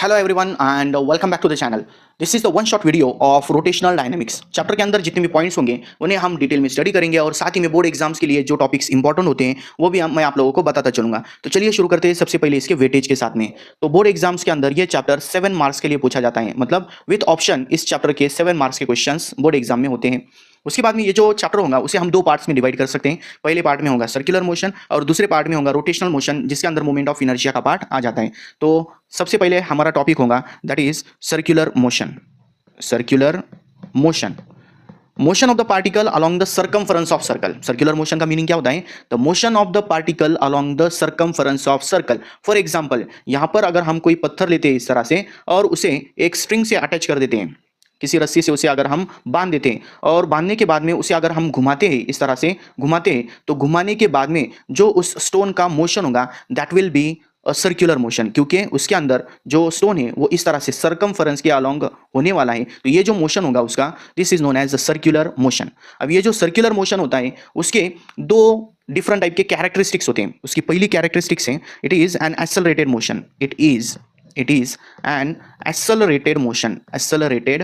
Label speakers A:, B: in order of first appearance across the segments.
A: Hello everyone and welcome back to the channel. This is the one shot video of rotational dynamics. Chapter के अंदर जितने भी points होंगे उन्हें हम डिटेल में स्टडी करेंगे और साथ ही में बोर्ड एग्जाम्स के लिए जो टॉपिक्स इंपॉर्टेंट होते हैं वो भी मैं आप लोगों को बताता चलूंगा। तो चलिए शुरू करते हैं सबसे पहले इसके वेटेज के साथ में। तो बोर्ड एग्जाम्स के अंदर ये चैप्टर 7 मार्क्स के लिए पूछा जाता है, मतलब विथ ऑप्शन इस चैप्टर के 7 मार्क्स के क्वेश्चन बोर्ड एग्जाम में होते हैं। उसके बाद में ये जो चैप्टर होगा उसे हम दो पार्ट्स में डिवाइड कर सकते हैं। पहले पार्ट में होगा सर्कुलर मोशन और दूसरे पार्ट में होगा रोटेशनल मोशन, जिसके अंदर मोमेंट ऑफ इनर्शिया का पार्ट आ जाता है। तो सबसे पहले हमारा टॉपिक होगा that is circular motion. Circular motion, motion of the particle along the circumference of circle. Circular motion का मीनिंग क्या होता है? The motion of the particle along the circumference of circle. For example, यहां पर अगर हम कोई पत्थर लेते हैं इस तरह से और उसे एक स्ट्रिंग से अटैच कर देते हैं, किसी रस्सी से उसे अगर हम बांध देते हैं और बांधने के बाद में उसे अगर हम घुमाते हैं, इस तरह से घुमाते हैं, तो घुमाने के बाद में जो उस स्टोन का मोशन होगा that will B circular motion, क्योंकि उसके अंदर जो स्टोन है वो इस तरह से सर्कमफरेंस के अलोंग होने वाला है। तो ये जो मोशन होगा उसका this is known as the circular motion. अब ये जो सर्कुलर मोशन होता है उसके दो डिफरेंट टाइप के कैरेक्टरिस्टिक्स होते हैं। उसकी पहली कैरेक्टरिस्टिक्स है it is an accelerated motion. It is an accelerated motion. Accelerated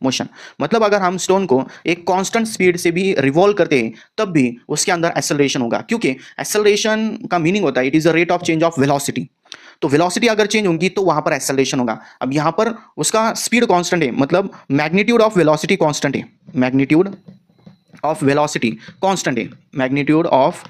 A: motion मतलब अगर हम स्टोन को एक कांस्टेंट स्पीड से भी रिवॉल्व करते हैं तब भी उसके अंदर एक्सेलरेशन होगा, क्योंकि एक्सेलरेशन का मीनिंग होता है it is the rate of change of velocity. तो वेलोसिटी अगर चेंज होगी तो वहां पर एक्सेलरेशन होगा। अब यहां पर उसका स्पीड कांस्टेंट है, मतलब मैग्नीट्यूड ऑफ वेलोसिटी कांस्टेंट है। मैग्नीट्यूड ऑफ वेलोसिटी कांस्टेंट है। मैग्नीट्यूड ऑफ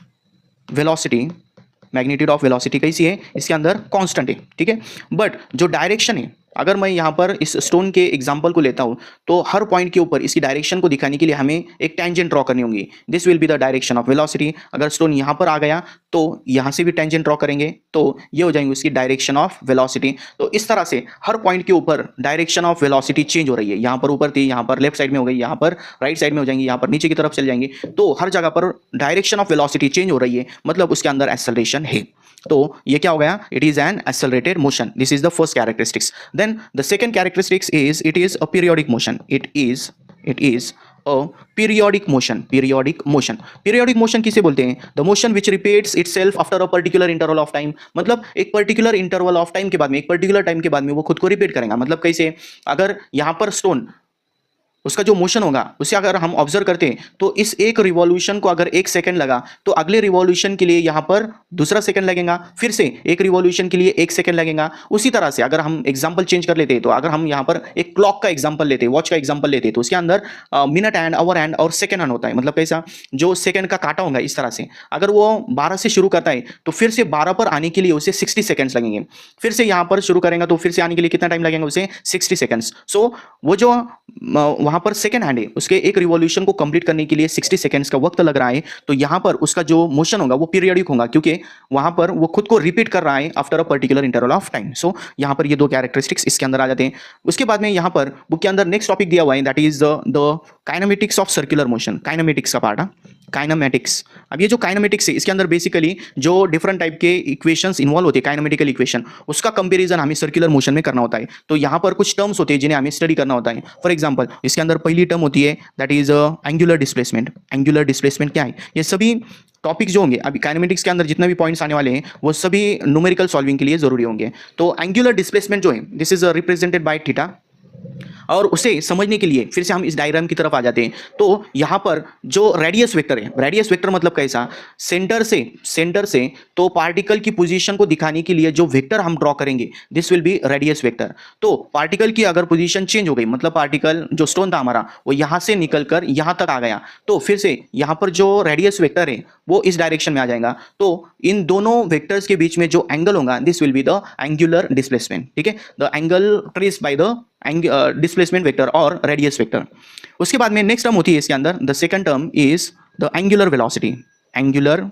A: वेलोसिटी कैसी है? इसके अंदर कांस्टेंट है, ठीक है। बट जो डायरेक्शन है, अगर मैं यहाँ पर इस स्टोन के एग्जांपल को लेता हूँ तो हर पॉइंट के ऊपर इसकी डायरेक्शन को दिखाने के लिए हमें एक टेंजेंट ड्रॉ करनी होगी। This will be the direction of velocity. अगर स्टोन यहाँ पर आ गया तो यहाँ से भी टेंजेंट ड्रॉ करेंगे तो ये हो जाएंगे उसकी डायरेक्शन ऑफ वेलोसिटी। तो इस तरह से हर पॉइंट के ऊपर डायरेक्शन ऑफ वेलोसिटी चेंज हो रही है। यहाँ पर ऊपर थी, यहाँ पर लेफ्ट साइड में हो गई, यहाँ पर राइट साइड में हो जाएंगी, यहाँ पर नीचे की तरफ चल जाएंगे। तो हर जगह पर डायरेक्शन ऑफ वेलोसिटी चेंज हो रही है, मतलब उसके अंदर एक्सेलरेशन है। तो ये क्या हो गया? It is an accelerated motion. This is the first characteristics. Then the second characteristics is it is a periodic motion. It is a periodic motion किसे बोलते हैं? The motion which repeats itself after a particular interval of time. मतलब एक particular interval of time के बाद में, एक particular time के बाद में वो खुद को रिपीट करेगा। मतलब कैसे? अगर यहां पर स्टोन, उसका जो मोशन होगा उसे अगर हम ऑब्जर्व करते हैं तो इस एक रिवॉल्यूशन को अगर 1 सेकंड लगा तो अगले रिवॉल्यूशन के लिए यहां पर दूसरा सेकंड लगेगा, फिर से एक रिवॉल्यूशन के लिए 1 सेकंड लगेगा। उसी तरह से अगर हम एग्जांपल चेंज कर लेते हैं, तो अगर हम यहां पर एक क्लॉक का एग्जांपल लेते हैं, वॉच का एग्जांपल लेते हैं, तो उसके अंदर मिनट हैंड, आवर हैंड और सेकंड हैंड होता है। मतलब कैसा? जो सेकंड का कांटा होगा इस तरह से, अगर वो 12 से शुरू करता है तो फिर से 12 पर आने के लिए उसे 60 सेकंड्स लगेंगे। फिर से यहां पर शुरू करेंगे तो फिर से आने के लिए कितना टाइम लगेगा? उसे 60 सेकंड्स। सो वो जो वहां पर सेकंड हैंड है उसके एक रिवॉल्यूशन को कंप्लीट करने के लिए 60 सेकंड्स का वक्त लग रहा है। तो यहां पर उसका जो मोशन होगा वो पीरियडिक होगा, क्योंकि वहां पर वो खुद को रिपीट कर रहा है after a particular interval of time. So यहां पर ये दो कैरेक्टरिस्टिक्स इसके अंदर आ जाते हैं। उसके बाद में यहां पर बुक के अंदर नेक्स्ट टॉपिक दिया हुआ है that is the kinematics of circular motion. Kinematics का पार्ट है, काइनेमेटिक्स। अब ये जो काइनेमेटिक्स है इसके अंदर बेसिकली जो डिफरेंट टाइप के इक्वेशंस इन्वॉल्व होते हैं, काइनेमेटिकल इक्वेशन, उसका कंपैरिजन हमें सर्कुलर मोशन में करना होता है। तो यहां पर कुछ टर्म्स होते हैं जिन्हें हमें स्टडी करना होता है। फॉर एग्जांपल, इसके अंदर पहली टर्म होती है that is angular displacement. Angular displacement क्या है? ये सभी टॉपिक जो होंगे अभी काइनेमेटिक्स के अंदर जितने भी पॉइंट्स आने वाले हैं वो सभी न्यूमेरिकल सॉल्विंग के लिए जरूरी होंगे। तो एंगुलर डिस्प्लेसमेंट जो है this is represented by theta. और उसे समझने के लिए फिर से हम इस डायग्राम की तरफ आ जाते हैं। तो यहां पर जो रेडियस वेक्टर है, रेडियस वेक्टर मतलब कैसा? सेंटर से तो पार्टिकल की पोजीशन को दिखाने के लिए जो वेक्टर हम ड्रॉ करेंगे this will B radius vector. तो पार्टिकल की अगर पोजीशन चेंज हो गई, मतलब पार्टिकल जो स्टोन था हमारा वो यहां से निकलकर यहां तक आ गया, तो फिर से यहां पर जो रेडियस वेक्टर है वो इस डायरेक्शन में आ जाएगा। तो इन दोनों वेक्टर्स के बीच में जो एंगल होगा this will be the angular displacement, ठीक है। The angle trace by the displacement vector और रेडियस वेक्टर। उसके बाद में नेक्स्ट टर्म होती है इसके अंदर, the second term is the angular velocity. Angular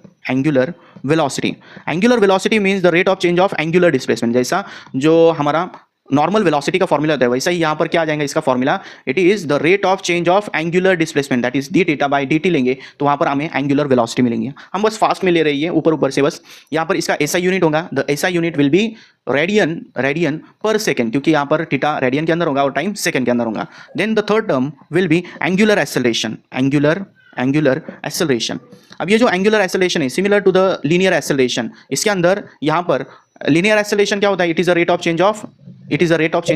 A: velocity means the rate of change of angular displacement. जैसा जो हमारा नॉर्मल वेलोसिटी का फॉर्मूला होता है वैसा ही यहाँ पर क्या आ जाएगा इसका formula? It is the rate of change of angular displacement that is D theta by D T लेंगे तो वहां पर हमें एंगुलर वेलोसिटी मिलेंगे। हम बस फास्ट में ले रही है ऊपर से बस। यहाँ पर इसका ऐसा यूनिट होगा, द ऐसा यूनिट विल बी रेडियन पर सेकंड, क्योंकि यहाँ पर थीटा रेडियन के अंदर होगा और टाइम सेकंड के अंदर होगा। Then the third term will be angular acceleration. Angular acceleration. अब ये जो एंगुलर एक्सेलरेशन है similar to the linear acceleration, इसके अंदर यहाँ पर लीनियर एक्सेलरेशन क्या होता है? It is a rate of change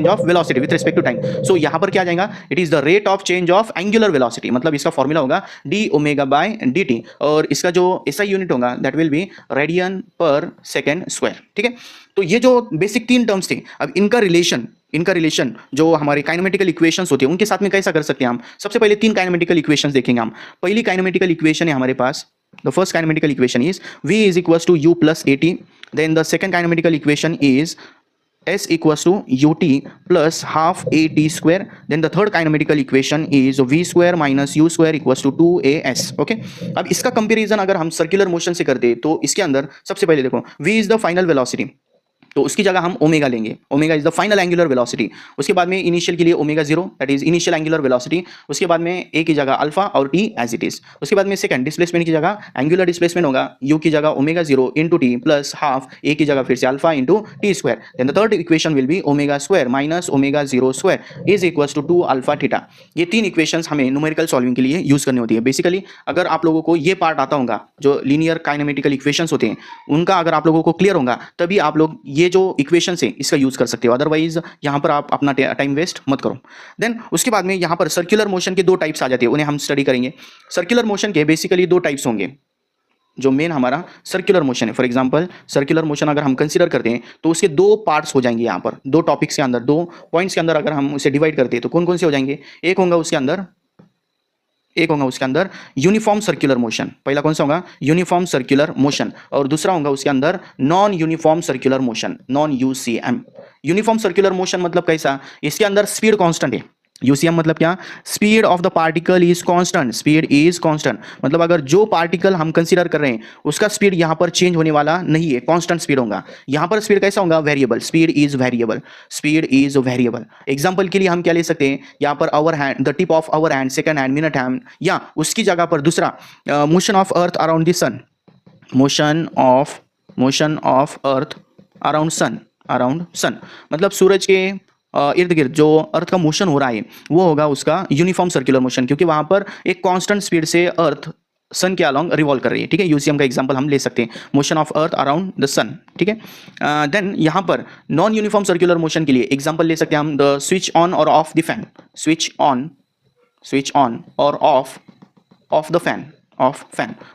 A: of velocity with respect to time. So यहां पर क्या आ जाएगा? It is the rate of change of angular velocity, मतलब इसका फॉर्मूला होगा D omega by D T, और इसका जो एसआई यूनिट होगा दैट विल बी रेडियन पर सेकेंड स्क्वायर। ठीक है, तो ये जो बेसिक 3 टर्म्स थे, अब इनका रिलेशन जो हमारे काइनेमेटिकल इक्वेशंस होते हैं उनके साथ में कैसा कर सकते हैं हम? सबसे पहले 3 काइनेमेटिकल इक्वेशंस देखेंगे हम। पहली काइनेमेटिकल इक्वेशन है हमारे पास, the first kinematical equation is v is equals to u plus at, then the second kainamatical equation is s equals to ut plus half at square, then the third kainamatical equation is v square minus u square equals to 2as। Okay, अब इसका comparison अगर हम circular motion से करते तो इसके अंदर सबसे पहले देखो v is the final velocity, तो उसकी जगह हम ओमेगा लेंगे, omega is the final angular velocity. उसके बाद में इनिशियल के लिए omega 0 that is initial angular velocity, उसके बाद में ए की जगह अल्फा और टी एज इट इज। उसके बाद में सेकंड डिस्प्लेसमेंट की जगह एंगुलर डिस्प्लेसमेंट होगा यू की जगह omega 0 into t plus half a की जगह फिर से alpha into t square, then the third equation will be omega square minus omega 0 square is equals to 2 alpha theta. ये 3 इक्वेशंस हमें न्यूमेरिकल सॉल्विंग के लिए यूज करनी होती है। बेसिकली अगर आप लोगों को ये पार्ट आता होगा जो लीनियर काइनेमेटिकल इक्वेशंस होते हैं उनका अगर आप लोगों को क्लियर होगा तभी आप लोग ये जो इक्वेशन इसका यूज कर सकते हो, अदरवाइज यहां पर आप अपना टाइम वेस्ट मत करो। देन उसके बाद में यहां पर सर्कुलर मोशन के 2 टाइप्स आ जाते हैं, उन्हें हम स्टडी करेंगे। सर्कुलर मोशन के बेसिकली 2 टाइप्स होंगे जो मेन हमारा सर्कुलर मोशन है। फॉर एग्जांपल सर्कुलर मोशन अगर हम कंसीडर करते हैं तो उसके 2 पार्ट्स हो जाएंगे, यहां पर 2 टॉपिक्स के अंदर 2 पॉइंट्स के अंदर अगर हम उसे डिवाइड करते हैं तो कौन कौन से हो जाएंगे? एक होगा उसके अंदर यूनिफॉर्म सर्कुलर मोशन, पहला कौन सा होगा? यूनिफॉर्म सर्कुलर मोशन, और दूसरा होगा उसके अंदर non uniform circular motion, non UCM. Uniform circular motion मतलब कैसा? इसके अंदर स्पीड कांस्टेंट है। यूसीएम मतलब क्या? Speed of the particle is constant, speed is constant, मतलब अगर जो पार्टिकल हम कंसीडर कर रहे हैं उसका स्पीड यहां पर चेंज होने वाला नहीं है, कांस्टेंट स्पीड होगा। यहां पर स्पीड कैसा होगा? Variable, speed is variable. Example के लिए हम क्या ले सकते हैं? यहां पर our hand, the tip of our hand, second hand, minute hand, या उसकी जगह पर दूसरा motion of earth around the sun, motion of earth around sun, मतलब सूरज के इर्द गिर्द जो अर्थ का मोशन हो रहा है वो होगा उसका यूनिफॉर्म सर्कुलर मोशन, क्योंकि वहां पर एक कांस्टेंट स्पीड से अर्थ सन के अलॉन्ग रिवॉल्व कर रही है। ठीक है, यूसीएम का एग्जांपल हम ले सकते हैं, motion of earth around the sun. ठीक है, देन यहां पर नॉन यूनिफॉर्म सर्कुलर मोशन के लिए एग्जांपल ले सकते हैं हम द स्विच ऑन और of the fan, switch on और ऑफ द फैन,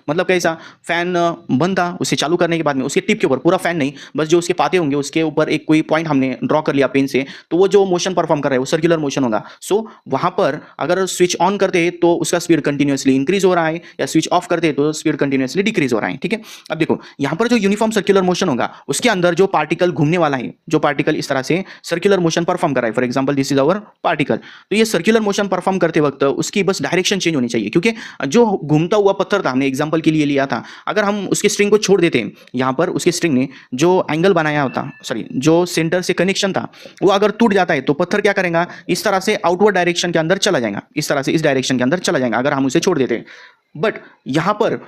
A: मतलब कैसा? फैन बंद था, उसे चालू करने के बाद में उसके टिप के ऊपर, पूरा फैन नहीं, बस जो उसके पाते होंगे उसके ऊपर एक कोई पॉइंट हमने ड्रॉ कर लिया पेन से, तो वो जो मोशन परफॉर्म कर रहा है वो सर्कुलर मोशन होगा। सो वहां पर अगर स्विच ऑन करते हैं तो उसका स्पीड कंटिन्यूअसली इंक्रीज हो रहा है, या स्विच ऑफ करते हैं तो स्पीड कंटिन्यूअसली डिक्रीज हो रहा है। ठीक है, अब देखो यहां पर जो यूनिफॉर्म सर्कुलर मोशन होगा उसके अंदर जो पार्टिकल घूमने वाला है, जो पार्टिकल इस तरह से सर्कुलर मोशन परफॉर्म कर रहा है, for example this is our particle, तो ये सर्कुलर मोशन परफॉर्म करते वक्त उसकी बस डायरेक्शन चेंज होनी चाहिए, क्योंकि जो घूमता हुआ पत्थर था, हमने एग्जाम्पल के लिए लिया था, अगर हम उसके स्ट्रिंग को छोड़ देते हैं, यहां पर उसके स्ट्रिंग ने जो एंगल बनाया होता, जो सेंटर से कनेक्शन था वो अगर टूट जाता है तो पत्थर क्या करेगा? इस तरह से आउटवर्ड डायरेक्शन के अंदर चला जाएगा, इस तरह से इस डायरेक्शन के अंदर चला जाएगा अगर हम उसे छोड़ देते हैं। बट यहां पर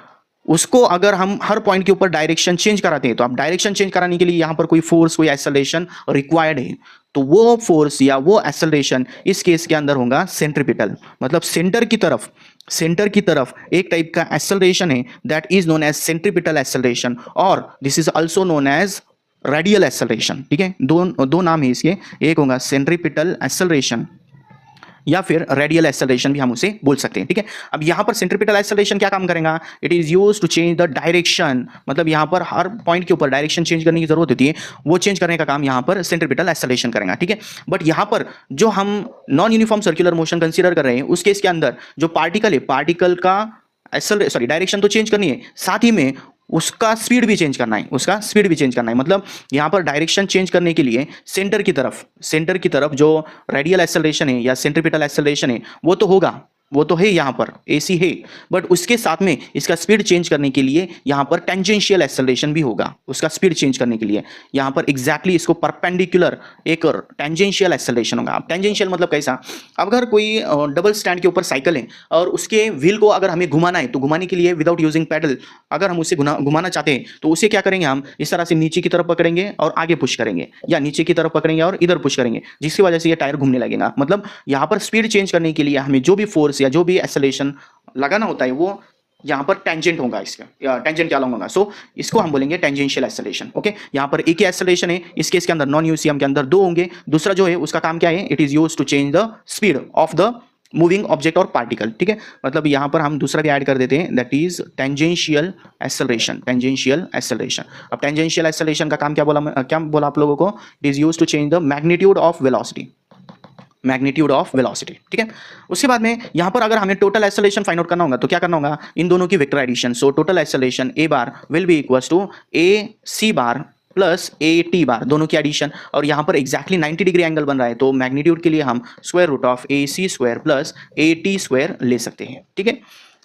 A: उसको अगर हम हर पॉइंट के ऊपर डायरेक्शन चेंज कराते हैं तो आप डायरेक्शन चेंज कराने के लिए यहां पर कोई फोर्स, कोई एक्सेलरेशन रिक्वायर्ड है, तो वो फोर्स या वो एक्सेलरेशन इस केस के अंदर होगा सेंट्रीपिटल, मतलब सेंटर की तरफ एक टाइप का एक्सेलरेशन है that is known as centripetal acceleration, और this is also known as radial acceleration. ठीक है, दो नाम है इसके, एक होगा सेंट्रीपिटल एक्सेलरेशन या फिर रेडियल एक्सेलरेशन भी हम उसे बोल सकते हैं। ठीक है, अब यहां पर सेंट्रीपिटल एक्सेलरेशन क्या काम करेगा? It is used to change the direction, मतलब यहां पर हर पॉइंट के ऊपर डायरेक्शन चेंज करने की जरूरत होती है, वो चेंज करने का काम यहां पर सेंट्रीपिटल एक्सेलरेशन करेगा। ठीक है, बट यहां पर जो हम non uniform circular motion consider कर रहे हैं उस केस के अंदर जो पार्टिकल है, पार्टिकल का डायरेक्शन तो चेंज करनी है, साथ ही में उसका स्पीड भी चेंज करना है, मतलब यहां पर डायरेक्शन चेंज करने के लिए सेंटर की तरफ जो रेडियल एक्सेलरेशन है या सेंट्रीपिटल एक्सेलरेशन है वो तो है यहां पर एसी है, बट उसके साथ में इसका स्पीड चेंज करने के लिए यहां पर टेंजेंशियल एक्सेलरेशन भी होगा, उसका स्पीड चेंज करने के लिए यहां पर एग्जैक्टली इसको परपेंडिकुलर एक टेंजेंशियल एक्सेलरेशन होगा। टेंजेंशियल मतलब कैसा? अगर कोई डबल स्टैंड के ऊपर साइकिल है और उसके व्हील को अगर हमें घुमाना है तो घुमाने के लिए विदाउट यूजिंग पैडल अगर हम उसे घुमाना चाहते हैं तो उसे क्या करेंगे? हम इस तरह से नीचे की तरफ पकड़ेंगे और आगे पुश करेंगे, या नीचे की तरफ पकड़ेंगे और इधर पुश करेंगे, जिसकी वजह से ये टायर घूमने लगेगा। मतलब यहां पर स्पीड चेंज करने के लिए हमें जो भी फोर्स या जो भी एक्सेलरेशन लगाना होता है वो यहाँ पर टेंजेंट होगा इसका, टेंजेंट क्या लॉन्ग होगा, सो इसको हम बोलेंगे टेंजेंशियल एक्सेलरेशन। ओके, यहाँ पर एक ही एक्सेलरेशन है, इस केस के अंदर नॉन यूसीएम के अंदर दो होंगे। दूसरा जो है उसका काम क्या है, it is use to change the speed of the moving object और पार्टिकल। ठीक है, मतलब यहाँ पर हम दूसरा भी ऐड कर देते हैं, that is tangential acceleration, tangential acceleration. अब टेंजेंशियल एक्सेलरेशन का काम क्या बोला आप लोगों को, it is use to change the magnitude of velocity, magnitude of velocity. ठीक है, उसके बाद में यहां पर अगर हमें टोटल एक्सेलरेशन फाइंड आउट करना होगा तो क्या करना होगा, इन दोनों की vector addition. So total acceleration A bar will be equals to A C bar plus A T bar, दोनों की एडिशन। और यहां पर एग्जैक्टली 90 डिग्री एंगल बन रहा है, तो मैग्नीट्यूड के लिए हम square root of a c square plus A t square ले सकते हैं। ठीक है,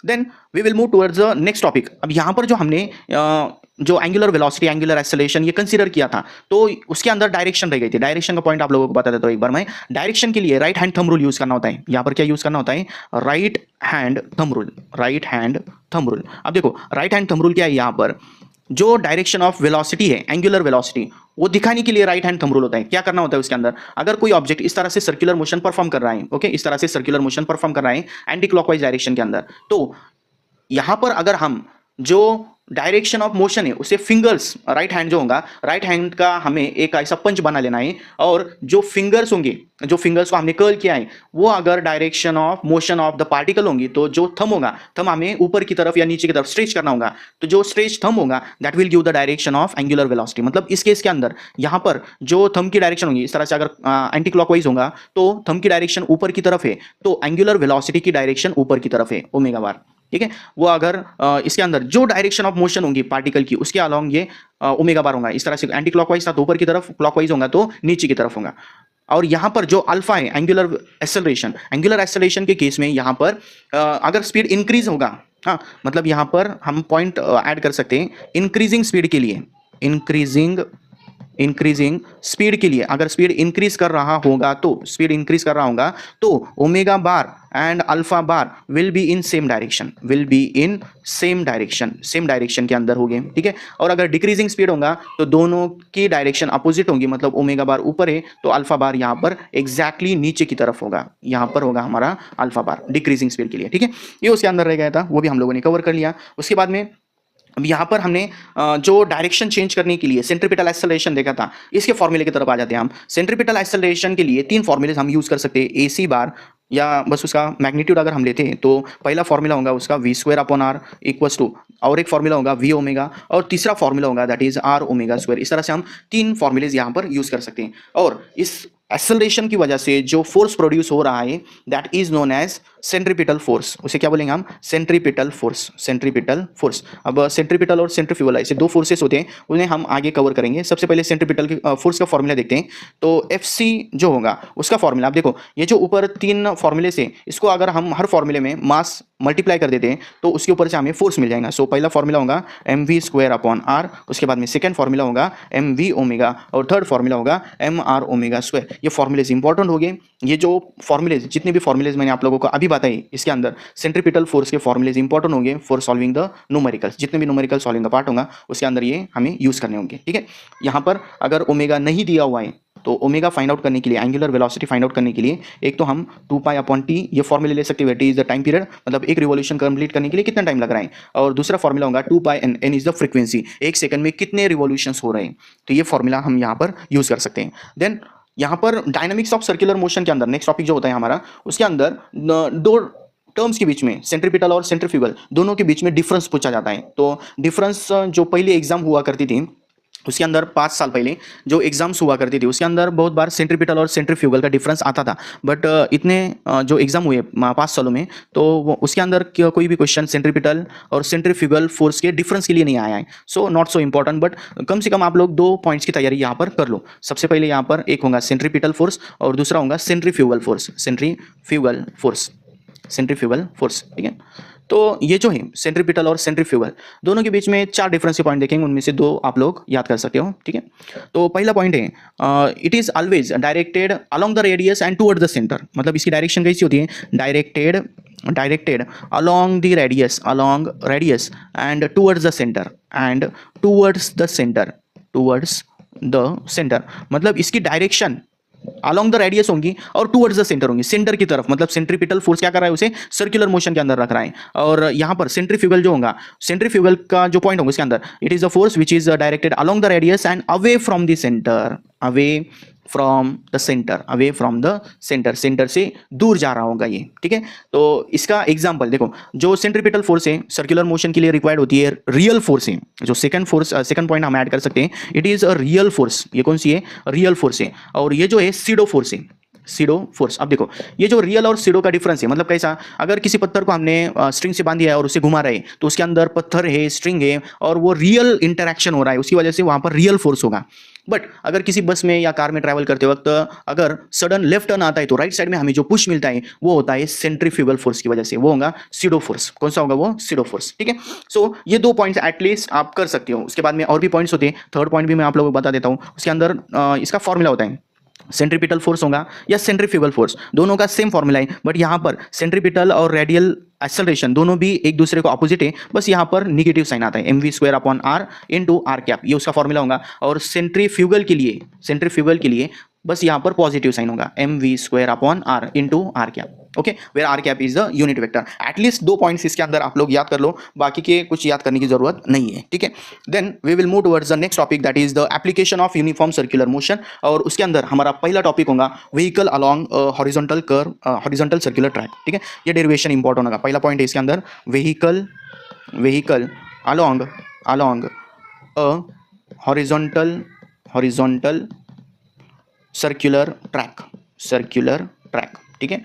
A: then we will move towards the next topic. अब यहां पर जो हमने जो एंगुलर वेलोसिटी, एंगुलर एक्सेलरेशन ये कंसीडर किया था, तो उसके अंदर डायरेक्शन रह गई थी। डायरेक्शन का पॉइंट आप लोगों को बता देता हूं एक बार मैं। डायरेक्शन के लिए right hand thumb rule use करना होता है। यहां पर क्या यूज करना होता है, right hand thumb rule, right hand thumb rule. अब देखो राइट हैंड थंब रूल क्या है, यहां पर जो डायरेक्शन ऑफ वेलोसिटी है, एंगुलर वेलोसिटी, वो दिखाने के लिए राइट हैंड थंब रूल होता है। क्या करना होता है उसके अंदर, अगर कोई ऑब्जेक्ट इस तरह से सर्कुलर मोशन परफॉर्म कर रहा है, ओके, इस तरह से सर्कुलर मोशन परफॉर्म कर रहा है एंटी क्लॉकवाइज डायरेक्शन के अंदर, तो यहां पर अगर हम जो डायरेक्शन ऑफ मोशन है उसे फिंगर्स, राइट हैंड जो होगा, राइट हैंड का हमें एक ऐसा पंच बना लेना है, और जो फिंगर्स होंगे, जो फिंगर्स को हमने कर्ल किया है, वो अगर direction of motion of the particle होंगी, तो जो थंब होगा, थंब हमें ऊपर की तरफ या नीचे की तरफ स्ट्रेच करना होगा, तो जो स्ट्रेच थंब होगा that will give the direction of angular velocity. मतलब इस केस के अंदर यहां पर जो थंब की डायरेक्शन होगी, इस तरह से अगर एंटी क्लॉकवाइज होगा तो थंब की डायरेक्शन ऊपर की तरफ है, तो एंगुलर वेलोसिटी की डायरेक्शन ऊपर की तरफ है, ओमेगा बार। ठीक है, वो अगर इसके अंदर जो डायरेक्शन ऑफ मोशन होगी पार्टिकल की, उसके अलोंग ये ओमेगा बार होगा। इस तरह से एंटी क्लॉकवाइज था तो ऊपर की तरफ, क्लॉकवाइज होगा तो नीचे की तरफ होगा। और यहां पर जो अल्फा है, एंगुलर एक्सेलरेशन, एंगुलर एक्सेलरेशन के केस में यहां पर अगर स्पीड इंक्रीज होगा, हाँ, मतलब यहां पर हम पॉइंट ऐड कर सकते हैं, इंक्रीजिंग स्पीड के लिए, इंक्रीजिंग स्पीड के लिए, अगर स्पीड इंक्रीज कर रहा होगा, तो स्पीड इंक्रीज कर रहा होगा तो omega bar and alpha bar will be in same direction, will be in same direction, same direction के अंदर होंगे। ठीक है, और अगर डिक्रीजिंग स्पीड होगा तो दोनों की डायरेक्शन अपोजिट होंगी, मतलब ओमेगा बार ऊपर है तो अल्फा बार यहाँ पर एग्जैक्टली नीचे की तरफ होगा, यहाँ पर होगा हमारा अल्फा बार डिक्रीजिंग स्पीड के लिए। ठीक है, ये उसके अंदर रह गया था, वो भी हम लोगों ने कवर कर लिया। उसके बाद में अब यहाँ पर हमने जो डायरेक्शन चेंज करने के लिए सेंट्रीपिटल एक्सेलरेशन देखा था, इसके फॉर्मूले की तरफ आ जाते हैं हम। सेंट्रीपिटल एक्सेलरेशन के लिए तीन फॉर्मूले हम यूज कर सकते हैं, ए सी बार, या बस उसका मैग्नीट्यूड अगर हम लेते हैं तो पहला फॉर्मूला होगा उसका v square upon r equals to, और एक फॉर्मूला होगा वी ओमेगा, और तीसरा फॉर्मूला होगा that is r omega square. इस तरह से हम तीन फॉर्मूलेज यहाँ पर यूज कर सकते हैं। और इस एक्सेलरेशन की वजह से जो फोर्स प्रोड्यूस हो रहा है that is known as centripetal force. उसे क्या बोलेंगे हम, सेंट्रीपिटल फोर्स, सेंट्रीपिटल फोर्स। अब सेंट्रीपिटल और सेंट्रीफ्यूगल ऐसे दो फोर्सेस होते हैं, उन्हें हम आगे कवर करेंगे। सबसे पहले सेंट्रीपिटल की फोर्स का फॉर्मूला देखते हैं। तो एफ सी जो होगा उसका फॉर्मूला, आप देखो ये जो ऊपर तीन फॉर्मूले से, इसको अगर हम हर फॉर्मूले में मास मल्टीप्लाई कर देते हैं तो उसके ऊपर से हमें फोर्स मिल जाएगा। सो पहला फॉर्मूला होगा m v square upon r, उसके बाद में सेकंड फॉर्मूला होगा एम वी ओमेगा, और थर्ड फॉर्मूला होगा एम आर ओमेगा स्क्वायर। ये फॉर्मूलेज इंपॉर्टेंट हो गए। ये जो फॉर्मूलेज, जितने भी फॉर्मूलेज मैंने आप लोगों को अभी बताई, इसके अंदर सेंट्रीपिटल फोर्स के फॉर्मूलेज इंपॉर्टेंट होंगे फॉर सॉल्विंग द न्यूमेरिकल्स। जितने भी न्यूमेरिकल सॉल्विंग का पार्ट होगा उसके अंदर ये हमें यूज करने होंगे। ठीक है, यहाँ पर अगर ओमेगा नहीं दिया हुआ है तो ओमेगा फाइंड आउट करने के लिए, एंगुलर वेलोसिटी फाइंड आउट करने के लिए, एक तो हम 2 पाई अपॉन टी ये फॉर्मूला ले सकते हैं, T is the time period, मतलब एक रिवॉल्यूशन कंप्लीट करने के लिए कितना टाइम लग रहा है। और दूसरा फॉर्मूला होगा 2 pi n, n is the frequency, एक सेकंड में कितने रिवॉल्यूशंस हो रहे हैं। तो ये फॉर्मूला हम यहाँ पर यूज कर सकते हैं। देन यहाँ पर डायनामिक्स ऑफ सर्कुलर मोशन के अंदर नेक्स्ट टॉपिक जो होता है हमारा, उसके अंदर दो टर्म्स के बीच में, सेंट्रीपिटल और सेंट्रीफ्यूगल, दोनों के बीच में डिफरेंस पूछा जाता है। तो डिफरेंस जो पहले एग्जाम हुआ करती थी उसके अंदर 5 साल पहले जो एग्जाम्स हुआ करती थी उसके अंदर बहुत बार सेंट्रीपिटल और सेंट्रीफ्यूगल का डिफरेंस आता था। बट इतने जो एग्जाम हुए 5 सालों में, तो उसके अंदर कोई भी क्वेश्चन सेंट्रीपिटल और सेंट्रीफ्यूगल फोर्स के डिफरेंस के लिए नहीं आया है। So not so important, but कम से कम आप लोग 2 पॉइंट्स की तैयारी यहाँ पर कर लो। सबसे पहले यहाँ पर एक होगा सेंट्रीपिटल फोर्स और दूसरा होगा centrifugal force, centrifugal force, centrifugal force. ठीक है, तो ये जो है सेंट्रीपिटल और सेंट्रीफ्यूगल दोनों के बीच में 4 डिफरेंस के पॉइंट देखेंगे, उनमें से 2 आप लोग याद कर सकते हो। ठीक है, तो पहला पॉइंट है it is always directed along the radius and toward the centre. मतलब इसकी डायरेक्शन कैसी होती है, directed along the radius, along radius and towards the centre, and towards the centre, towards the centre. मतलब इसकी डायरेक्शन along the radius होंगी और towards the center होंगी, सेंटर की तरफ, मतलब सेंट्रीपिटल फोर्स क्या कर रहा है, उसे सर्कुलर मोशन के अंदर रख रहा है। और यहां पर सेंट्रीफ्यूगल जो होगा, सेंट्रीफ्यूगल का जो पॉइंट होगा इसके अंदर, it is the force which is directed along the radius and away from the center, away from the centre, away from the centre, centre से दूर जा रहा होगा ये, ठीक है। तो इसका एग्जांपल देखो, जो सेंट्रीपिटल फोर्स है सर्कुलर मोशन के लिए रिक्वायर्ड होती है, रियल फोर्स है, जो सेकंड फोर्स, सेकंड पॉइंट हम ऐड कर सकते हैं, it is a real force. ये कौन सी है, रियल फोर्स है। और ये जो है सीडो फोर्स है, सीडो फोर्स। अब देखो ये जो रियल और सीडो का डिफरेंस है, मतलब कैसा, अगर किसी पत्थर को हमने स्ट्रिंग से बांध दिया है और उसे घुमा रहे हैं, तो उसके अंदर पत्थर है, स्ट्रिंग है, और वो रियल इंटरेक्शन हो रहा है, उसकी वजह से वहां पर रियल फोर्स होगा। बट अगर किसी बस में या कार में ट्रैवल करते वक्त अगर सडन लेफ्ट टर्न आता है, तो राइट साइड में हमें जो पुश मिलता है वो होता है सेंट्रीफ्यूगल फोर्स की वजह से, वो होगा सीडो फोर्स। कौन सा होगा, वो सीडो फोर्स, ठीक है। सो ये दो पॉइंट्स एटलीस्ट आप कर सकते हो। उसके बाद में और भी पॉइंट्स होते हैं, थर्ड पॉइंट भी मैं आप लोगों को बता देता हूं। उसके अंदर इसका फॉर्मूला होता है, सेंट्रीपिटल फोर्स होगा या सेंट्रीफ्यूगल फोर्स, दोनों का सेम फॉर्मूला है, बट यहां पर सेंट्रीपिटल और रेडियल एक्सेलरेशन दोनों भी एक दूसरे को अपोजिट है, बस यहां पर निगेटिव साइन आता है, mv² into r कैप, ये उसका फॉर्मूला होगा। और सेंट्रीफ्यूगल के लिए, सेंट्रीफ्यूगल के लिए बस यहां पर पॉजिटिव साइन होगा, mv² into r cap, okay, where r cap is the unit vector. At least दो पॉइंट्स इसके अंदर आप लोग याद कर लो, बाकी के कुछ याद करने की जरूरत नहीं है, ठीक है। Then we will move towards the next topic, that is the application of uniform circular motion. और उसके अंदर हमारा पहला टॉपिक होगा vehicle along horizontal curve, horizontal circular track, ठीक है। ये डेरिवेशन इंपॉर्टेंट होगा। पहला पॉइंट है इसके अंदर, vehicle along a horizontal circular track, ठीक है।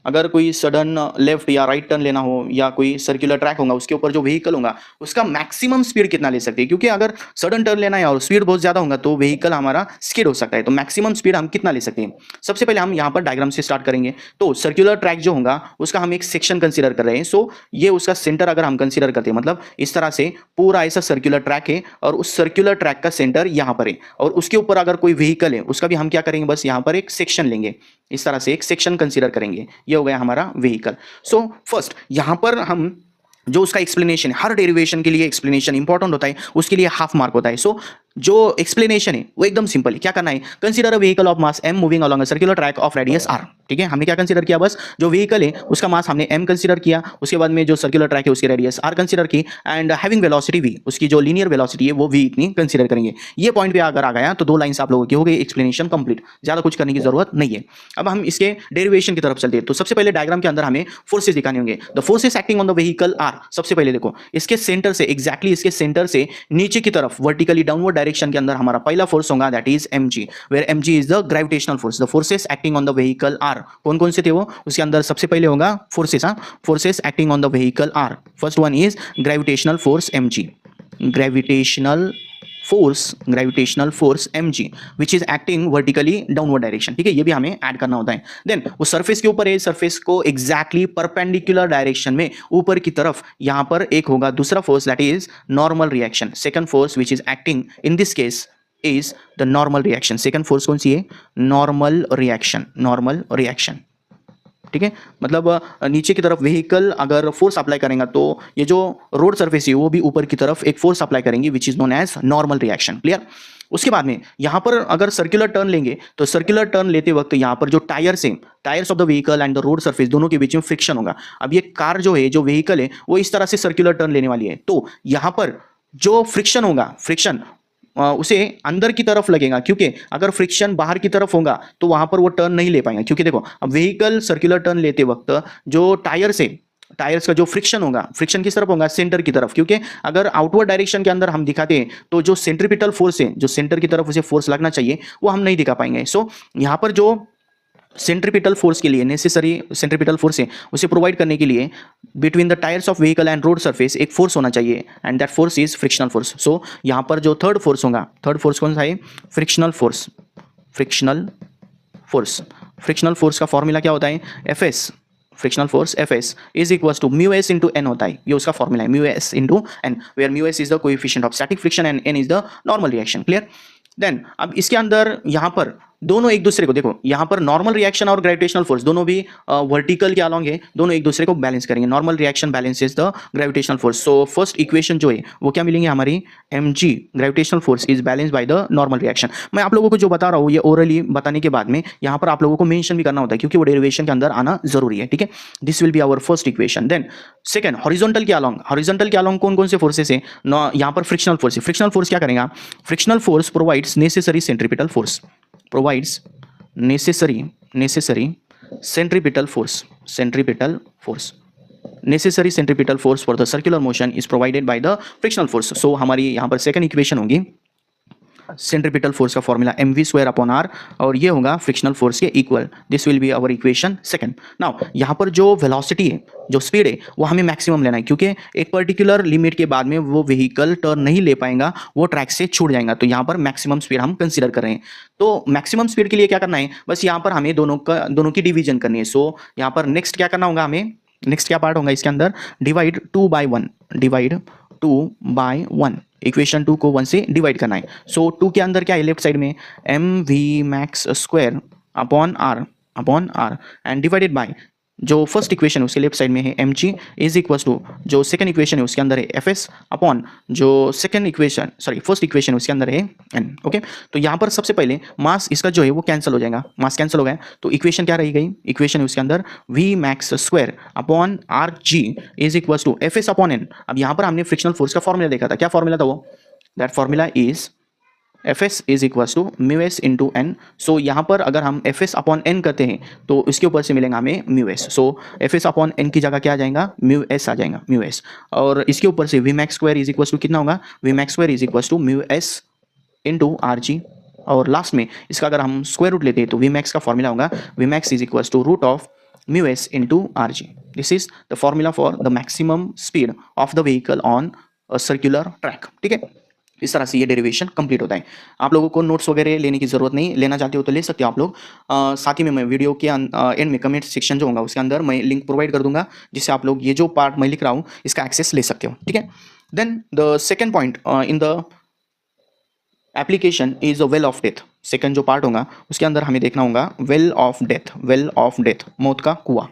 A: अगर कोई सडन लेफ्ट या राइट टर्न लेना हो या कोई सर्कुलर ट्रैक होगा, उसके ऊपर जो व्हीकल होगा उसका मैक्सिमम स्पीड कितना ले सकते हैं, क्योंकि अगर सडन टर्न लेना है और स्पीड बहुत ज्यादा होगा तो व्हीकल हमारा स्किड हो सकता है। तो मैक्सिमम स्पीड हम कितना ले सकते हैं, सबसे पहले हम यहाँ पर डायग्राम से स्टार्ट करेंगे। तो सर्कुलर ट्रैक जो होगा उसका हम एक सेक्शन कंसीडर कर रहे हैं। सो ये उसका सेंटर अगर हम कंसीडर करते हैं, मतलब इस तरह से पूरा ऐसा सर्कुलर ट्रैक है और उस सर्कुलर ट्रैक का सेंटर यहाँ पर है, और उसके ऊपर अगर कोई व्हीकल है उसका भी हम क्या करेंगे, बस यहाँ पर एक सेक्शन लेंगे, इस तरह से एक सेक्शन कंसीडर करेंगे। ये हो गया हमारा व्हीकल। सो फर्स्ट यहां पर हम जो उसका एक्सप्लेनेशन है, हर डेरिवेशन के लिए एक्सप्लेनेशन इंपॉर्टेंट होता है, उसके लिए हाफ मार्क होता है। सो जो एक्सप्लेनेशन है वो एकदम सिंपल है। क्या करना है, consider a vehicle of mass m moving along a circular track of radius r, ठीक है। हमने क्या कंसीडर किया, बस जो व्हीकल है उसका मास हमने m कंसीडर किया, उसके बाद में जो सर्कुलर ट्रैक है उसकी रेडियस r कंसीडर की, एंड हैविंग वेलोसिटी v, उसकी जो लीनियर वेलोसिटी है वो v इतनी कंसीडर करेंगे। ये पॉइंट पे अगर आ गया तो दो लाइंस आप लोगों की हो गई, एक्सप्लेनेशन कंप्लीट, ज्यादा कुछ करने की जरूरत नहीं है। अब हम इसके डेरिवेशन की तरफ चलते हैं। तो सबसे पहले डायग्राम के अंदर हमें फोर्सेस दिखाने होंगे। The forces acting on the vehicle are, सबसे पहले देखो इसके सेंटर से, एग्जैक्टली इसके सेंटर से नीचे की तरफ वर्टिकली डाउनवर्ड डायरेक्शन के अंदर हमारा पहला फोर्स होगा, that is mg, where mg is the gravitational force. The forces acting on the vehicle are, कौन कौन से थे वो, उसके अंदर सबसे पहले होगा forces, forces acting on the vehicle are. First one is gravitational force mg, gravitational force mg which is acting vertically downward direction, ठीक है। ये भी हमें ऐड करना होता है। देन वो सरफेस के ऊपर है, सरफेस को एग्जैक्टली परपेंडिकुलर डायरेक्शन में ऊपर की तरफ यहां पर एक होगा दूसरा force, that is normal reaction. Second force which is acting in this case is the normal reaction. Second force कौन सी है, नॉर्मल रिएक्शन, ठीक है। मतलब नीचे की तरफ व्हीकल अगर फोर्स अप्लाई करेगा तो ये जो रोड सरफेस है वो भी ऊपर की तरफ एक फोर्स अप्लाई करेंगे, which is known as normal reaction, clear. उसके बाद में यहां पर अगर सर्कुलर टर्न लेंगे तो सर्कुलर टर्न लेते वक्त यहां पर जो टायर्स है, tyres of the vehicle and the road surface, दोनों के बीच में फ्रिक्शन होगा। अब ये कार जो है, जो व्हीकल है, वो इस तरह से सर्कुलर टर्न लेने वाली है, तो यहां पर जो फ्रिक्शन होगा, फ्रिक्शन उसे अंदर की तरफ लगेगा, क्योंकि अगर फ्रिक्शन बाहर की तरफ होगा तो वहां पर वो टर्न नहीं ले पाएंगे। क्योंकि देखो अब व्हीकल सर्कुलर टर्न लेते वक्त जो टायर्स है, टायर्स का जो फ्रिक्शन होगा, फ्रिक्शन किस तरफ होगा, सेंटर की तरफ। क्योंकि अगर आउटवर्ड डायरेक्शन के अंदर हम दिखाते हैं तो जो सेंट्रीपिटल फोर्स है, जो सेंटर की तरफ उसे फोर्स लगना चाहिए, वो हम नहीं दिखा पाएंगे। सो यहां पर जो सेंट्रीपिटल फोर्स के लिए नेसेसरी सेंट्रीपिटल फोर्स है उसे प्रोवाइड करने के लिए between the tyres of vehicle and road surface एक फोर्स होना चाहिए, and that force is frictional force. So यहां पर जो थर्ड फोर्स होगा, थर्ड फोर्स कौन सा है, फ्रिक्शनल फोर्स का फॉर्मूला क्या होता है, Fs, frictional force Fs is equal to μs into n होता है। ये उसका फॉर्मूला है, μs into n, where μs is the coefficient of static friction and n is the normal reaction, clear. Then अब इसके अंदर यहां पर दोनों एक दूसरे को, देखो यहाँ पर नॉर्मल रिएक्शन और ग्रेविटेशनल फोर्स दोनों भी वर्टिकल के अलॉन्ग है, दोनों एक दूसरे को बैलेंस करेंगे। Normal reaction balances the gravitational force. So first equation जो है वो क्या मिलेंगे हमारी, mg gravitational force is balance by the normal reaction. मैं आप लोगों को जो बता रहा हूँ ये ओरली बताने के बाद में यहाँ पर आप लोगों को मेंशन भी करना होता है क्योंकि वो डेरिवेशन के अंदर आना जरूरी है, ठीक है। This will be our first equation. Then second, horizontal के अलॉन्ग कौन कौन से फोर्सेस है, यहाँ पर फ्रिक्शनल फोर्स है। फ्रिक्शनल फोर्स क्या करेगा, frictional force provides necessary centripetal force, provides necessary centripetal force, necessary centripetal force for the circular motion is provided by the frictional force। so हमारी यहाँ पर सेकंड इक्वेशन होगी सेंट्रीपिटल फोर्स का formula mv²/r और ये होगा फ्रिक्शनल फोर्स के इक्वल। This will be our equation second. Now यहाँ पर जो वेलोसिटी है, जो स्पीड है, वो हमें मैक्सिमम लेना है क्योंकि एक पर्टिकुलर लिमिट के बाद में वो व्हीकल टर्न नहीं ले पाएगा, वो ट्रैक से छूट जाएगा। तो यहाँ पर मैक्सिमम स्पीड हम कंसीडर कर रहे हैं। तो मैक्सिमम स्पीड के लिए क्या करना है, बस यहाँ पर हमें दोनों की डिवीजन करनी है। सो यहाँ पर नेक्स्ट क्या करना होगा हमें, नेक्स्ट क्या पार्ट होगा इसके अंदर, डिवाइड 2/1 इक्वेशन 2 को 1 से डिवाइड करना है। सो 2 के अंदर क्या है, लेफ्ट साइड में mv max² and divided bye जो फर्स्ट इक्वेशन है उसके लेफ्ट साइड में है mg इज इक्वल टू जो सेकंड इक्वेशन है उसके अंदर है fs अपॉन जो फर्स्ट इक्वेशन है उसके अंदर है n। ओके, तो यहाँ पर सबसे पहले मास इसका जो है वो कैंसिल हो जाएगा, मास कैंसिल हो गया तो इक्वेशन क्या रही गई, इक्वेशन है उसके अंदर v max² is equal to fs upon n। अब यहाँ पर हमने फ्रिक्शनल फोर्स का फॉर्मूला देखा था, क्या फॉर्मूला था वो, that formula is fs is equal to μs into n। So यहाँ पर अगर हम fs अपॉन n करते हैं तो इसके ऊपर से मिलेगा हमें μs। सो fs अपॉन n की जगह क्या आ जाएगा, μs आ जाएगा, μs। और इसके ऊपर से vmax² इज इक्वल टू कितना होगा, vmax² is equal to μs into rg। और लास्ट में इसका अगर हम स्क्वायर रूट लेते हैं तो vmax का फॉर्मूला होगा vmax is equal to root of μs into rg। This is the formula for the maximum speed of the vehicle on a circular track, ठीक है। इस तरह से ये डेरिवेशन कंप्लीट होता है। आप लोगों को नोट्स वगैरह लेने की ज़रूरत नहीं, लेना चाहते हो तो ले सकते हो आप लोग। साथ ही में मैं वीडियो के एंड में कमेंट सेक्शन जो होगा उसके अंदर मैं लिंक प्रोवाइड कर दूंगा जिससे आप लोग ये जो पार्ट मैं लिख रहा हूँ इसका एक्सेस ले सकते हो, ठीक है। Then the second point in the application is a well of death. Second जो पार्ट होगा उसके अंदर हमें देखना होगा वेल ऑफ डेथ, मौत का कुआं,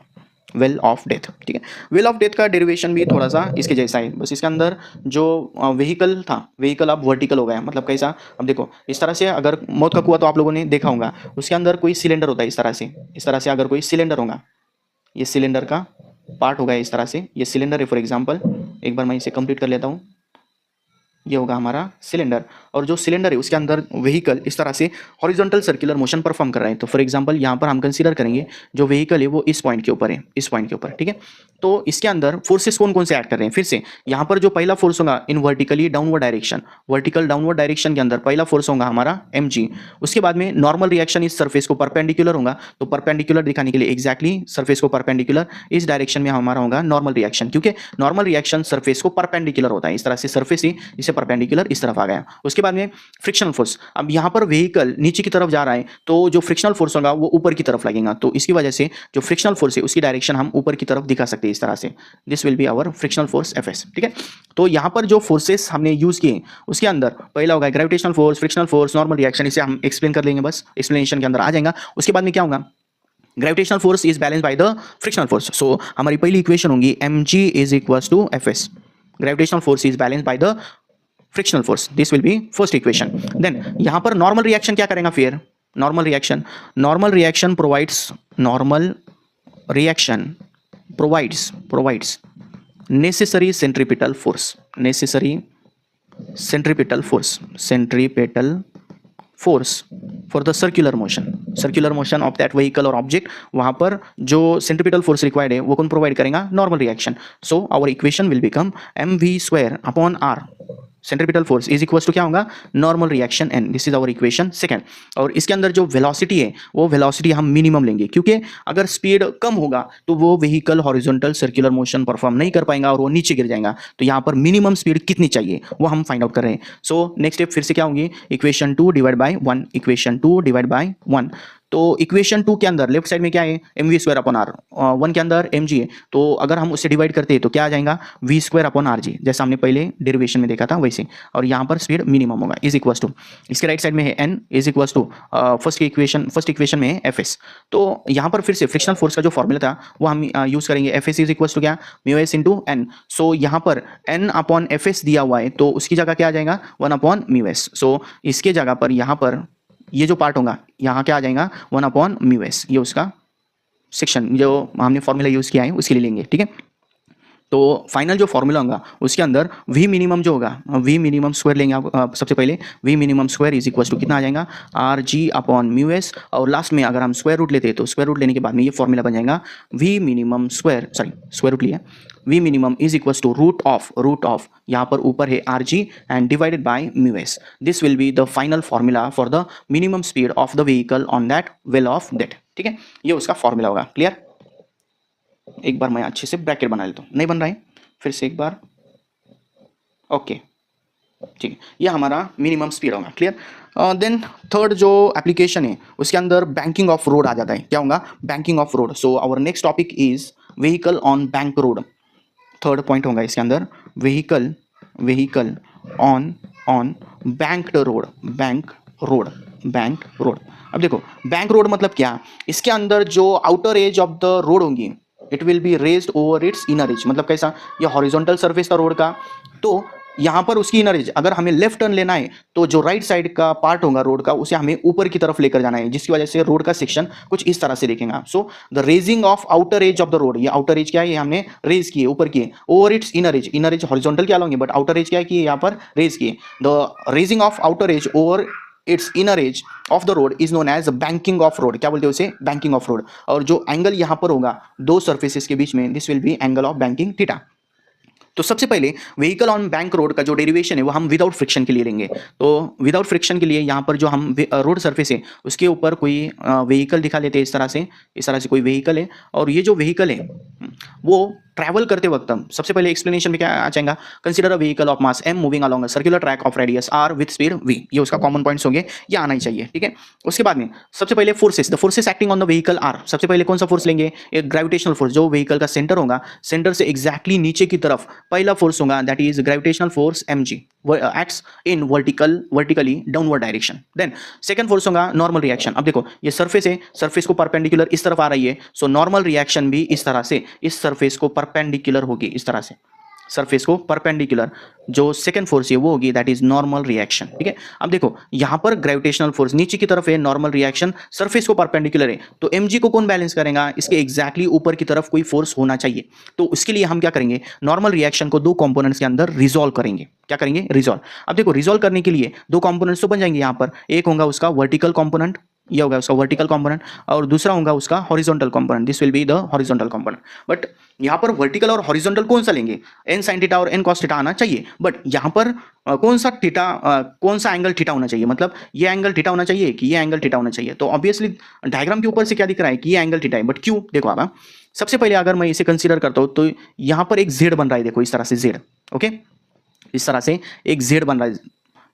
A: वेल ऑफ डेथ, ठीक है। वेल ऑफ डेथ का डेरिवेशन भी थोड़ा सा इसके जैसा है, बस इसके अंदर जो व्हीकल था, व्हीकल अब वर्टिकल हो गया, मतलब कैसा, अब देखो इस तरह से अगर मौत का कुआं तो आप लोगों ने देखा होगा, उसके अंदर कोई सिलेंडर होता है इस तरह से अगर कोई सिलेंडर होगा, ये सिलेंडर का पार्ट होगा इस तरह से, ये सिलेंडर है फॉर एग्जाम्पल। एक बार मैं इसे कंप्लीट कर लेता हूँ, ये होगा हमारा सिलेंडर और जो सिलेंडर है उसके अंदर व्हीकल इस तरह से हॉरिजॉन्टल सर्कुलर मोशन परफॉर्म कर रहे हैं। तो फॉर एग्जांपल यहाँ पर हम कंसीडर करेंगे जो व्हीकल है वो इस पॉइंट के ऊपर है, इस पॉइंट के ऊपर, ठीक है। तो इसके अंदर फोर्सेस कौन कौन से ऐड कर रहे हैं, फिर से यहाँ पर जो पहला फोर्स होगा in vertically downward direction, vertical downward direction के अंदर पहला फोर्स होगा हमारा mg। उसके बाद में नॉर्मल रिएक्शन इस सरफेस को परपेंडिकुलर होगा, तो परपेंडिकुलर दिखाने के लिए एग्जैक्टली सरफेस को परपेंडिकुलर इस डायरेक्शन में हमारा होगा नॉर्मल रिएक्शन, क्योंकि नॉर्मल रिएक्शन सरफेस को परपेंडिकुलर होता है, इस तरह से सरफेस ही इसे परपेंडिकुलर इस तरफ आ गया। उसके बाद में फ्रिक्शनल फोर्स, अब यहाँ पर व्हीकल नीचे की तरफ जा रहा है तो जो फ्रिक्शनल फोर्स होगा वो ऊपर की तरफ लगेगा, तो इसकी वजह से जो फ्रिक्शनल फोर्स है उसकी डायरेक्शन हम ऊपर की तरफ दिखा सकते हैं इस तरह से। This will be our frictional force Fs, ठीक है। तो यहाँ पर जो फोर्सेस हमने यूज किए उसके अंदर पहला होगा gravitational force, frictional force, normal reaction, इसे हम एक्सप्लेन कर लेंगे, बस एक्सप्लेनेशन के अंदर आ जाएगा। उसके बाद में क्या होगा, gravitational force is balance by the frictional force. So हमारी पहली इक्वेशन होगी mg is equal to Fs, gravitational force is balance by the frictional force, this will be first equation. Then यहाँ पर नॉर्मल रिएक्शन क्या करेगा, फिर normal reaction provides necessary centripetal force for the circular motion of that vehicle और object. वहां पर जो centripetal force required है वो कौन प्रोवाइड करेगा, normal reaction. So our equation will become mv²/r, centripetal force is equal to क्या होगा, normal reaction n। This is our equation second. और इसके अंदर जो वेलोसिटी है वो वेलोसिटी हम मिनिमम लेंगे, क्योंकि अगर स्पीड कम होगा तो वो vehicle horizontal circular motion perform नहीं कर पाएगा और वो नीचे गिर जाएगा। तो यहाँ पर मिनिमम स्पीड कितनी चाहिए वो हम फाइंड आउट कर रहे हैं। सो नेक्स्ट स्टेप फिर से क्या होंगी, इक्वेशन 2 डिवाइड बाय 1, तो इक्वेशन 2 के अंदर लेफ्ट साइड में क्या है, mv²/r, 1 के अंदर mg है, तो अगर हम उससे डिवाइड करते हैं तो क्या आ जाएगा, v²/rg, जैसा हमने पहले डेरिवेशन में देखा था वैसे, और यहाँ पर स्पीड मिनिमम होगा इज इक्वल टू, इसके राइट साइड में है n is equal to first equation में है fs। तो यहाँ पर फिर से फ्रिक्शनल फोर्स का जो फॉर्मूला था वो हम यूज करेंगे, fs इज इक्वल टू क्या, μs इंटू n। सो यहाँ पर n/fs दिया हुआ है तो उसकी जगह क्या आ जाएगा, 1/μs। सो इसके जगह पर यहाँ पर ये जो पार्ट होगा यहाँ क्या आ जाएगा, 1/μs, ये उसका सेक्शन जो हमने फॉर्मूला यूज किया है उसके लिए लेंगे, ठीक है। तो फाइनल जो फॉर्मूला होगा उसके अंदर वी मिनिमम जो होगा, वी मिनिमम स्क्वायर लेंगे आप सबसे पहले, v minimum square is equal to कितना आ जाएगा, rg/μs, और लास्ट में अगर हम स्क्वायर रूट लेते हैं तो स्क्वायर रूट लेने के बाद में ये फॉर्मूला बन जाएगा, वी मिनिमम स्क्वायर रूट लिया, v minimum is equal to root of यहाँ पर ऊपर है rg and divided by μs। This will be the final formula for the minimum speed of the vehicle on that wheel of that, ठीक है। ये उसका formula होगा, clear. एक बार मैं अच्छे से ब्रैकेट बना लेता हूँ, नहीं बन रहा है, फिर से एक बार, ओके, ठीक है, ये हमारा मिनिमम स्पीड होगा, क्लियर। देन थर्ड जो एप्लीकेशन है उसके अंदर बैंकिंग ऑफ रोड आ जाता है, क्या होगा, banking of road. So our next topic is vehicle on bank road, third point होगा इसके अंदर, व्हीकल ऑन बैंक्ड रोड। अब देखो बैंक रोड मतलब क्या, इसके अंदर जो outer edge of the road होंगी it will be raised over its inner edge, मतलब कैसा, ये हॉरिजॉन्टल सरफेस था रोड का, तो यहाँ पर उसकी इनर एज, अगर हमें लेफ्ट टर्न लेना है तो जो राइट साइड का पार्ट होगा रोड का उसे हमें ऊपर की तरफ लेकर जाना है, जिसकी वजह से रोड का सेक्शन कुछ इस तरह से देखेंगे आप। So the raising of outer edge of the road, ये आउटर एज क्या है, ये हमने रेज किए ऊपर किए, over its inner as horizontal क्या होंगे बट आउटर एज क्या है कि यहाँ पर रेज किए, the raising of outer edge over its inner edge of the road is known as banking of road, क्या बोलते हैं उसे, बैंकिंग ऑफ रोड। और जो एंगल यहाँ पर होगा दो सर्फेसिस के बीच में, this will B angle of banking theta. तो सबसे पहले व्हीकल ऑन बैंक रोड का जो डेरिवेशन है वो हम विदाउट फ्रिक्शन के लिए लेंगे। तो विदाउट फ्रिक्शन के लिए यहाँ पर जो हम रोड सरफेस है उसके ऊपर कोई व्हीकल दिखा लेते हैं, इस तरह से कोई व्हीकल है, और ये जो व्हीकल है वो ट्रैवल करते वक्त हम सबसे पहले एक्सप्लेनेशन में क्या आ जाएगा, consider a vehicle of mass m moving along a circular track of radius r with speed v, ये उसका कॉमन पॉइंट्स होंगे, ये आना ही चाहिए, ठीक है। उसके बाद में सबसे पहले forces, the forces acting on the vehicle are, सबसे पहले कौन सा फोर्स लेंगे, एक ग्रेविटेशनल फोर्स, जो व्हीकल का सेंटर होगा, सेंटर से एग्जैक्टली नीचे की तरफ पहला फोर्स होगा, that is gravitational force mg acts in vertically downward direction। Then second force होगा नॉर्मल रिएक्शन। अब देखो ये सरफेस है, सरफेस को परपेंडिकुलर इस तरफ आ रही है, सो नॉर्मल रिएक्शन भी इस तरह से इस सरफेस को परपेंडिकुलर होगी, इस तरह से सरफेस को परपेंडिकुलर जो सेकंड फोर्स है वो होगी, दैट इज नॉर्मल रिएक्शन, ठीक है। अब देखो यहाँ पर ग्रेविटेशनल फोर्स नीचे की तरफ है, नॉर्मल रिएक्शन सरफेस को परपेंडिकुलर है, तो mg को कौन बैलेंस करेगा, इसके एग्जैक्टली ऊपर की तरफ कोई फोर्स होना चाहिए। तो उसके लिए हम क्या करेंगे, नॉर्मल रिएक्शन को दो कंपोनेंट्स के अंदर रिजॉल्व करेंगे, क्या करेंगे, रिजॉल्व। अब देखो रिजॉल्व करने के लिए दो कंपोनेंट्स तो बन जाएंगे यहाँ पर, एक होगा उसका वर्टिकल कंपोनेंट, ये होगा उसका वर्टिकल कंपोनेंट, और दूसरा होगा उसका horizontal component, this will be the horizontal component. But यहाँ पर वर्टिकल और हॉरिजॉन्टल कौन सा लेंगे, n sin थीटा और n cos थीटा आना चाहिए, बट यहाँ पर कौन सा एंगल थीटा होना चाहिए, मतलब ये एंगल थीटा होना चाहिए कि ये एंगल थीटा होना चाहिए। तो ऑब्वियसली डायग्राम के ऊपर से क्या दिख रहा है कि ये एंगल थीटा है, बट क्यों, देखो आप सबसे पहले अगर मैं इसे कंसीडर करता हूँ तो यहाँ पर एक z बन रहा है, देखो इस तरह से z, ओके, इस तरह से एक z बन रहा है,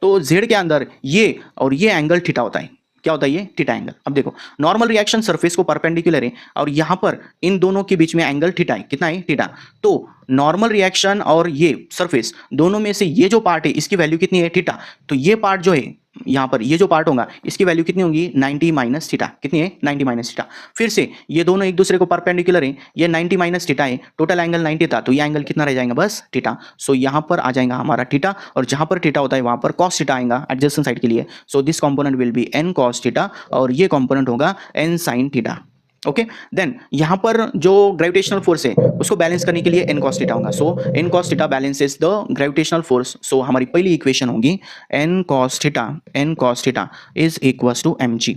A: तो z के अंदर ये और ये एंगल थीटा होता है, क्या होता है ये, थीटा एंगल। अब देखो नॉर्मल रिएक्शन सरफेस को परपेंडिकुलर है और यहां पर इन दोनों के बीच में एंगल थीटा है, कितना है, थीटा। तो नॉर्मल रिएक्शन और ये सरफेस दोनों में से ये जो पार्ट है इसकी वैल्यू कितनी है, थीटा। तो ये पार्ट जो है यहाँ पर ये जो पार्ट होगा इसकी वैल्यू कितनी होगी, 90 माइनस थीटा, कितनी है, 90 माइनस थीटा। फिर से ये दोनों एक दूसरे को परपेंडिकुलर है, ये 90 माइनस थीटा है, टोटल एंगल 90 था, तो ये एंगल कितना रह जाएगा, बस थीटा। सो यहाँ पर आ जाएगा हमारा थीटा, और जहाँ पर थीटा होता है वहाँ पर कॉस थीटा आएगा एडजेसेंट साइड के लिए। So this component will be n cos theta और ये कंपोनेंट होगा n sin थीटा, ओके। देन यहाँ पर जो ग्रेविटेशनल फोर्स है उसको बैलेंस करने के लिए n cos थीटा होगा। So n cos theta balances the gravitational force. So हमारी पहली इक्वेशन होगी n cos theta is equals to mg,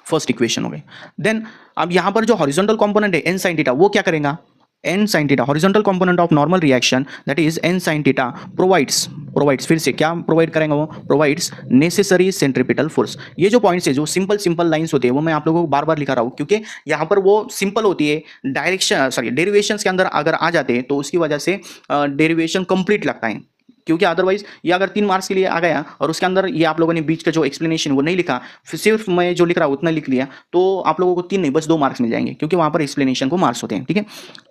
A: first equation हो गई। देन अब यहाँ पर जो हॉरिजॉन्टल कंपोनेंट है n sin थीटा वो क्या करेगा, n sin theta horizontal component of normal reaction that is n sin theta provides फिर से क्या प्रोवाइड करेंगे वो, प्रोवाइड्स नेसेसरी सेंट्रीपिटल फोर्स। ये जो पॉइंट्स है जो सिंपल लाइंस होती है वो मैं आप लोगों को बार बार लिखा रहा हूँ क्योंकि यहाँ पर वो सिंपल होती है, डेरिवेशंस के अंदर अगर आ जाते हैं तो उसकी वजह से डेरिवेशन कंप्लीट लगता है, क्योंकि अदरवाइज ये अगर 3 मार्क्स के लिए आ गया और उसके अंदर ये आप लोगों ने बीच का जो एक्सप्लेनेशन वो नहीं लिखा, फिर सिर्फ मैं जो लिख रहा हूँ उतना लिख लिया, तो आप लोगों को 3 नहीं बस 2 मार्क्स मिल जाएंगे, क्योंकि वहाँ पर एक्सप्लेनेशन को मार्क्स होते हैं, ठीक है।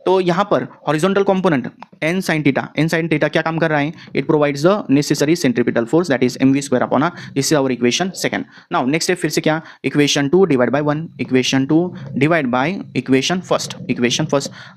A: तो यहाँ पर horizontal component n sine theta क्या काम कर रहा है, it provides the necessary centripetal force that is mv square upon r, this is our equation second. Now next step फिर से क्या, equation 2 divide by 1, equation 2 divide by equation first,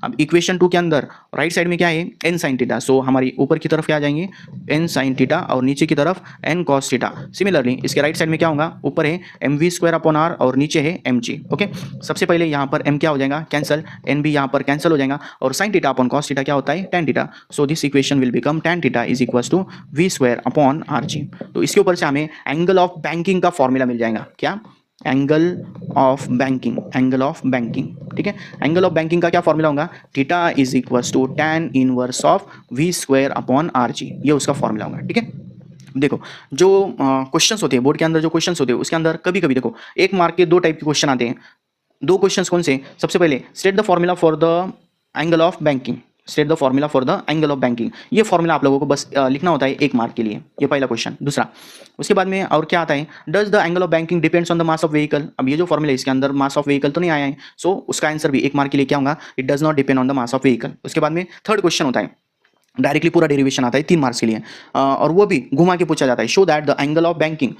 A: अब equation 2 के अंदर राइट साइड में क्या है, n sine theta, सो हमारी ऊपर की तरफ क्या आ जाएंगे, एन साइन थीटा और नीचे की तरफ एन कॉस थीटा। सिमिलरली इसके राइट साइड में क्या होगा, ऊपर है mv स्क्वायर अपॉन आर और नीचे है mg। ओके, सबसे पहले यहाँ पर m क्या हो जाएगा, कैंसल, n भी यहाँ पर कैंसिल हो जाएगा, और sine theta upon cos theta क्या होता है, tan theta. So this equation will become tan theta is equals to v square upon rg। तो इसके ऊपर से हमें एंगल ऑफ बैंकिंग का फॉर्मूला मिल जाएगा, क्या, एंगल ऑफ बैंकिंग, ठीक है। एंगल ऑफ बैंकिंग का क्या फॉर्मूला होगा, theta is equals to tan inverse of v square upon rg, ये उसका फॉर्मूला होगा, ठीक है। देखो जो क्वेश्चंस होते हैं बोर्ड के अंदर, जो क्वेश्चंस होते हैं उसके अंदर कभी कभी देखो 1 मार्क के 2 टाइप के क्वेश्चन आते हैं। 2 क्वेश्चंस कौन से, सबसे पहले state the formula for the angle of banking, ये फॉर्मूला आप लोगों को बस लिखना होता है 1 मार्क के लिए, ये पहला क्वेश्चन। दूसरा उसके बाद में और क्या आता है, does the angle of banking depends on the mass of vehicle. अब ये जो फॉर्मूला है इसके अंदर मास ऑफ व्हीकल तो नहीं आया है, सो उसका आंसर भी 1 मार्क के लिए क्या होगा, it does not depend on the mass of vehicle. उसके बाद में थर्ड क्वेश्चन होता है, डायरेक्टली पूरा डेरिवेशन आता है 3 मार्क्स के लिए, और वो भी घुमा के पूछा जाता है, show that the angle of banking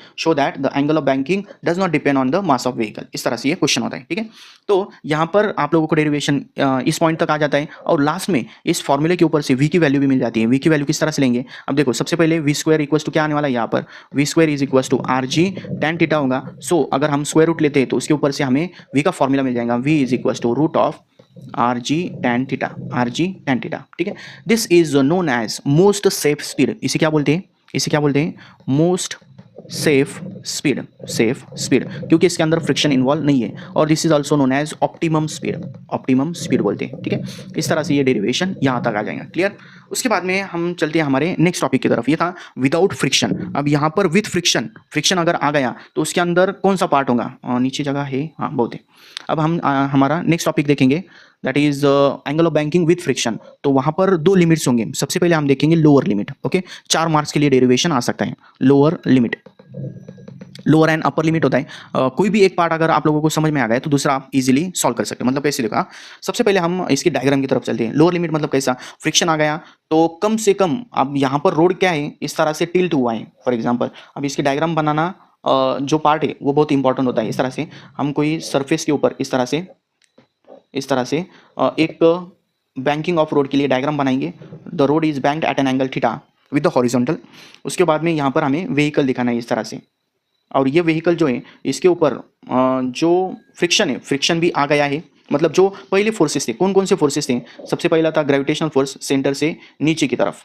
A: does not depend on the mass of vehicle. इस तरह से ये क्वेश्चन होता है, ठीक है। तो यहाँ पर आप लोगों को डेरिवेशन इस पॉइंट तक आ जाता है, और लास्ट में इस फॉर्मूले के ऊपर से v की वैल्यू भी मिल जाती है। v की वैल्यू किस तरह से लेंगे, अब देखो सबसे पहले v स्क्वायर इक्वल्स टू क्या आने वाला है, यहाँ पर v square is equals to rg tan theta होगा। सो अगर हम स्क्वायर रूट लेते हैं तो उसके ऊपर से हमें v का फॉर्मूला मिल जाएगा, v is equals to root of rg tan theta, ठीक है। This is known as most safe speed, इसे क्या बोलते हैं, मोस्ट सेफ स्पीड, क्योंकि इसके अंदर फ्रिक्शन इन्वॉल्व नहीं है, और this is also known as optimum speed बोलते हैं, ठीक है। इस तरह से ये डेरिवेशन यहाँ तक आ जाएगा, क्लियर। उसके बाद में हम चलते हैं हमारे नेक्स्ट टॉपिक की तरफ, ये था विदाउट फ्रिक्शन। अब यहाँ पर विथ फ्रिक्शन अगर आ गया तो उसके अंदर कौन सा पार्ट होगा, नीचे जगह है, हाँ बहुत है। अब हम हमारा नेक्स्ट टॉपिक देखेंगे, that is angle of banking with friction. तो वहाँ पर 2 लिमिट्स होंगे, सबसे पहले हम देखेंगे लोअर लिमिट, ओके। 4 मार्क्स के लिए डेरिवेशन आ सकता है, लोअर एंड अपर लिमिट होता है। कोई भी एक पार्ट अगर आप लोगों को समझ में आ गया तो दूसरा आप इजीली सॉल्व कर सकते हैं। मतलब कैसे देखा, सबसे पहले हम इसकी डायग्राम की तरफ चलते हैं। लोअर लिमिट मतलब कैसा, फ्रिक्शन आ गया तो कम से कम, अब यहाँ पर रोड क्या है, इस तरह से टिल्ट हुआ है फॉर एग्जाम्पल। अब इसकी डायग्राम बनाना जो पार्ट है वो बहुत इंपॉर्टेंट होता है। इस तरह से हम कोई सरफेस के ऊपर इस तरह से एक बैंकिंग ऑफ रोड के लिए डायग्राम बनाएंगे। The road is banked eight N angle theta with the horizontal. उसके बाद में यहाँ पर हमें व्हीकल दिखाना है इस तरह से, और ये व्हीकल जो है इसके ऊपर जो फ्रिक्शन भी आ गया है। मतलब जो पहले फोर्सेस थे, कौन से फोर्सेस थे, सबसे पहला था ग्रेविटेशनल फोर्स सेंटर से नीचे की तरफ,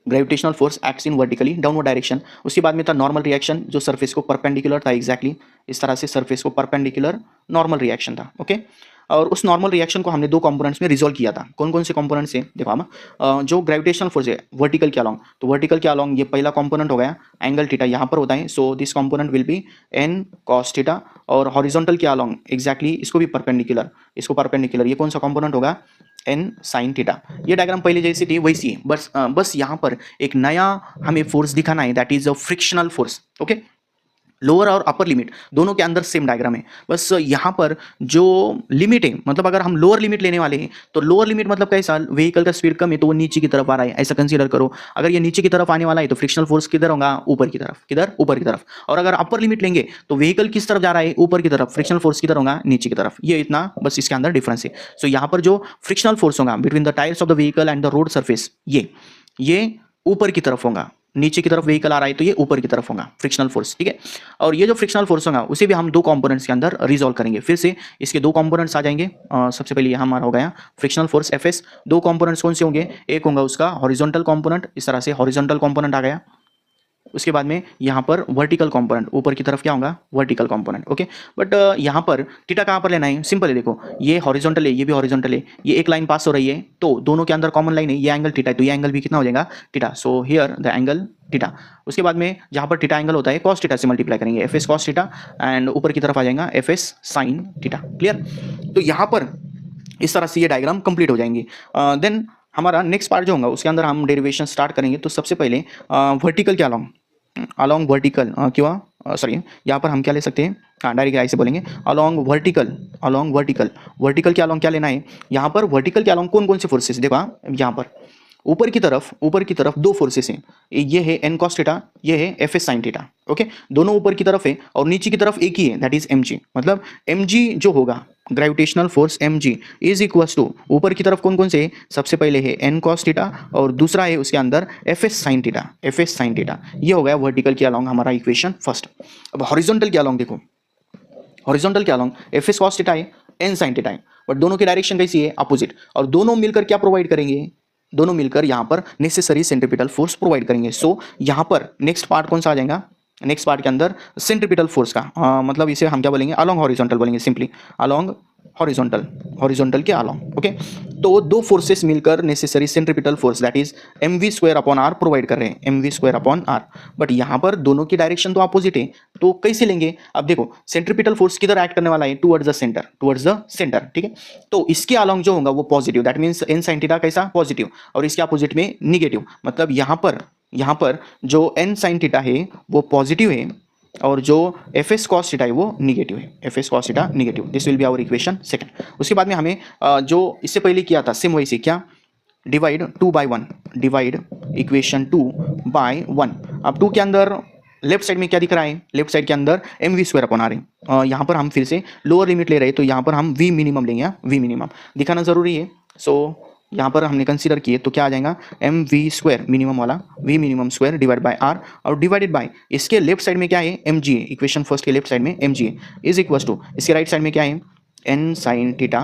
A: gravitational force acts in vertically downward direction. उसके बाद में था नॉर्मल रिएक्शन जो सरफेस को परपेंडिकुलर था, एग्जैक्टली इस तरह से सरफेस को परपेंडिकुलर नॉर्मल रिएक्शन था, ओके। और उस नॉर्मल रिएक्शन को हमने 2 कंपोनेंट्स में रिजोल्व किया था। कौन से कंपोनेंट्स हैं, देखो हम जो ग्रेविटेशनल फोर्स है वर्टिकल के अलॉन्ग, तो वर्टिकल के अलॉन्ग ये पहला कंपोनेंट हो गया एंगल थीटा, यहाँ पर होता है। So this component will be n cos theta, और हॉरिजॉन्टल के अलॉन्ग एग्जैक्टली इसको परपेंडिकुलर ये कौन सा कंपोनेंट होगा, एन साइन थीटा। ये डायग्राम पहले जैसी थी वैसी है, बस यहाँ पर एक नया हमें फोर्स दिखाना है, that is a frictional force, okay. Lower और अपर लिमिट दोनों के अंदर सेम डायग्राम है, बस यहाँ पर जो लिमिट है, मतलब अगर हम लोअर लिमिट लेने वाले हैं तो लोअर लिमिट मतलब कैसा, व्हीकल का स्पीड कम है तो वो नीचे की तरफ आ रहा है, ऐसा कंसीडर करो। अगर ये नीचे की तरफ आने वाला है तो फ्रिक्शनल फोर्स किधर होगा, ऊपर की तरफ। और अगर अपर लिमिट लेंगे तो व्हीकल किस तरफ जा रहा है, ऊपर की तरफ, फ्रिक्शनल फोर्स किधर होगा, नीचे की तरफ। ये इतना बस इसके अंदर डिफरेंस है। सो यहाँ पर जो फ्रिक्शनल फोर्स होगा between the tyres of the vehicle and the road surface, ये ऊपर की तरफ होगा। नीचे की तरफ व्हीकल आ रहा है तो ये ऊपर की तरफ होगा फ्रिक्शनल फोर्स, ठीक है। और ये जो फ्रिक्शनल फोर्स होगा उसे भी हम 2 कंपोनेंट्स के अंदर रिजॉल्व करेंगे। फिर से इसके 2 कंपोनेंट्स आ जाएंगे। सबसे पहले यहाँ हमारा हो गया फ्रिक्शनल फोर्स Fs। 2 कंपोनेंट्स कौन से होंगे, एक होगा उसका हॉरिजॉन्टल कंपोनेंट, इस तरह से हॉरिजॉन्टल कंपोनेंट आ गया। उसके बाद में यहाँ पर वर्टिकल कंपोनेंट, ऊपर की तरफ क्या होगा, वर्टिकल कंपोनेंट, ओके। बट यहाँ पर थीटा कहाँ पर लेना है, सिंपल है, देखो ये हॉरिजॉन्टल है, ये भी हॉरिजॉन्टल है, ये एक लाइन पास हो रही है तो दोनों के अंदर कॉमन लाइन है, ये एंगल थीटा है तो ये एंगल भी कितना हो जाएगा, theta. So here the angle theta. उसके बाद में जहाँ पर थीटा एंगल होता है कॉस थीटा से मल्टीप्लाई करेंगे, F s cos theta, and ऊपर की तरफ आ जाएगा f s sine theta, clear. तो यहाँ पर इस तरह से ये डायग्राम कंप्लीट हो जाएंगे। देन हमारा नेक्स्ट पार्ट जो होगा उसके अंदर हम डेरिवेशन स्टार्ट करेंगे। तो सबसे पहले वर्टिकल के अलॉन्ग वर्टिकल क्यों सॉरी यहाँ पर हम क्या ले सकते हैं, हाँ डायरेक्ट ऐसे बोलेंगे अलॉन्ग वर्टिकल वर्टिकल के अलॉन्ग क्या लेना है, यहाँ पर वर्टिकल के अलॉन्ग कौन कौन से फोर्सेस देखो, यहाँ पर ऊपर की तरफ दो फोर्सेस हैं, ये है एन कॉस थीटा, ये है f s sine theta. Okay, दोनों ऊपर की तरफ है और नीचे की तरफ एक ही है, दैट इज एम जी। मतलब एम जी जो होगा gravitational force m g is equals to ऊपर की तरफ कौन कौन से, सबसे पहले है एन कॉस थीटा और दूसरा है उसके अंदर एफ एस साइन थीटा। ये हो गया वर्टिकल के अलॉन्ग हमारा इक्वेशन फर्स्ट। अब हॉरिजॉन्टल के अलॉन्ग देखो, हॉरिजॉन्टल के along F s cos theta है, एन साइन थीटा है, बट दोनों की डायरेक्शन कैसी है, अपोजिट, और दोनों मिलकर क्या प्रोवाइड करेंगे, दोनों मिलकर यहाँ पर नेसेसरी सेंट्रीपिटल फोर्स प्रोवाइड करेंगे। सो यहाँ पर नेक्स्ट पार्ट कौन सा आ जाएगा, नेक्स्ट पार्ट के अंदर सेंट्रीपिटल फोर्स का मतलब इसे हम क्या बोलेंगे, अलॉन्ग हॉरिजॉन्टल बोलेंगे, सिंपली अलॉन्ग हॉरिजॉन्टल के अलॉन्ग। ओके, तो दो फोर्सेस मिलकर necessary centripetal force that is m v square upon r provide कर रहे हैं, m v square upon r. But यहाँ पर दोनों की डायरेक्शन तो अपोजिट है, तो कैसे लेंगे, अब देखो सेंट्रीपिटल फोर्स किधर एक्ट करने वाला है, टुवर्ड्स द सेंटर, ठीक है। तो इसके अलॉन्ग जो होगा वो positive, that means n sine theta कैसा, पॉजिटिव, और इसके अपोजिट में निगेटिव। मतलब यहाँ पर जो एन साइन थीटा है वो पॉजिटिव है और जो एफ एस कॉस थीटा है वो निगेटिव है, f s cos theta negative. This will be our equation second. उसके बाद में हमें जो इससे पहले किया था सेम वही से, क्या, डिवाइड 2/1, डिवाइड इक्वेशन 2/1। अब 2 के अंदर लेफ्ट साइड में क्या दिख रहा है, लेफ्ट साइड के अंदर m v square upon r है, यहाँ पर हम फिर से लोअर लिमिट ले रहे हैं, तो यहाँ पर हम वी मिनिमम लेंगे, वी मिनिमम दिखाना जरूरी है। सो यहाँ पर हमने कंसीडर किए तो क्या आ जाएगा, एम वी स्क्वायर मिनिमम वाला, v minimum square divide by r, और डिवाइडेड बाय इसके लेफ्ट साइड में क्या है, एम जी है, इक्वेशन फर्स्ट के लेफ्ट साइड में एम जी है, इज इक्वल टू इसके राइट साइड में क्या है, n sine theta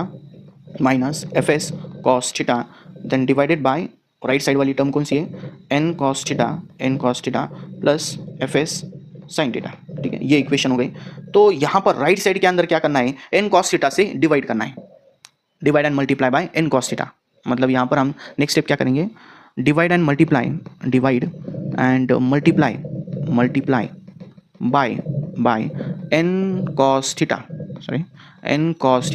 A: minus f s cos theta, then divided by right side वाली टर्म कौन सी है, n cos theta plus f s sine theta. ठीक है, ये इक्वेशन हो गई। तो यहाँ पर राइट साइड के अंदर क्या करना है, एन कॉस थीटा से डिवाइड करना है, divide and multiply by n cos theta. मतलब यहाँ पर हम नेक्स्ट स्टेप क्या करेंगे, divide and multiply by n cos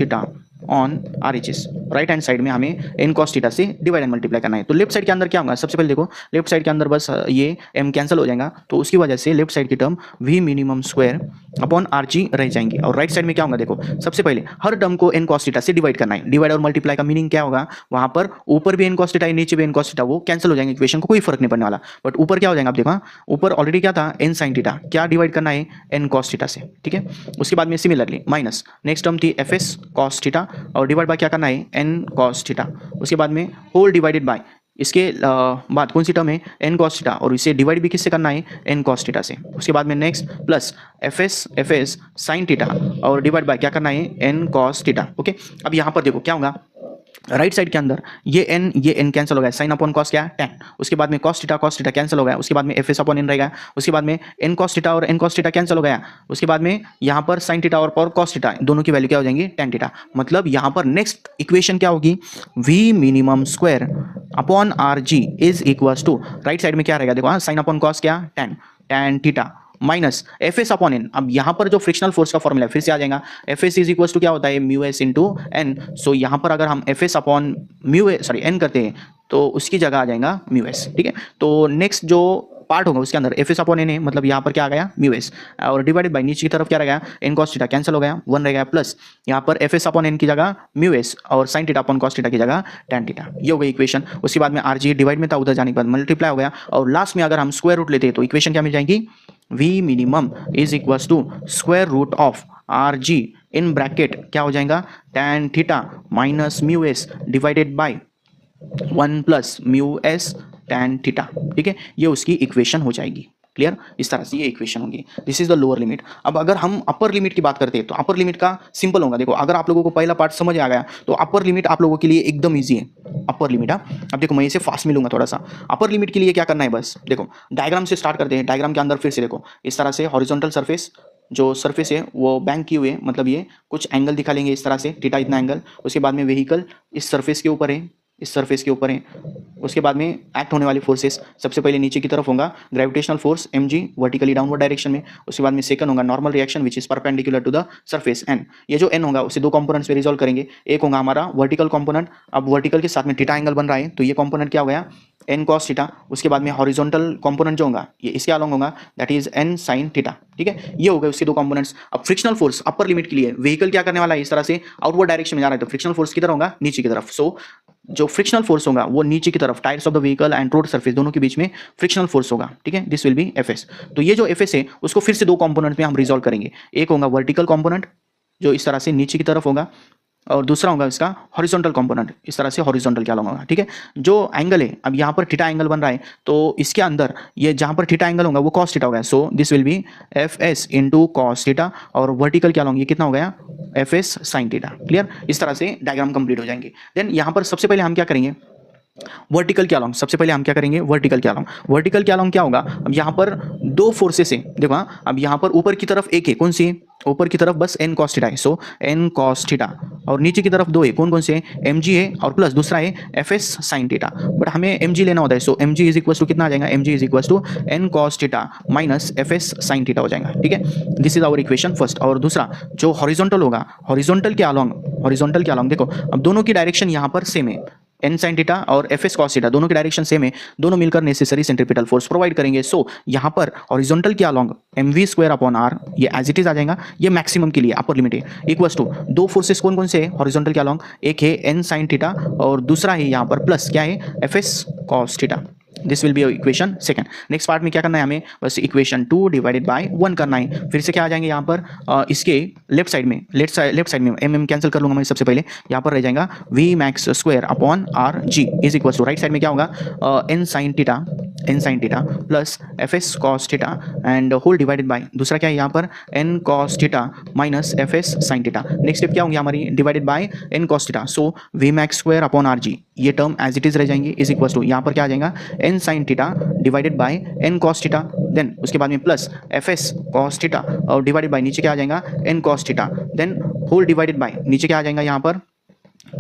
A: theta on r h s. Right hand side में हमें एन कॉस थीटा से डिवाइड एंड मल्टीप्लाई करना है। तो लेफ्ट साइड के अंदर क्या होगा, सबसे पहले देखो लेफ्ट साइड के अंदर बस ये एम कैंसिल हो जाएगा, तो उसकी वजह से लेफ्ट साइड की term v minimum square upon r g रह जाएंगी। और राइट साइड में क्या होगा, देखो सबसे पहले हर टर्म को एन कॉस थीटा से डिवाइड करना है। डिवाइड और मल्टीप्लाई का मीनिंग क्या होगा, वहां पर ऊपर भी एन कॉस थीटा है, नीचे भी एन कॉस थीटा, वो कैंसिल हो जाएंगे, इक्वेशन को कोई फर्क नहीं पड़ने वाला। बट ऊपर क्या हो जाएगा, आप देखो ऊपर ऑलरेडी क्या था, एन साइन थीटा, क्या डिवाइड करना है, एन कॉस थीटा से। ठीक है, उसके बाद में सिमिलरली माइनस नेक्स्ट टर्म थी एफ एस कॉस थीटा और डिवाइड बाय क्या करना है, एन कॉस थीटा। उसके बाद में होल डिवाइडेड बाय इसके बाद कौन सी टर्म है, एन कॉस थीटा, और इसे डिवाइड भी किससे करना है, एन कॉस थीटा से। उसके बाद में next plus f s sine theta और डिवाइड बाय क्या करना है, एन कॉस थीटा। ओके, अब यहाँ पर देखो क्या होगा, राइट साइड के अंदर ये एन कैंसिल हो गया, साइन अपॉन कॉस क्या, टैन। उसके बाद में कॉस थीटा कैंसिल हो गया, उसके बाद में एफ एस अपॉन एन रहेगा, उसके बाद में एन कॉस थीटा और एन कॉस थीटा कैंसिल हो गया, उसके बाद में यहाँ पर साइन थीटा और पावर कॉस थीटा दोनों की वैल्यू क्या हो जाएंगी, टैन थीटा। मतलब यहाँ पर नेक्स्ट इक्वेशन क्या होगी, v minimum square upon r g is equals to right side में क्या रहेगा, देखो साइन अपॉन कॉस क्या, tan theta minus f s upon n. अब यहाँ पर जो फ्रिक्शनल फोर्स का फॉर्मूला फिर से आ जाएगा, f s is equal to क्या होता है, mu s into n. So यहाँ पर अगर हम एफ एस अपॉन एन करते हैं तो उसकी जगह आ जाएगा म्यू एस। ठीक है, तो नेक्स्ट जो पार्ट होगा उसके अंदर एफ एस अपॉन एन है, मतलब यहाँ पर क्या आ गया, म्यू एस, और डिवाइडेड बाई नीचे की तरफ क्या रहेगा, एन कॉस थीटा कैंसिल हो गया, 1 रह गया, प्लस यहाँ पर एफ एस अपॉन एन की जगह म्यू एस और sine theta upon cos theta की जगह टैन थीटा। ये हो गई इक्वेशन। उसके बाद में आर जी डिवाइड में था, उधर जाने के बाद मल्टीप्लाई हो गया, और लास्ट में अगर हम स्क्वायर रूट लेते हैं तो इक्वेशन क्या मिल जाएगी, v minimum is equals to square root of r g in bracket क्या हो जाएगा, tan theta minus mu s divided by 1 plus mu s tan theta. ठीक है, ये उसकी इक्वेशन हो जाएगी। क्लियर, इस तरह से ये इक्वेशन होगी। This is the lower limit. अब अगर हम अपर लिमिट की बात करते हैं तो अपर लिमिट का सिंपल होगा। देखो अगर आप लोगों को पहला पार्ट समझ आ गया तो अपर लिमिट आप लोगों के लिए एकदम ईजी है। अपर लिमिट, अब देखो मैं इसे फास्ट मिलूंगा थोड़ा सा। अपर लिमिट के लिए क्या करना है, बस देखो डायग्राम से स्टार्ट करते हैं। डायग्राम के अंदर फिर से देखो इस तरह से हॉरिजॉन्टल सरफेस, जो सरफेस है वो बैंक किए हुए, मतलब ये कुछ एंगल दिखा लेंगे इस तरह से, थीटा इतना एंगल। उसके बाद में व्हीकल इस सरफेस के ऊपर है, इस सरफेस के ऊपर है। उसके बाद में एक्ट होने वाली फोर्सेस सबसे पहले नीचे की तरफ होगा gravitational force mg vertically downward direction में। उसके बाद में सेकंड होगा normal reaction which is perpendicular to the surface n। ये जो n होगा उसे दो कंपोनेंट्स में रिजॉल्व करेंगे। एक होगा हमारा वर्टिकल कंपोनेंट, अब वर्टिकल के साथ में थीटा एंगल बन रहा है तो ये कंपोनेंट क्या हो गया n cos थीटा। उसके बाद में हॉरिजॉन्टल कंपोनेंट जो होगा ये इसके अलॉन्ग होगा that is n sin theta. ठीक है, ये हो गए उसके दो कंपोनेंट्स। अब फ्रिक्शनल फोर्स अपर लिमिट के लिए व्हीकल क्या करने वाला है, इस तरह से आउटवर्ड डायरेक्शन में जा रहा है तो फ्रिक्शनल फोर्स किधर होगा, नीचे की तरफ। सो जो फ्रिक्शनल फोर्स होगा वो नीचे की तरफ tyres of the vehicle and road surface दोनों के बीच में फ्रिक्शनल फोर्स होगा। ठीक है, दिस विल बी एफएस। तो ये जो एफएस है उसको फिर से दो कंपोनेंट में हम रिजॉल्व करेंगे। एक होगा वर्टिकल कंपोनेंट जो इस तरह से नीचे की तरफ होगा और दूसरा होगा इसका हॉरिजॉन्टल कंपोनेंट, इस तरह से हॉरिजॉन्टल क्या होगा। ठीक है, जो एंगल है अब यहाँ पर थीटा एंगल बन रहा है तो इसके अंदर ये जहाँ पर थीटा एंगल होगा वो कॉस थीटा होगा। सो this will B F S into cos theta और वर्टिकल क्या होगा ये कितना हो गया F s sine theta. Clear, इस तरह से डायग्राम कंप्लीट हो जाएंगे। देन यहाँ पर सबसे पहले हम क्या करेंगे वर्टिकल के अलॉन्ग, सबसे पहले हम क्या करेंगे वर्टिकल के अलॉन्ग। वर्टिकल के अलॉन्ग क्या होगा, अब यहाँ पर दो फोर्सेस है देखो। हाँ, अब यहाँ पर ऊपर की तरफ एक है, कौन सी है, ऊपर की तरफ बस n cos थीटा है। सो n cos थीटा और नीचे की तरफ दो है, कौन कौन से है mg है और प्लस दूसरा है fs sin थीटा। बट हमें mg लेना होता है। So mg is equal to कितना आ जाएगा, mg is equal to n cos theta minus fs sin theta हो जाएगा। ठीक है, this is our equation first. और दूसरा जो हॉरिजॉन्टल होगा, हॉरिजॉन्टल के अलॉन्ग देखो अब दोनों की डायरेक्शन यहाँ पर सेम है, n sin थीटा और fs cos थीटा दोनों की डायरेक्शन सेम है, दोनों मिलकर नेसेसरी सेंट्रीपिटल फोर्स प्रोवाइड करेंगे। सो यहाँ पर हॉरिजॉन्टल के along mv square upon r ये एज इट इज आ जाएगा, ये मैक्सिमम के लिए अपर लिमिट है, इक्वल्स टू दो फोर्सेस कौन कौन से है हॉरिजॉन्टल के अलॉन्ग, एक है n sin थीटा और दूसरा है यहाँ पर प्लस क्या है fs cos theta. This will B equation second. Next part में क्या करना है हमें, बस इक्वेशन 2 डिवाइडेड बाय 1 करना है। फिर से क्या आ जाएंगे यहाँ पर इसके लेफ्ट साइड में एम कैंसिल कर लूंगा मैं सबसे पहले, यहाँ पर रह जाएगा v max square upon r g is equal to right side में क्या होगा n sine theta plus f s cos theta and whole divided by दूसरा क्या है यहाँ पर n cos theta minus f s sine theta. Next step क्या होंगे हमारी divided by n cos theta. So v max square upon r जी ये term as it is रह जाएंगे इज इक्वल टू यहाँ पर क्या आ जाएगा n sin theta divided by n cos theta, then उसके बाद में प्लस fs cos थीटा और डिवाइडेड बाय नीचे क्या आ जाएगा n cos theta, then whole divided by नीचे क्या आ जाएगा यहाँ पर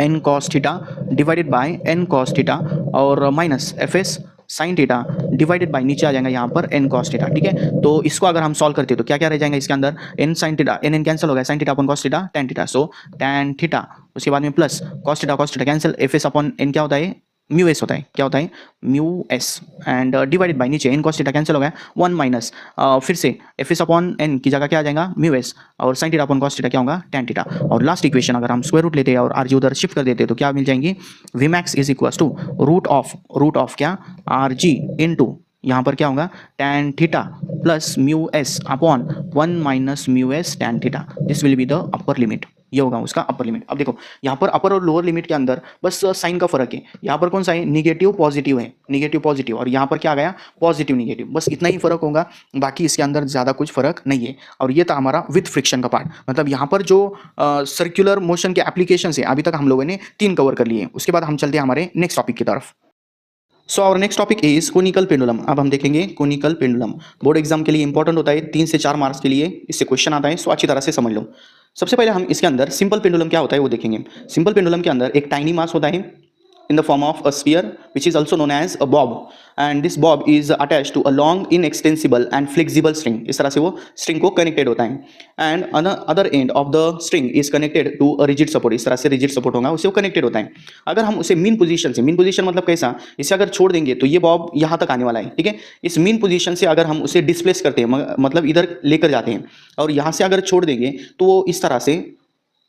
A: n cos theta divided by n cos theta और minus fs sine theta divided by नीचे आ जाएगा यहाँ पर n cos थीटा। ठीक है, तो इसको अगर हम सॉल्व करते हैं तो क्या क्या रह जाएगा इसके अंदर n sin theta n cancel हो गया sine theta upon cos theta tan theta. So tan theta उसके बाद में plus cos theta cancel fs upon n क्या होता है म्यू एस होता है, क्या होता है mu S and divided by नीचे n cos थीटा कैंसिल हो गया 1 माइनस फिर से एफ एस अपॉन एन की जगह क्या आ जाएगा म्यू एस और sine theta upon cos theta क्या होगा tan थीटा। और लास्ट इक्वेशन अगर हम स्क्वायर रूट लेते हैं और आर जी उधर शिफ्ट कर देते हैं तो क्या मिल जाएंगी v max is equal to root of क्या आर जी इंटू यहाँ पर क्या होगा tan theta plus mu s upon 1 minus mu s tan theta. This will be the upper limit, ये होगा उसका अपर लिमिट। अब देखो यहाँ पर अपर और लोअर लिमिट के अंदर बस साइन का फर्क है, यहाँ पर कौन सा है निगेटिव पॉजिटिव है, निगेटिव पॉजिटिव और यहाँ पर क्या आ गया पॉजिटिव निगेटिव, बस इतना ही फर्क होगा, बाकी इसके अंदर ज़्यादा कुछ फर्क नहीं है। और ये था हमारा विथ फ्रिक्शन का पार्ट, मतलब यहाँ पर जो सर्कुलर मोशन के एप्लीकेशन है अभी तक हम लोगों ने 3 कवर कर लिए। उसके बाद हम चलते हैं हमारे नेक्स्ट टॉपिक की तरफ। So our next topic is conical pendulum. अब हम देखेंगे कोनिकल पेंडुलम, बोर्ड एग्जाम के लिए इंपॉर्टेंट होता है, 3 से 4 मार्क्स के लिए इससे क्वेश्चन आता है, सो अच्छी तरह से समझ लो। सबसे पहले हम इसके अंदर सिंपल पेंडुलम क्या होता है वो देखेंगे। सिंपल पेंडुलम के अंदर एक टाइनी मास होता है in the form of a sphere which is also known as a bob, and this bob is attached to a long inextensible and flexible string। इस तरह से वो string को connected होता है and other end of the string is connected to a rigid support। इस तरह से rigid support होगा उससे वो connected होता है। अगर हम उसे मीन पोजीशन से, मीन पोजीशन मतलब कैसा, इसे अगर छोड़ देंगे तो ये बॉब यहाँ तक आने वाला है। ठीक है, इस मीन पोजीशन से अगर हम उसे डिस्प्लेस करते हैं मतलब इधर लेकर जाते हैं और यहाँ से अगर छोड़ देंगे तो वो इस तरह से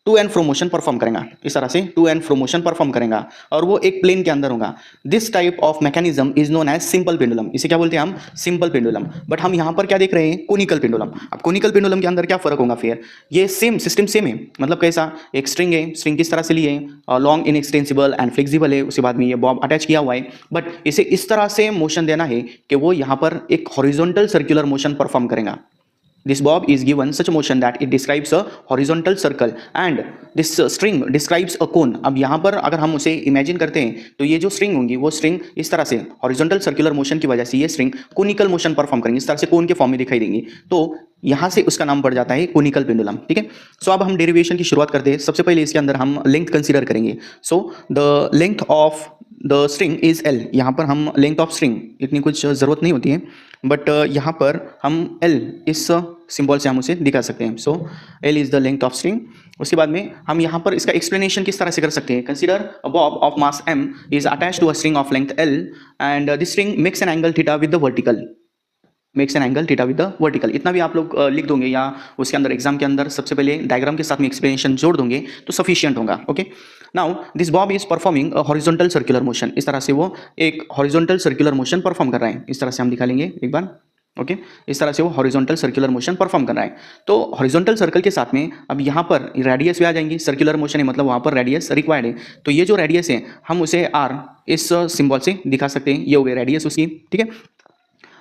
A: to and fro motion perform करेगा, इस तरह से to and fro motion perform करेगा और वो एक प्लेन के अंदर होगा। This type of mechanism is known as simple pendulum. इसे क्या बोलते हैं हम सिंपल पेंडुलम। बट हम यहाँ पर क्या देख रहे हैं कोनिकल पेंडुलम। अब कोनिकल पेंडुलम के अंदर क्या फर्क होगा, फिर ये सेम सिस्टम सेम है, मतलब कैसा एक स्ट्रिंग है, स्ट्रिंग किस तरह से लिए लॉन्ग इनएक्सटेंसिबल एंड फ्लेक्सिबल है, उसके बाद में ये बॉब अटैच किया हुआ है, बट इसे इस तरह से मोशन देना है कि वो यहाँ पर एक हॉरिजॉन्टल सर्कुलर मोशन परफॉर्म करेगा। this bob is given such a motion that it describes a horizontal circle and this string describes a cone. अब यहाँ पर अगर हम उसे इमेजिन करते हैं तो ये जो स्ट्रिंग होंगी वो स्ट्रिंग इस तरह से हॉरिजॉन्टल सर्कुलर मोशन की वजह से ये स्ट्रिंग कोनिकल मोशन परफॉर्म करेंगे, इस तरह से कोन के फॉर्म में दिखाई देंगी, तो यहाँ से उसका नाम पड़ जाता है कोनिकल पेंडुलम। ठीक है, सो अब हम डेरिवेशन की शुरुआत करते हैं। सबसे पहले इसके अंदर हम लेंथ कंसीडर करेंगे। So the length of the string is L. यहाँ पर हम लेंथ ऑफ स्ट्रिंग इतनी कुछ ज़रूरत नहीं होती है, बट यहाँ पर हम एल इस सिंबल से हम उसे दिखा सकते हैं। So l is the length of string. उसके बाद में हम यहाँ पर इसका एक्सप्लेनेशन किस तरह से कर सकते हैं। Consider a bob of mass m is attach to a string of length l and this string makes an angle theta with the vertical, makes an angle theta with the vertical. इतना भी आप लोग लिख दोगे या उसके अंदर exam के अंदर सबसे पहले डायग्राम के साथ में एक्सप्लेनेशन जोड़ दोगे तो सफिशिएंट होगा। Okay, now this Bob is performing a horizontal circular motion. इस तरह से वो एक हॉरिजॉन्टल सर्कुलर मोशन परफॉर्म कर रहा है। इस तरह से हम दिखा लेंगे एक बार। ओके, इस तरह से वो हॉरिजॉन्टल सर्कुलर मोशन परफॉर्म कर रहा है। तो हॉरिजॉन्टल सर्कल के साथ में अब यहाँ पर रेडियस भी आ जाएंगी। सर्कुलर मोशन है मतलब वहाँ पर रेडियस रिक्वायर्ड है, तो ये जो रेडियस है हम उसे आर इस सिंबल से दिखा सकते हैं। ये हो गई रेडियस उसकी। ठीक है,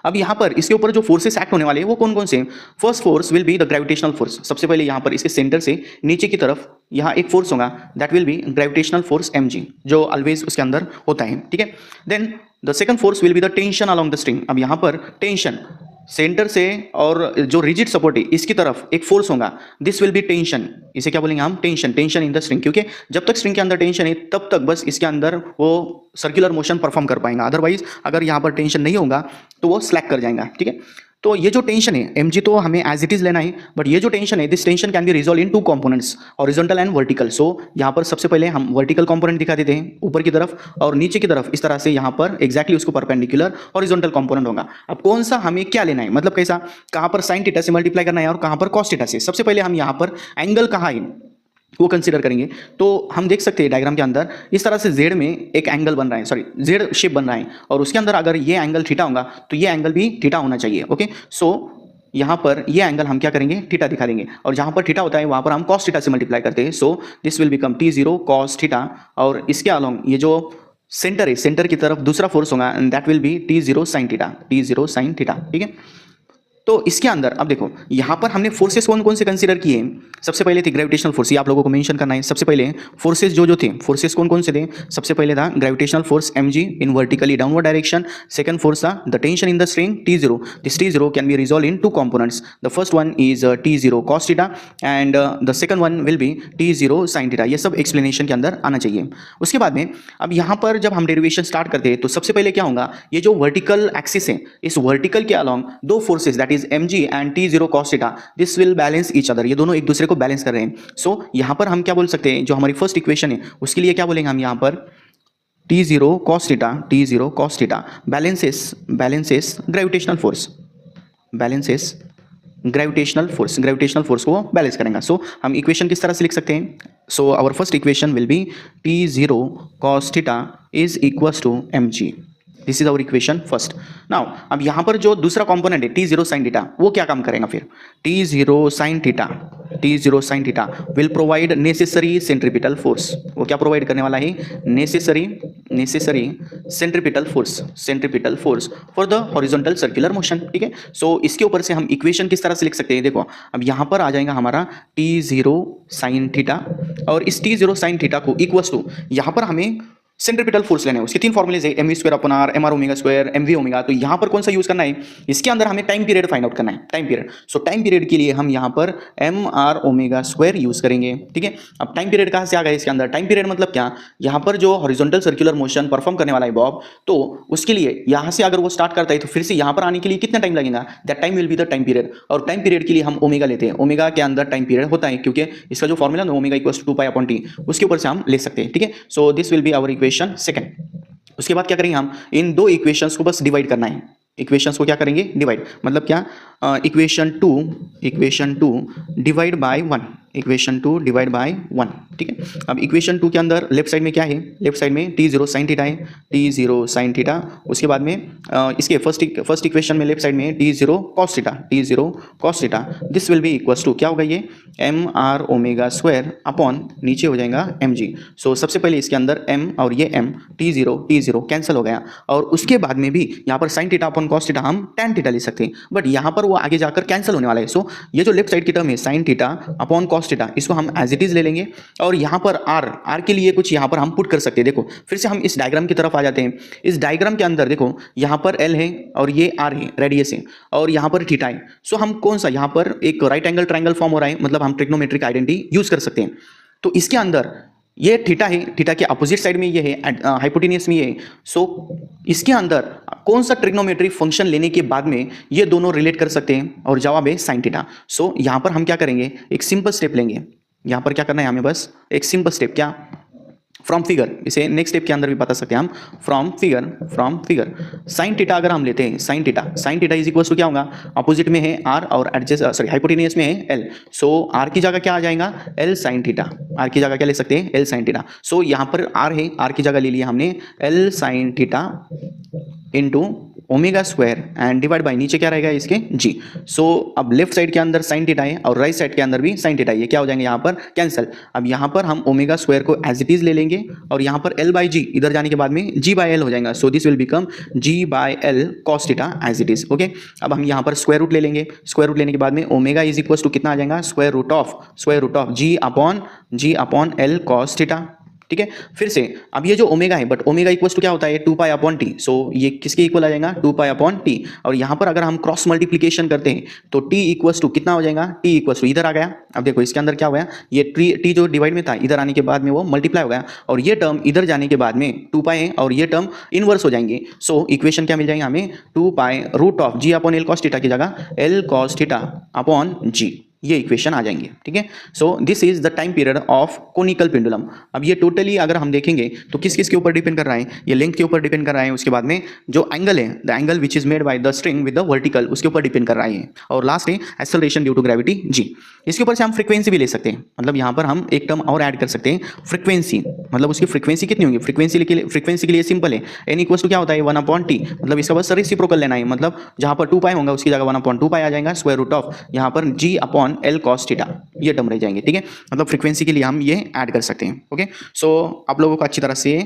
A: अब यहाँ पर इसके ऊपर जो फोर्सेस एक्ट होने वाले हैं वो कौन कौन से हैं। First force will be the gravitational force. सबसे पहले यहाँ पर इसके सेंटर से नीचे की तरफ यहाँ एक फोर्स होगा, that will be gravitational force mg, जो ऑलवेज उसके अंदर होता है। ठीक है, then the second force will be the tension along the string. अब यहाँ पर टेंशन सेंटर से और जो रिजिड सपोर्ट है इसकी तरफ एक फोर्स होगा, दिस विल बी टेंशन। इसे क्या बोलेंगे हम, tension. Tension in the string, क्योंकि जब तक स्ट्रिंग के अंदर टेंशन है तब तक बस इसके अंदर वो सर्कुलर मोशन परफॉर्म कर पाएगा, अदरवाइज अगर यहाँ पर टेंशन नहीं होगा तो वो स्लैक कर जाएगा। ठीक है, तो ये जो टेंशन है mg तो हमें एज इट इज लेना है, बट ये जो टेंशन है this tension can be resolve in two components, horizontal and vertical. So यहाँ पर सबसे पहले हम वर्टिकल कंपोनेंट दिखा देते हैं ऊपर की तरफ, और नीचे की तरफ इस तरह से यहाँ पर एग्जैक्टली उसको परपेंडिकुलर हॉरिजॉन्टल कंपोनेंट होगा। अब कौन सा हमें क्या लेना है, मतलब कैसा, कहाँ पर साइन थीटा से मल्टीप्लाई करना है और कहाँ पर कॉस थीटा से। सबसे पहले हम यहाँ पर एंगल कहाँ है वो कंसीडर करेंगे। तो हम देख सकते हैं डायग्राम के अंदर इस तरह से जेड में एक एंगल बन रहा है, सॉरी जेड शेप बन रहा है, और उसके अंदर अगर ये एंगल थीटा होगा तो ये एंगल भी थीटा होना चाहिए। ओके, सो यहाँ पर ये एंगल हम क्या करेंगे, थीटा दिखा देंगे, और जहाँ पर थीटा होता है वहाँ पर हम कॉस थीटा से मल्टीप्लाई करते हैं। सो this will become t0 cos theta, और इसके अलोंग ये जो सेंटर है सेंटर की तरफ दूसरा फोर्स होगा and that will be t0 sin theta, t0 sin theta. ठीक है, तो इसके अंदर अब देखो यहाँ पर हमने फोर्सेस कौन कौन से कंसीडर किए। सबसे पहले थी ग्रेविटेशनल फोर्स, ये आप लोगों को मेंशन करना है। सबसे पहले फोर्सेस जो थे, फोर्सेस कौन कौन से थे, सबसे पहले था gravitational force mg in vertically downward direction. Second force था the tension in the string t0, this t0 can be resolve in two components. The first one is t0 cos theta and the second one will be t0 sin theta. ये सब explanation के अंदर आना चाहिए। उसके बाद में अब यहाँ पर जब हम डेरिवेशन स्टार्ट करते हैं तो सबसे पहले क्या होगा, ये जो वर्टिकल एक्सिस है इस वर्टिकल के अलोंग दो forces that is mg and t0 cos theta, this will balance each other. ये दोनों एक दूसरे को बैलेंस कर रहे हैं। सो यहाँ पर हम क्या बोल सकते हैं, जो हमारी फर्स्ट इक्वेशन है उसके लिए क्या बोलेंगे हम यहाँ पर t0 cos theta, t0 cos theta balances gravitational force, balances gravitational force को बैलेंस करेंगे। सो हम इक्वेशन किस तरह से लिख सकते हैं, so our first equation will be t0 cos theta is equals to mg। This is our equation first. Now अब यहाँ पर जो दूसरा कंपोनेंट है t0 sin थीटा, वो क्या काम करेगा फिर, t0 sin theta will provide necessary centripetal force. वो क्या प्रोवाइड करने वाला है, necessary centripetal force for the horizontal circular motion. ठीक है, सो इसके ऊपर से हम इक्वेशन किस तरह से लिख सकते हैं, देखो अब यहाँ पर आ जाएगा हमारा t0 sin थीटा, और इस t0 sin थीटा को इक्वल्स टू यहाँ पर हमें सेंट्रीपिटल फोर्स लेने हैं। उसके तीन फॉर्मूलेज है, mv square upon r, mr omega square, mv omega. तो यहाँ पर कौन सा यूज करना है, इसके अंदर हमें टाइम पीरियड फाइंड आउट करना है, टाइम पीरियड। सो टाइम पीरियड के लिए हम यहाँ पर mr ओमेगा स्क्वायर यूज करेंगे। ठीक है, अब टाइम पीरियड कहाँ से आ गया इसके अंदर, टाइम पीरियड मतलब क्या, यहाँ पर जो हॉरिजॉन्टल सर्कुलर मोशन परफॉर्म करने वाला है बॉब, तो उसके लिए यहाँ से अगर वो स्टार्ट करता है तो फिर से यहाँ पर आने के लिए कितना टाइम लगेगा, that time will be the time period. और टाइम पीरियड के लिए हम ओमेगा लेते हैं, ओमेगा के अंदर टाइम पीरियड होता है, क्योंकि इसका जो फॉर्मूला है omega equals to 2 pi upon t, उसके ऊपर से हम ले सकते हैं। ठीक है, so this will be our equation second. उसके बाद क्या करेंगे हम, इन दो इक्वेशंस को बस डिवाइड करना है। इक्वेशंस को क्या करेंगे, डिवाइड, मतलब क्या, equation 2 divide by 1, equation 2 divide by 1। ठीक है। अब इक्वेशन 2 के अंदर लेफ्ट साइड में क्या है, लेफ्ट साइड में t0 sin थीटा है, t0 sin थीटा। उसके बाद में इसके फर्स्ट इक्वेशन में लेफ्ट साइड में t0 cos theta, t0 cos theta. This will be equals to क्या होगा ये m r omega square upon नीचे हो जाएगा mg। सो सबसे पहले इसके अंदर m और ये m t0 कैंसिल हो गया, और उसके बाद में भी यहाँ पर sin theta upon cos theta हम tan थीटा ले सकते हैं, बट यहाँ पर वो आगे जाकर कैंसिल होने वाला है। सो ये जो लेफ्ट साइड की टर्म है sin theta upon cos theta, इसको हम एज इट इज ले लेंगे, और यहाँ पर r के लिए कुछ यहाँ पर हम पुट कर सकते हैं। देखो फिर से हम इस डायग्राम की तरफ आ जाते हैं। इस डायग्राम के अंदर देखो यहाँ पर l है और ये r है, रेडियस है, और यहाँ पर थीटा है। सो हम कौन सा यहाँ पर एक राइट एंगल ट्रायंगल फॉर्म हो रहा है, मतलब हम ट्रिग्नोमेट्रिक आइडेंटिटी यूज कर सकते हैं। तो इसके अंदर ये थीटा है, थीटा के अपोजिट साइड में ये है, हाइपोटेनियस में ये है। सो इसके अंदर कौन सा ट्रिग्नोमेट्रिक फंक्शन लेने के बाद में ये दोनों रिलेट कर सकते हैं, और जवाब है sin थीटा। सो यहाँ पर हम क्या करेंगे, एक सिंपल स्टेप लेंगे। यहाँ पर क्या करना है हमें, बस एक सिंपल स्टेप, क्या फ्रॉम फिगर, इसे नेक्स्ट स्टेप के अंदर भी बता सकते हैं हम, फ्रॉम फिगर sin थीटा अगर हम लेते हैं, sin theta is equal to क्या होगा, अपोजिट में है r और एडजस्ट हाइपोटेनियस में है l। सो r की जगह क्या आ जाएगा, l sin थीटा। r की जगह क्या ले सकते हैं, l sin थीटा। सो यहाँ पर r है, r की जगह ले लिया हमने l sin theta into omega square and divide by नीचे क्या रहेगा इसके g। सो अब लेफ्ट साइड के अंदर sin थीटा है और राइट साइड के अंदर भी sin थीटा है, ये क्या हो जाएंगे यहाँ पर कैंसिल। अब यहाँ पर हम ओमेगा स्क्वायर को एज इट इज ले लेंगे, और यहाँ पर l बाई जी इधर जाने के बाद में g बाई एल हो जाएगा। So this will become g by l cos theta as it is. Okay, अब हम यहाँ पर स्क्वायर रूट ले लेंगे। स्क्वायर रूट लेने के बाद में ओमेगा इज इक्वल टू कितना आ जाएगा, square root of g upon l cos theta. ठीक है, फिर से अब ये जो ओमेगा है, बट ओमेगा इक्वल्स टू क्या होता है, 2 पाई अपॉन टी। सो ये किसके इक्वल आ जाएगा, 2 पाई अपॉन टी। और यहाँ पर अगर हम क्रॉस मल्टीप्लीकेशन करते हैं तो टी इक्वल्स टू कितना हो जाएगा, टी इक्वल्स टू इधर आ गया। अब देखो इसके अंदर क्या हो गया, ये टी जो डिवाइड में था इधर आने के बाद में वो मल्टीप्लाई हो गया, और ये टर्म इधर जाने के बाद में 2 पाई है और ये टर्म इनवर्स हो जाएंगे। सो इक्वेशन क्या मिल जाएगा हमें, 2 pi root of g upon l cos theta की जगह l cos theta upon g, ये इक्वेशन आ जाएंगे। ठीक है, so this is the time period of conical pendulum. अब ये टोटली अगर हम देखेंगे तो किस किस के ऊपर डिपेंड कर रहा है, ये लेंथ के ऊपर डिपेंड कर रहा है, उसके बाद में जो एंगल है, the angle which is made by the string with the vertical, उसके ऊपर डिपेंड कर रहा है, और लास्ट है acceleration due to gravity G. इसके ऊपर से हम फ्रीक्वेंसी भी ले सकते हैं, मतलब यहाँ पर हम एक टर्म और ऐड कर सकते हैं, फ्रीक्वेंसी। मतलब उसकी फ्रीक्वेंसी कितनी होगी, फ्रीक्वेंसी के लिए सिंपल है, एन इक्वल्स टू क्या होता है 1 अपॉन टी। मतलब इसका बस रेसिप्रोकल लेना है, मतलब जहाँ पर 2 पाई होगा उसकी जगह 1 अपॉन 2 पाई आ जाएगा, स्क्वायर रूट ऑफ यहाँ पर जी अपॉन एल कॉस थीटा, ये टर्म रह जाएंगे। ठीक है, मतलब फ्रीक्वेंसी के लिए हम ये ऐड कर सकते हैं। ओके, सो आप लोगों को अच्छी तरह से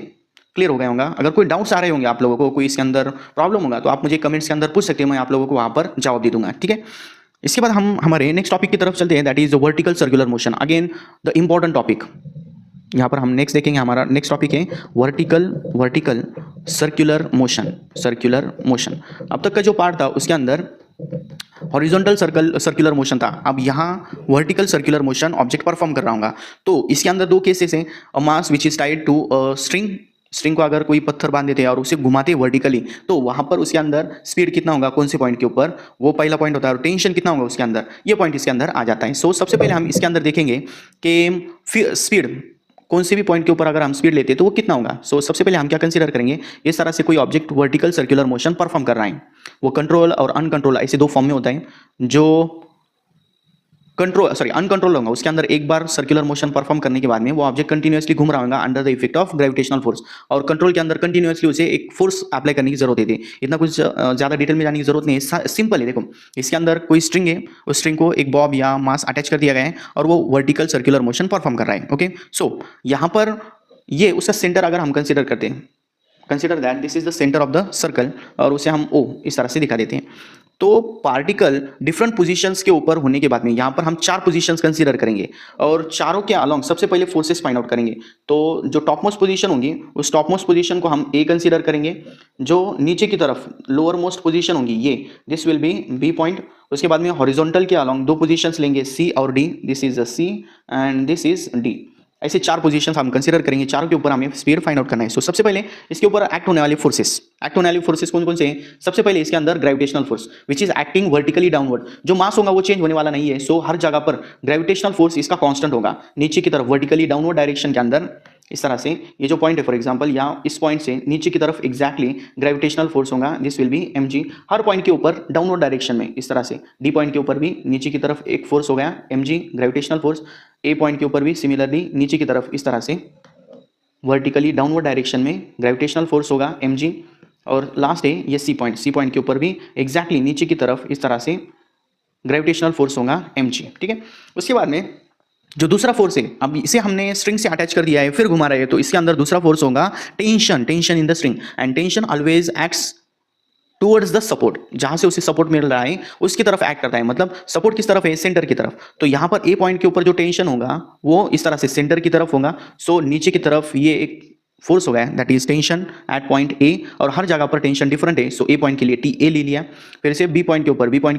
A: क्लियर हो गया होगा। अगर कोई डाउट्स आ रहे होंगे आप लोगों को, कोई इसके अंदर प्रॉब्लम होगा, तो आप मुझे कमेंट्स के अंदर पूछ सकते हैं, मैं आप लोगों को वहां पर जवाब दे दूंगा। ठीक है, इसके बाद हम हमारे नेक्स्ट टॉपिक की तरफ चलते हैं, that is vertical circular motion. Again the important topic, यहाँ पर हम नेक्स्ट देखेंगे, हमारा नेक्स्ट टॉपिक है वर्टिकल सर्कुलर मोशन। अब तक का जो पार्ट था उसके अंदर हॉरिजॉन्टल सर्कुलर मोशन था। अब यहाँ vertical circular motion object perform कर रहा होगा। तो इसके अंदर दो केसेस हैं, a mass which is tied to string को अगर कोई पत्थर बांध देते हैं और उसे घुमाते वर्टिकली, तो वहां पर उसके अंदर स्पीड कितना होगा, कौन से पॉइंट के ऊपर, वो पहला पॉइंट होता है, और टेंशन कितना होगा उसके अंदर, ये पॉइंट इसके अंदर आ जाता है। सो सबसे पहले हम इसके अंदर देखेंगे कि स्पीड कौन से भी पॉइंट के ऊपर अगर हम स्पीड लेते हैं तो वो कितना होगा। सो सबसे पहले हम क्या कंसीडर करेंगे, इस तरह से कोई object vertical circular motion perform कर रहा है, वो कंट्रोल और अनकंट्रोल ऐसे दो फॉर्म में होता है। जो अनकंट्रोल होगा उसके अंदर एक बार सर्कुलर मोशन परफॉर्म करने के बाद में वो ऑब्जेक्ट कंटिन्यूअसली घूम रहा होगा under the effect of gravitational force, और कंट्रोल के अंदर कंटिन्यूअसली उसे एक फोर्स अप्लाई करने की जरूरत है। इतना कुछ ज्यादा डिटेल में जाने की जरूरत नहीं है, सिंपल है। देखो इसके अंदर कोई स्ट्रिंग है, उस स्ट्रिंग को एक बॉब या मास अटैच कर दिया गया है और वो वर्टिकल सर्कुलर मोशन परफॉर्म कर रहा है। ओके, सो यहाँ पर ये उसका सेंटर अगर हम कंसिडर करते हैं, consider that this is the centre of the circle, और उसे हम ओ इस तरह से दिखा देते हैं। तो पार्टिकल डिफरेंट पोजीशंस के ऊपर होने के बाद में यहाँ पर हम 4 पोजीशंस कंसीडर करेंगे, और चारों के अलोंग सबसे पहले फोर्सेस फाइंड आउट करेंगे। तो जो टॉप मोस्ट पोजीशन होगी उस टॉप मोस्ट पोजीशन को हम ए कंसीडर करेंगे, जो नीचे की तरफ लोअर मोस्ट पोजीशन होगी ये, this will be B point. उसके बाद में हॉरिजॉन्टल के अलोंग 2 पोजीशंस लेंगे, सी और D, this is the C and this is D. ऐसे 4 पोजीशंस हम कंसीडर करेंगे, चारों के ऊपर हमें स्पीड फाइंड आउट करना है। सो सबसे पहले इसके ऊपर एक्ट होने वाले फोर्सेस कौन कौन से हैं। सबसे पहले इसके अंदर gravitational force which is acting vertically downward, जो मास होगा वो चेंज होने वाला नहीं है। सो हर जगह पर ग्रेविटेशनल फोर्स इसका कांस्टेंट होगा, नीचे की तरफ वर्टिकली डाउनवर्ड डायरेक्शन के अंदर। इस तरह से ये जो पॉइंट है फॉर एग्जांपल, या इस पॉइंट से नीचे की तरफ एग्जैक्टली ग्रेविटेशनल फोर्स होगा, this will B mg। Her point के ऊपर डाउनवर्ड डायरेक्शन में इस तरह से डी पॉइंट के ऊपर भी नीचे की तरफ एक फोर्स हो गया mg ग्रेविटेशनल फोर्स। ए पॉइंट के ऊपर भी सिमिलरली नीचे की तरफ इस तरह से वर्टिकली डाउनवर्ड डायरेक्शन में ग्रेविटेशनल फोर्स होगा mg, और लास्ट है ये सी पॉइंट के ऊपर भी एग्जैक्टली नीचे की तरफ इस तरह से ग्रेविटेशनल फोर्स होगा mg। ठीक है, उसके बाद में जो दूसरा फोर्स है, अब इसे हमने स्ट्रिंग से अटैच कर दिया है, फिर घुमा रहे हैं, तो इसके अंदर दूसरा फोर्स होगा tension in the string, and tension always acts towards the support, जहां से उसे सपोर्ट मिल रहा है उसकी तरफ एक्ट करता है, मतलब सपोर्ट किस तरफ है, सेंटर की तरफ। तो यहां पर ए पॉइंट के ऊपर जो टेंशन होगा वो इस तरह से सेंटर की तरफ होगा। सो नीचे की तरफ ये एक फोर्स होगा that is tension at point ए, और हर जगह पर टेंशन डिफरेंट है। सो ए पॉइंट के लिए टी ए ले लिया, फिर से बी पॉइंट के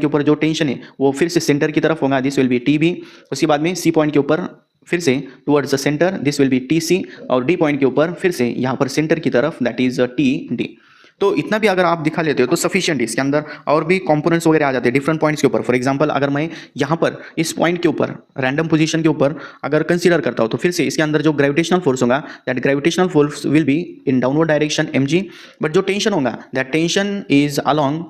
A: ऊपर जो टेंशन है वो फिर से सेंटर की तरफ होगा, this will be T B. उसके बाद में सी पॉइंट के ऊपर फिर से towards the centre, this will be T C, और डी पॉइंट के ऊपर फिर से यहाँ पर सेंटर की तरफ दैट इज टी डी। तो इतना भी अगर आप दिखा लेते हो तो सफिशिएंट है, इसके अंदर और भी कंपोनेंट्स वगैरह आ जाते हैं डिफरेंट पॉइंट्स के ऊपर। फॉर एग्जांपल अगर मैं यहाँ पर इस पॉइंट के ऊपर रैंडम पोजीशन के ऊपर अगर कंसीडर करता हूँ, तो फिर से इसके अंदर जो ग्रेविटेशनल फोर्स होगा that gravitational force will be in downward direction mg, but जो टेंशन होगा that tension is along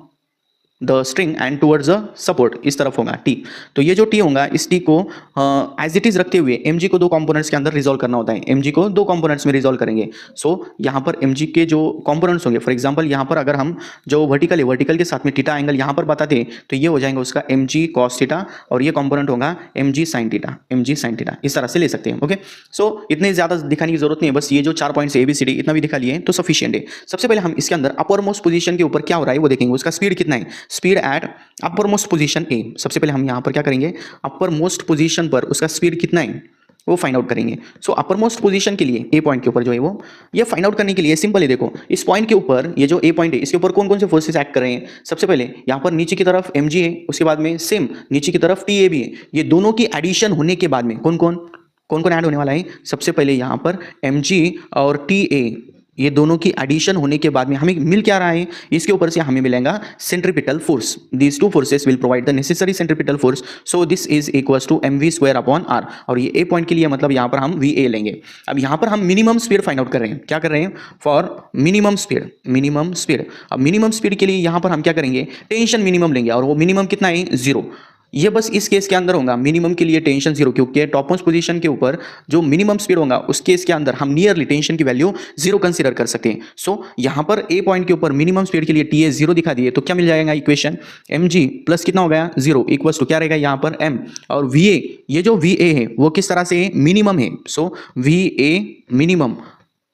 A: the string and towards the support, इस तरफ होगा टी। तो ये जो टी होगा इस टी को एज इट इज रखते हुए mg को दो कंपोनेंट्स के अंदर रिजॉल्व करना होता है, mg को दो कंपोनेंट्स में रिजॉल्व करेंगे। सो यहाँ पर mg के जो कंपोनेंट्स होंगे, फॉर एग्जांपल यहाँ पर अगर हम जो वर्टिकल है वर्टिकल के साथ में थीटा एंगल यहाँ पर बताते हैं तो ये हो जाएगा उसका mg cos थीटा, और ये कंपोनेंट होगा mg sin थीटा, इस तरह से ले सकते हैं। ओके, सो इतने ज्यादा दिखाने की जरूरत नहीं है, बस ये जो 4 पॉइंट्स ABCD इतना भी दिखा लिए तो सफिशिएंट है। सबसे पहले हम इसके अंदर अपर मोस्ट पोजीशन के ऊपर क्या हो रहा है वो देखेंगे, उसका स्पीड कितना है, speed at upper most position A. सबसे पहले हम यहां पर क्या करेंगे, अपर मोस्ट पोजीशन पर उसका स्पीड कितना है वो फाइंड आउट करेंगे। सो अपर मोस्ट पोजीशन के लिए ए पॉइंट के ऊपर जो है वो ये फाइंड आउट करने के लिए सिंपल है। देखो इस पॉइंट के ऊपर ये जो ए पॉइंट है इसके ऊपर कौन कौन से फोर्सेस एक्ट कर रहे हैं। सबसे पहले यहाँ पर नीचे की तरफ mg है, उसके बाद में सेम नीचे की तरफ TA भी है। ये दोनों की एडिशन होने के बाद में कौन कौन ऐड होने वाला है, सबसे पहले यहाँ पर mg और TA, ये दोनों की एडिशन होने के बाद में हमें मिल क्या रहा है, इसके ऊपर से हमें मिलेगा centripetal force. These two forces will provide the necessary centripetal force, so this is equals to mv² upon r, और ये ए पॉइंट के लिए मतलब यहाँ पर हम va लेंगे। अब यहाँ पर हम मिनिमम स्पीड फाइंड आउट कर रहे हैं, क्या कर रहे हैं, फॉर मिनिमम स्पीड। अब मिनिमम स्पीड के लिए यहाँ पर हम क्या करेंगे, टेंशन मिनिमम लेंगे, और वो मिनिमम कितना है, 0। ये बस इस केस के अंदर होगा मिनिमम के लिए टेंशन 0, क्योंकि टॉप मोस्ट पोजीशन के ऊपर जो मिनिमम स्पीड होगा उस केस के अंदर हम नियरली टेंशन की वैल्यू 0 कंसीडर कर सकते हैं। सो यहां पर ए पॉइंट के ऊपर मिनिमम स्पीड के लिए TA 0 दिखा दिए, तो क्या मिल जाएगा इक्वेशन, mg प्लस कितना हो गया 0 इक्वल्स टू क्या रहेगा यहाँ पर m, और va, ये जो va है वो किस तरह से मिनिमम है, सो va मिनिमम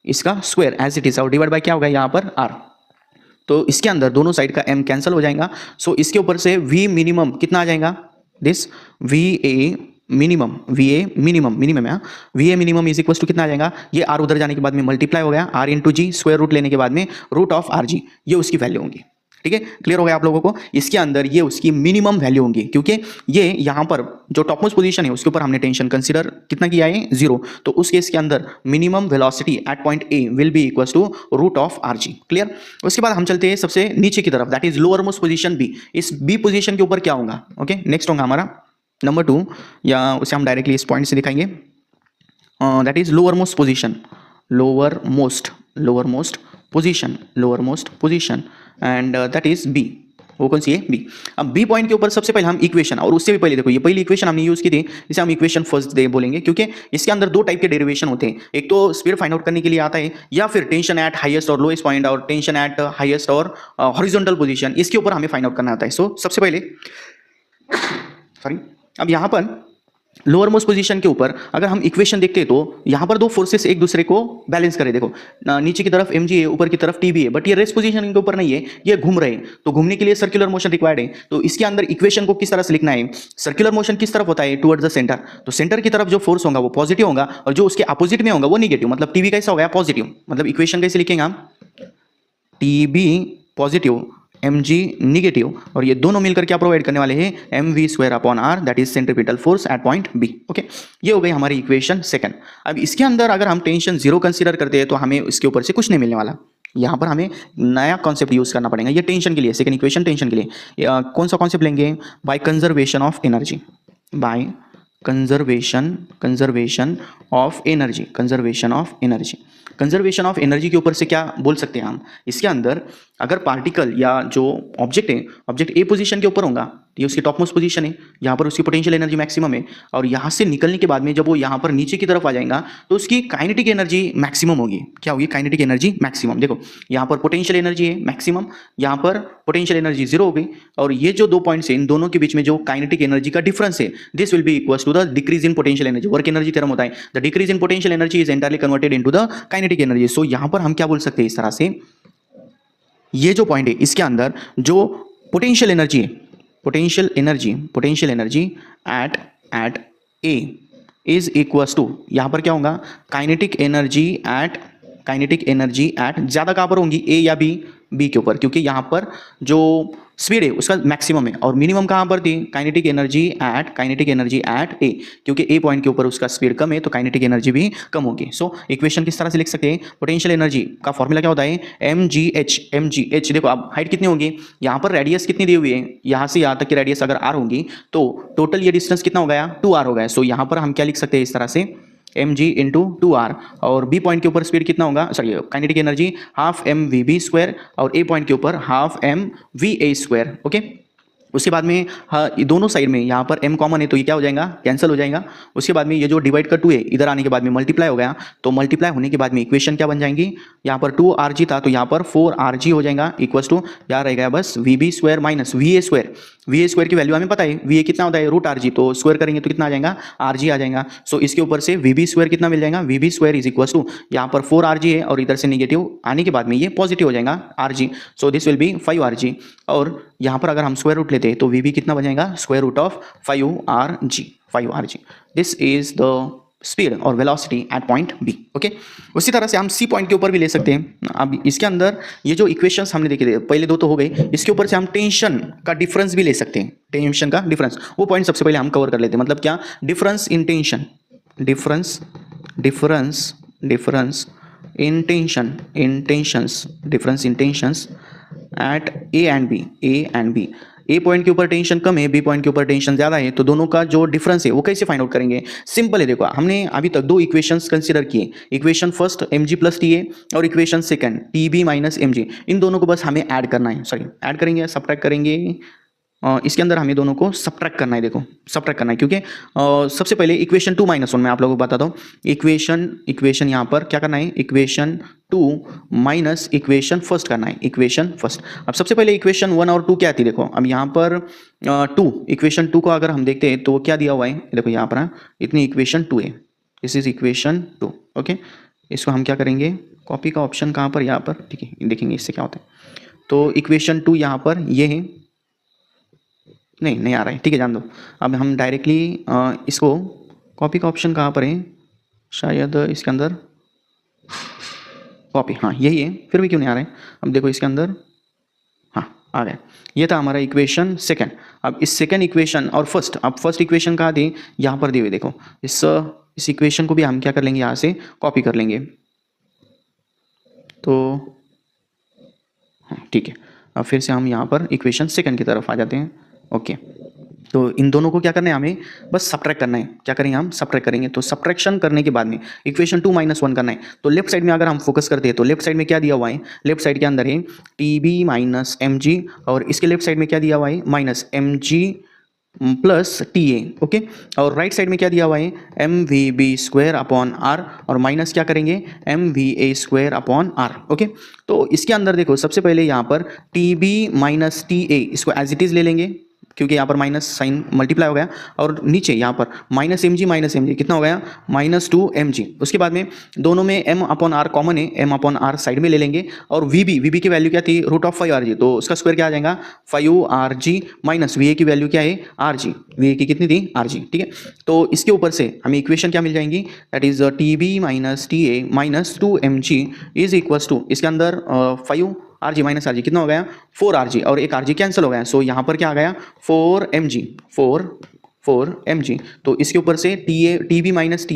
A: इसका स्क्वायर एज इट इज और डिवाइड बाय क्या होगा यहाँ पर r। तो इसके अंदर दोनों साइड का m कैंसिल हो जाएगा। सो इसके ऊपर से v मिनिमम कितना आ जाएगा, this va minimum is equal to कितना आ जाएगा, ये r उधर जाने के बाद में मल्टीप्लाई हो गया r इंटू जी, स्क्वायर रूट लेने के बाद में रूट ऑफ rg, ये उसकी वैल्यू होंगी। ठीक है, क्लियर हो गया आप लोगों को, इसके अंदर ये उसकी मिनिमम वैल्यू होंगी, क्योंकि ये यहाँ पर जो टॉप मोस्ट पोजीशन है उसके ऊपर हमने टेंशन कंसीडर कितना किया है 0, तो उस केस के अंदर minimum velocity at point A will be equals to root of rg। Clear, उसके बाद हम चलते हैं सबसे नीचे की तरफ, that is lower most position B. इस बी पोजीशन के ऊपर क्या होगा, ओके नेक्स्ट होगा हमारा नंबर 2, या उसे हम डायरेक्टली इस पॉइंट से दिखाएंगे, that is lower most position and that is B. वो कौन सी है, बी। अब बी पॉइंट के ऊपर सबसे पहले हम इक्वेशन, और उससे भी पहले देखो ये पहली इक्वेशन हमने यूज की थी, इसे हम इक्वेशन फर्स्ट दे बोलेंगे, क्योंकि इसके अंदर दो टाइप के डेरिवेशन होते हैं, एक तो स्पीड फाइंड आउट करने के लिए आता है, या फिर टेंशन एट हाईएस्ट और लोएस्ट पॉइंट, और टेंशन एट हाईएस्ट और हॉरिजॉन्टल पोजीशन, इसके ऊपर हमें फाइंड आउट करना आता है। सो सबसे पहले अब यहाँ पर लोअर मोस्ट पोजीशन के ऊपर अगर हम इक्वेशन देखते हैं तो यहाँ पर दो फोर्सेस एक दूसरे को बैलेंस करें। देखो नीचे की तरफ mg है, ऊपर की तरफ TB है, बट ये रेस्ट पोजीशन इनके ऊपर नहीं है, ये घूम रहे हैं, तो घूमने के लिए सर्कुलर मोशन रिक्वायर्ड है। तो इसके अंदर इक्वेशन को किस तरह से लिखना है, सर्कुलर मोशन किस तरफ होता है, टुवर्ड्स द सेंटर, तो सेंटर की तरफ जो फोर्स होगा वो पॉजिटिव होगा, और जो उसके अपोजिट में होगा वो निगेटिव, मतलब TB कैसा हो गया, पॉजिटिव। मतलब इक्वेशन कैसे लिखेंगे हम, TB पॉजिटिव mg निगेटिव, और ये दोनों मिलकर क्या प्रोवाइड करने वाले हैं, mv² upon r, that is centripetal force at point b। Okay, ये हो गई हमारी इक्वेशन सेकंड। अब इसके अंदर अगर हम टेंशन 0 कंसीडर करते हैं तो हमें इसके ऊपर से कुछ नहीं मिलने वाला, यहाँ पर हमें नया कॉन्सेप्ट यूज करना पड़ेगा। ये टेंशन के लिए, सेकंड इक्वेशन टेंशन के लिए कौन सा कॉन्सेप्ट लेंगे, by conservation of energy, by conservation of energy के ऊपर से क्या बोल सकते हैं हम, इसके अंदर अगर पार्टिकल या जो ऑब्जेक्ट है, ऑब्जेक्ट ए पोजीशन के ऊपर होगा ये उसकी टॉप मोस्ट पोजीशन है, यहाँ पर उसकी पोटेंशियल एनर्जी मैक्सिमम है, और यहाँ से निकलने के बाद में जब वो यहाँ पर नीचे की तरफ आ जाएगा तो उसकी काइनेटिक एनर्जी मैक्सिमम होगी। क्या होगी? Kinetic energy maximum. देखो यहाँ पर पोटेंशियल एनर्जी है मैक्सिमम, यहाँ पर पोटेंशियल एनर्जी 0 हो गई, और ये जो 2 पॉइंट्स है इन दोनों के बीच में जो काइनेटिक एनर्जी का डिफरेंस है, this will be equal to the decrease in potential energy. Work energy theorem होता है, the decrease in potential energy is entirely converted into the kinetic energy. So यहाँ पर हम क्या बोल सकते हैं इस तरह से, ये जो पॉइंट है इसके अंदर जो पोटेंशियल एनर्जी है, potential energy at A is equals to, यहाँ पर क्या होगा? काइनेटिक एनर्जी एट ज़्यादा कहाँ पर होंगी? ए या बी के ऊपर, क्योंकि यहाँ पर जो स्पीड है उसका मैक्सिमम है, और मिनिमम कहाँ पर थी? काइनेटिक एनर्जी एट ए, क्योंकि ए पॉइंट के ऊपर उसका स्पीड कम है तो काइनेटिक एनर्जी भी कम होगी। सो इक्वेशन किस तरह से लिख सकते हैं? पोटेंशियल एनर्जी का फॉर्मूला क्या होता है? mgh। देखो अब हाइट कितनी होगी, यहाँ पर रेडियस कितनी दी हुई है, यहाँ से यहाँ तक की रेडियस अगर r होगी तो टोटल ये डिस्टेंस कितना हो गया? 2r हो गया। सो यहाँ पर हम क्या लिख सकते हैं इस तरह से, mg इंटू 2r, और b पॉइंट के ऊपर स्पीड कितना होगा, sorry kinetic energy half mvb square, और a पॉइंट के ऊपर हाफ mva स्क्वायर। ओके, उसके बाद में हाँ, ये दोनों साइड में यहाँ पर m कॉमन है तो ये क्या हो जाएगा? कैंसिल हो जाएगा। उसके बाद में ये जो डिवाइड का 2 है इधर आने के बाद में मल्टीप्लाई हो गया, तो मल्टीप्लाई होने के बाद में इक्वेशन क्या बन जाएंगी? यहाँ पर 2rg था तो यहाँ पर 4rg हो जाएगा, इक्वल्स टू यहाँ रह गया बस vb square minus va square. va square की वैल्यू हमें पता है, va कितना होता है? √rg, तो स्क्वायर करेंगे तो कितना आ जाएगा? rg आ जाएगा। सो इसके ऊपर से vb स्क्वायर कितना मिल जाएगा? vb square is equals to यहाँ पर 4rg है और इधर से निगेटिव आने के बाद में ये पॉजिटिव हो जाएगा rg, so this will B 5rg, और यहाँ पर अगर हम स्क्वायर रूट लेते हैं तो vb कितना बन जाएगा? Square root of 5rg। This is the speed और velocity at point B. Okay, उसी तरह से हम सी पॉइंट के ऊपर भी ले सकते हैं। अब इसके अंदर ये जो इक्वेशंस हमने देखे थे, पहले 2 तो हो गए, इसके ऊपर से हम टेंशन का डिफरेंस भी ले सकते हैं। टेंशन का डिफरेंस, वो पॉइंट सबसे पहले हम कवर कर लेते हैं। मतलब क्या? Difference in tension, difference in tensions at A and B. A point के ऊपर टेंशन कम है, बी पॉइंट के ऊपर टेंशन ज़्यादा है, तो दोनों का जो डिफरेंस है वो कैसे फाइंड आउट करेंगे? सिंपल है, देखो हमने अभी तक 2 इक्वेशंस कंसीडर किए, equation first mg plus TA और equation second tb minus mg। इन दोनों को बस हमें ऐड करना है, सॉरी ऐड करेंगे, सब्ट्रैक्ट करेंगे, इसके अंदर हमें दोनों को सब्ट्रैक्ट करना है। देखो सब्ट्रैक्ट करना है, क्योंकि सबसे पहले इक्वेशन 2 माइनस 1 मैं आप लोगों को बताता हूँ। इक्वेशन यहाँ पर क्या करना है? इक्वेशन 2 माइनस इक्वेशन फर्स्ट करना है, इक्वेशन फर्स्ट। अब सबसे पहले इक्वेशन 1 और 2 क्या आती है? देखो अब यहाँ पर 2, इक्वेशन 2 को अगर हम देखते हैं तो क्या दिया हुआ है? देखो यहाँ पर इतनी इक्वेशन 2 है, दिस इज इक्वेशन 2। ओके, इसको हम क्या करेंगे? कॉपी का ऑप्शन कहाँ पर? यहाँ पर, ठीक है, देखेंगे इससे क्या होता है। तो इक्वेशन 2 यहाँ पर ये है, नहीं आ रहा है, ठीक है, जान दो। अब हम डायरेक्टली इसको, कॉपी का ऑप्शन कहाँ पर है? शायद इसके अंदर कॉपी, हाँ यही है, फिर भी क्यों नहीं आ रहा है? अब देखो इसके अंदर, हाँ आ गया। ये था हमारा इक्वेशन सेकंड। अब इस सेकंड इक्वेशन और फर्स्ट, अब फर्स्ट इक्वेशन कहाँ दी? यहाँ पर दी हुई। देखो इस इक्वेशन को भी हम क्या कर लेंगे? यहाँ से कॉपी कर लेंगे, तो हाँ ठीक है। अब फिर से हम यहाँ पर इक्वेशन सेकंड की तरफ आ जाते हैं। ओके, तो इन दोनों को क्या करना है? हमें बस सब्ट्रैक्ट करना है। क्या करेंगे? हम सब्ट्रैक्ट करेंगे। तो सब्ट्रैक्शन करने के बाद में इक्वेशन 2 माइनस 1 करना है। तो लेफ्ट साइड में अगर हम फोकस करते हैं तो लेफ्ट साइड में क्या दिया हुआ है? लेफ्ट साइड के अंदर है टीबी माइनस mg, और इसके लेफ्ट साइड में क्या दिया हुआ है? Minus mg plus TA। Okay, और राइट साइड में क्या दिया हुआ है? mvb स्क्वायर अपॉन r, और माइनस क्या करेंगे? mva square upon r। Okay, तो इसके अंदर देखो सबसे पहले यहाँ पर tb माइनस TA इसको एज इट इज ले लेंगे, क्योंकि यहाँ पर माइनस साइन मल्टीप्लाई हो गया, और नीचे यहाँ पर माइनस mg कितना हो गया? -2mg। उसके बाद में दोनों में m अपॉन r कॉमन है, m अपॉन r साइड में ले लेंगे, और vb की वैल्यू क्या थी? √5rg, तो उसका स्क्वायर क्या आ जाएगा? 5rg माइनस va की वैल्यू क्या है? rg, va की कितनी थी? rg। ठीक है, तो इसके ऊपर से हमें इक्वेशन क्या मिल जाएंगी? That is tb minus TA minus 2mg is equals to, इसके अंदर 5rg माइनस rg कितना हो गया? 4rg, और एक rg कैंसिल हो गया। सो यहाँ पर क्या आ गया? 4mg। तो इसके ऊपर से tb minus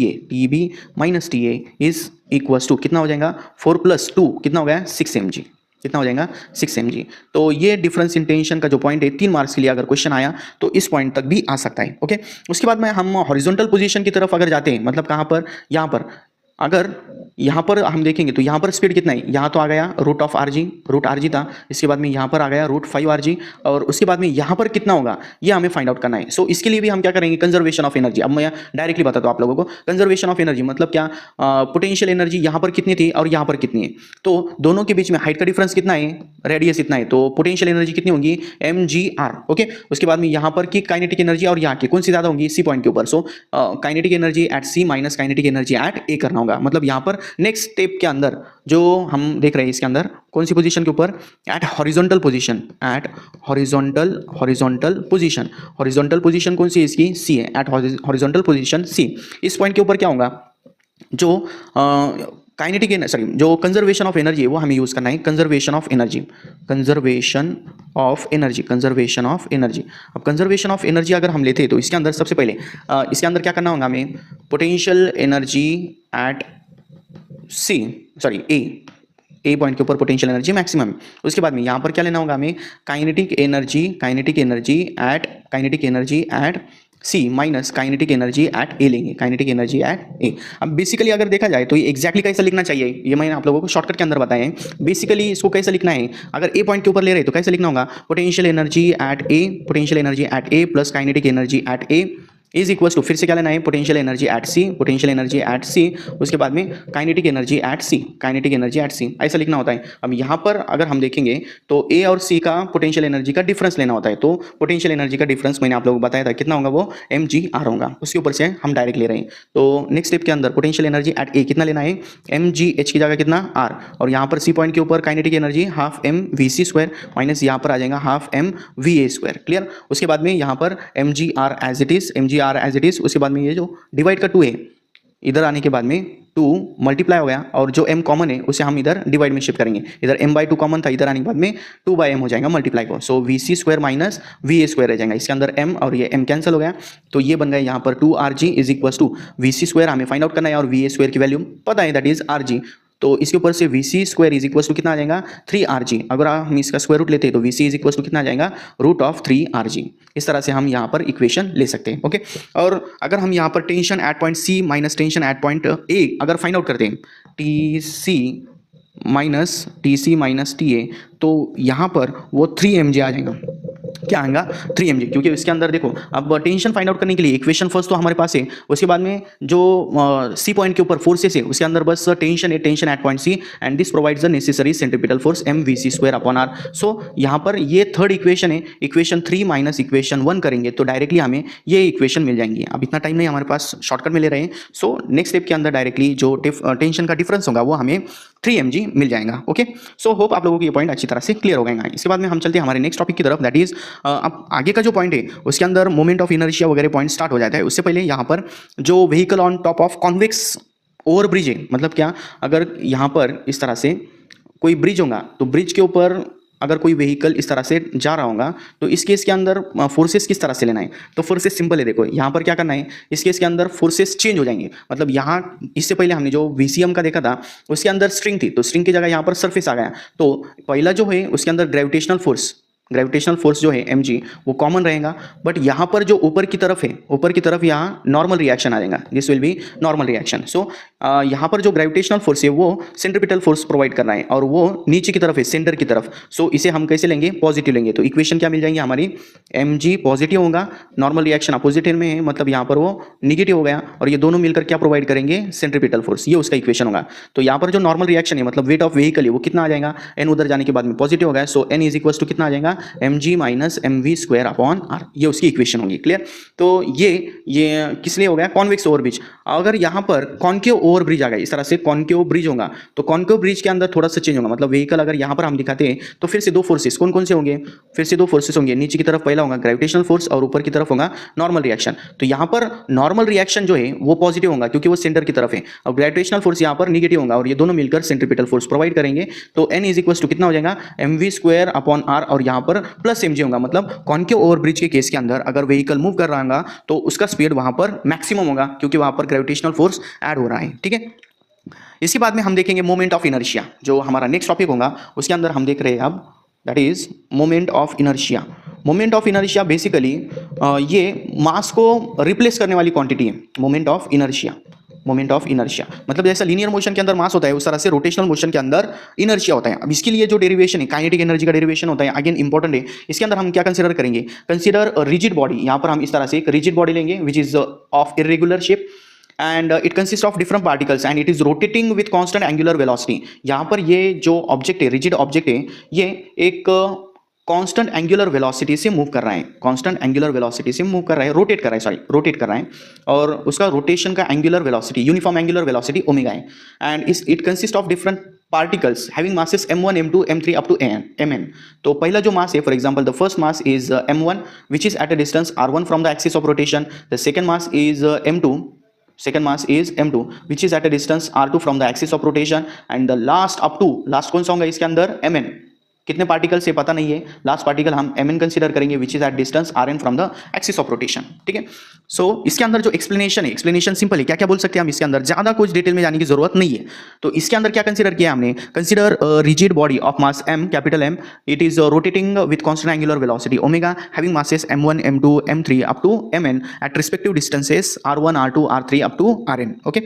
A: TA is equals to कितना हो जाएगा? 4 + 2 कितना हो गया? 6mg। कितना हो जाएगा? 6mg। तो ये डिफरेंस इन टेंशन का जो पॉइंट है 3 मार्क्स के लिए अगर क्वेश्चन आया तो इस पॉइंट तक भी आ सकता है। ओके, उसके बाद में हम हॉरिजॉन्टल पोजीशन की तरफ अगर जाते हैं, मतलब कहाँ पर? यहाँ पर अगर यहाँ पर हम देखेंगे तो यहाँ पर स्पीड कितना है, यहाँ तो आ गया root of r g, root r g था, इसके बाद में यहाँ पर आ गया रूट 5 आर जी, और उसके बाद में यहाँ पर कितना होगा ये हमें फाइंड आउट करना है। सो इसके लिए भी हम क्या करेंगे, कंजर्वेशन ऑफ एनर्जी। अब मैं डायरेक्टली बताता हूँ आप लोगों को, कंजर्वेशन ऑफ एनर्जी मतलब क्या, पोटेंशियल एनर्जी यहाँ पर कितनी थी और यहाँ पर कितनी है, तो दोनों के बीच में हाइट का डिफरेंस कितना है, रेडियस इतना है, तो पोटेंशियल एनर्जी कितनी होगी, mgr। ओके, उसके बाद में यहाँ पर की काइनेटिक एनर्जी और यहाँ की कौन सी ज्यादा होगी, सी पॉइंट के ऊपर। So kinetic energy at C minus kinetic energy at A करना होगा। मतलब यहाँ पर नेक्स्ट स्टेप के अंदर जो हम देख रहे हैं इसके अंदर कौन सी पोजीशन के ऊपर, at horizontal position, at horizontal position. Horizontal position कौन सी है इसकी, सी है, एट हॉरिजॉन्टल पोजीशन सी। इस पॉइंट के ऊपर क्या होगा, जो काइनेटिक सॉरी जो कंजर्वेशन ऑफ एनर्जी है वो हमें यूज करना है, conservation of energy, conservation of energy, conservation of energy. अब कंजर्वेशन ऑफ एनर्जी अगर हम लेते हैं तो इसके अंदर सबसे पहले इसके अंदर क्या करना होगा हमें, potential energy at C, sorry A point के ऊपर पोटेंशियल एनर्जी मैक्सिमम। उसके बाद में यहाँ पर क्या लेना होगा हमें, kinetic energy at C minus kinetic energy at A लेंगे, काइनेटिक एनर्जी एट ए। अब बेसिकली अगर देखा जाए तो ये एग्जैक्टली कैसे लिखना चाहिए ये मैंने आप लोगों को शॉर्टकट के अंदर बताया है। बेसिकली इसको कैसे लिखना है, अगर ए पॉइंट के ऊपर ले रहे हैं तो कैसे लिखना होगा, potential energy at A plus kinetic energy at A is equal to, फिर से क्या लेना है, पोटेंशियल एनर्जी एट सी, उसके बाद में काइनेटिक एनर्जी एट सी, ऐसा लिखना होता है। अब यहाँ पर अगर हम देखेंगे तो ए और सी का पोटेंशियल एनर्जी का डिफरेंस लेना होता है, तो पोटेंशियल एनर्जी का डिफरेंस मैंने आप लोगों को बताया था कितना होगा, वो mgr होगा, उसके ऊपर से हम डायरेक्ट ले रहे हैं। तो नेक्स्ट स्टेप के अंदर पोटेंशियल एनर्जी एट ए कितना लेना है, mgh की जगह कितना r, और यहाँ पर सी पॉइंट के ऊपर kinetic energy half mvc² minus यहाँ पर आ जाएगा हाफ mva², क्लियर। उसके बाद में यहाँ पर mgr एज इट इज, उसके बाद में ये जो डिवाइड का 2 है इधर आने के बाद में 2 मल्टीप्लाई हो गया, और जो m कॉमन है उसे हम इधर डिवाइड में शिफ्ट करेंगे, इधर m/2 कॉमन था, इधर आने के बाद में 2/m हो जाएगा मल्टीप्लाई को। सो vc² माइनस va² रह जाएगा, इसके अंदर m और ये m कैंसिल हो गया, तो ये बन गया यहाँ पर 2rg is equal to vc² हमें फाइंड आउट करना है और va² की वैल्यू पता है दैट इज rg। तो इसके ऊपर से vc² इज इक्वल टू कितना आ जाएगा, 3rg। अगर हम इसका स्क्वायर रूट लेते हैं तो vc इज इक्वल टू कितना आ जाएगा, रूट ऑफ 3rg। इस तरह से हम यहाँ पर इक्वेशन ले सकते हैं। ओके, और अगर हम यहाँ पर tension at point C minus tension at point A अगर फाइंड आउट करते हैं, T C minus T A, तो यहाँ पर वो 3mg आ जाएगा। क्या आएगा, 3mg, क्योंकि इसके अंदर देखो अब टेंशन फाइंड आउट करने के लिए इक्वेशन फर्स्ट तो हमारे पास है, उसके बाद में जो सी पॉइंट के ऊपर फोर्सेस है उसके अंदर बस tension at point C and this provides the necessary centripetal force mvc² upon r। So यहाँ पर ये थर्ड इक्वेशन है, इक्वेशन 3 माइनस इक्वेशन 1 करेंगे तो डायरेक्टली हमें ये इक्वेशन मिल जाएंगी। अब इतना टाइम नहीं हमारे पास, शॉर्टकट में ले रहे हैं। सो नेक्स्ट स्टेप के अंदर डायरेक्टली जो टेंशन का डिफरेंस होगा वो हमें 3mg मिल जाएगा। ओके, सो होप आप लोगों को ये पॉइंट अच्छी तरह से क्लियर हो गएगा। इसके बाद में हम चलते हैं हमारे नेक्स्ट टॉपिक की तरफ, दैट इज अब आगे का जो पॉइंट है उसके अंदर मोमेंट ऑफ इनर्शिया वगैरह पॉइंट स्टार्ट हो जाता है। उससे पहले यहाँ पर जो vehicle on top of convex over bridge है, मतलब क्या, अगर यहाँ पर इस तरह से कोई ब्रिज होगा तो ब्रिज के ऊपर अगर कोई व्हीकल इस तरह से जा रहा होगा तो इस केस के अंदर फोर्सेस किस तरह से लेना है, तो फोर्सेस सिंपल है। देखो यहाँ पर क्या करना है, इस केस के अंदर फोर्सेस चेंज हो जाएंगे। मतलब यहाँ इससे पहले हमने जो VCM का देखा था उसके अंदर स्ट्रिंग थी, तो स्ट्रिंग की जगह यहाँ पर सरफेस आ गया, तो पहला जो है उसके अंदर ग्रेविटेशनल फोर्स जो है mg वो कॉमन रहेगा, बट यहाँ पर जो ऊपर की तरफ है, ऊपर की तरफ यहाँ नॉर्मल रिएक्शन आ जाएगा, this will be normal reaction. So यहाँ पर जो ग्रेविटेशनल फोर्स है वो सेंट्रीपिटल फोर्स प्रोवाइड कर रहा है और वो नीचे की तरफ है, सेंटर की तरफ। सो इसे हम कैसे लेंगे, पॉजिटिव लेंगे, तो इक्वेशन क्या मिल जाएंगी हमारी, mg पॉजिटिव होगा, नॉर्मल रिएक्शन अपोजिट में है, मतलब यहाँ पर वो निगेटिव हो गया, और ये दोनों मिलकर क्या प्रोवाइड करेंगे, सेंट्रीपिटल फोर्स, ये उसका इक्वेशन होगा। तो यहाँ पर जो नॉर्मल रिएक्शन है मतलब वेट ऑफ व्हीकल है वो कितना आ जाएगा, n उधर जाने के बाद में पॉजिटिव हो गया, सो n इज इक्वल टू कितना आ जाएगा, mg minus mv² upon r, ये उसकी इक्वेशन होगी। क्लियर, तो ये किस लिए हो गया, कॉन्वेक्स ओवर ब्रिज। अगर यहाँ पर कॉन्केव ओवर ब्रिज आ गया, इस तरह से कॉन्केव ब्रिज होगा, तो कॉन्केव ब्रिज के अंदर थोड़ा सा चेंज होगा, मतलब व्हीकल अगर यहाँ पर हम दिखाते हैं तो फिर से दो फोर्सेस कौन कौन से होंगे, फिर से दो फोर्सेस होंगे, नीचे की तरफ पहला होगा ग्रेविटेशनल फोर्स और ऊपर की तरफ होगा नॉर्मल रिएक्शन। तो यहाँ पर नॉर्मल रिएक्शन जो है वो पॉजिटिव होगा क्योंकि वो सेंटर की तरफ है, और ग्रेविटेशनल फोर्स यहाँ पर निगेटिव होगा, और ये दोनों मिलकर सेंट्रीपिटल फोर्स प्रोवाइड करेंगे। तो n इज इक्वल टू कितना हो जाएगा, mv² अपॉन r, और यहाँ पर प्लस mg होगा। मतलब कॉन्केव ओवर ब्रिज के केस के अंदर अगर व्हीकल मूव कर रहा होगा तो उसका स्पीड वहां पर मैक्सिमम होगा क्योंकि वहां पर ग्रेविटेशनल फोर्स ऐड हो रहा है। ठीक है, इसके बाद में हम देखेंगे मोमेंट ऑफ इनर्शिया, जो हमारा नेक्स्ट टॉपिक होगा। उसके अंदर हम देख रहे हैं अब, that is moment of inertia. Moment of inertia basically ये मास को रिप्लेस करने वाली क्वांटिटी है, moment of inertia. Moment of inertia. मतलब जैसा लीनियर मोशन के अंदर मास होता है उस तरह से रोटेशनल मोशन के अंदर इनर्शिया होता है। अब इसके लिए जो डेरिवेशन है काइनेटिक एनर्जी का डेरिवेशन होता है, अगेन इंपॉर्टेंट है। इसके अंदर हम क्या कंसीडर करेंगे, कंसीडर रिजिड बॉडी। यहां पर हम इस तरह से एक रिजिड बॉडी लेंगे which is of irregular shape and it consists of different particles and it is rotating with constant angular velocity। यहां पर ये जो ऑब्जेक्ट है, रिजिड ऑब्जेक्ट है, ये एक कांस्टेंट एंगुलर वेलोसिटी से मूव कर रहा है, कांस्टेंट एंगुलर वेलोसिटी से मूव कर रहा है, रोटेट कर रहा है, सॉरी रोटेट कर रहा है, और उसका रोटेशन का angular velocity, uniform angular velocity omega है। And it consist of different particles having masses m1 m2 m3 up to mn। तो पहला जो मास है, for example the first mass is m1 which is at a distance r1 from the axis of rotation. The second mass is m2, second mass is m2 which is at a distance r2 from the axis of rotation, and the last up to last कौन सा होगा इसके अंदर, mn। कितने particle से पता नहीं है, लास्ट पार्टिकल हम mn कंसीडर करेंगे which is at distance rn from the axis of rotation. ठीक है, सो इसके अंदर जो एक्सप्लेनेशन है, एक्सप्लेनेशन सिंपल है। क्या क्या बोल सकते हैं हम इसके अंदर, ज्यादा कुछ डिटेल में जाने की जरूरत नहीं है। तो इसके अंदर क्या कंसीडर किया हमने, consider rigid body of mass m, capital M, it is rotating with constant angular velocity omega, having masses m1 m2 m3 up to mn at respective distances r1 r2 r3 up to rn। Okay,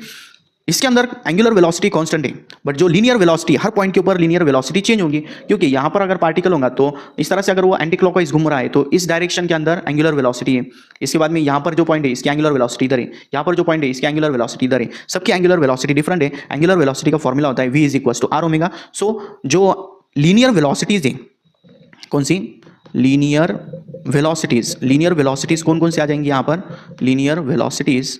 A: इसके अंदर angular velocity constant है, but जो linear velocity, हर point के ऊपर linear velocity change होगी, क्योंकि यहां पर अगर पार्टिकल होगा तो इस तरह से अगर वो एंटी क्लॉकवाइज घूम रहा है तो इस डायरेक्शन के अंदर एंगुलर वेलोसिटी है। इसके बाद में यहां पर जो पॉइंट है इसकी एंगुलर वेलोसिटी इधर है, यहां पर जो पॉइंट है इसकी एंगुलर वेलोसिटी इधर है, सबकी एंगुलर वेलोसिटी डिफरेंट है। एंगुलर वेलोसिटी का फॉर्मूला होता है v is equal to r omega. So जो लीनियर वेलोसिटीज है, कौन सी लीनियर वेलोसिटीज कौन कौन से आ जाएंगी यहाँ पर, लीनियर वेलोसिटीज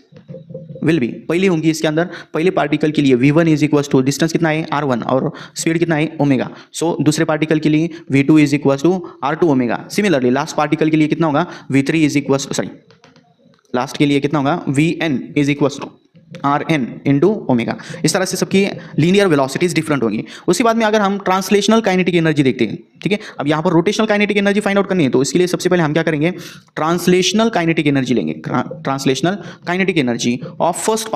A: विल बी, पहली होंगी इसके अंदर, पहले पार्टिकल के लिए v1 is equal to distance कितना है r1 और स्पीड कितना है ओमेगा। सो दूसरे पार्टिकल के लिए v2 is equal to r2 omega. Similarly last particle के लिए कितना होगा, v3 is equal, sorry last के लिए कितना होगा, vn is equal to Rn into omega. इस तरह से सबकी लीनियर वेलोसिटीज डिफरेंट होंगी। उसके बाद में अगर हम ट्रांसलेशनल काइनेटिक एनर्जी देखते हैं, ठीक है, अब यहाँ पर rotational kinetic energy find out करनी है, तो इसके लिए सबसे पहले हम क्या करेंगे, ट्रांसलेशनल काइनेटिक एनर्जी लेंगे। Translational kinetic energy of first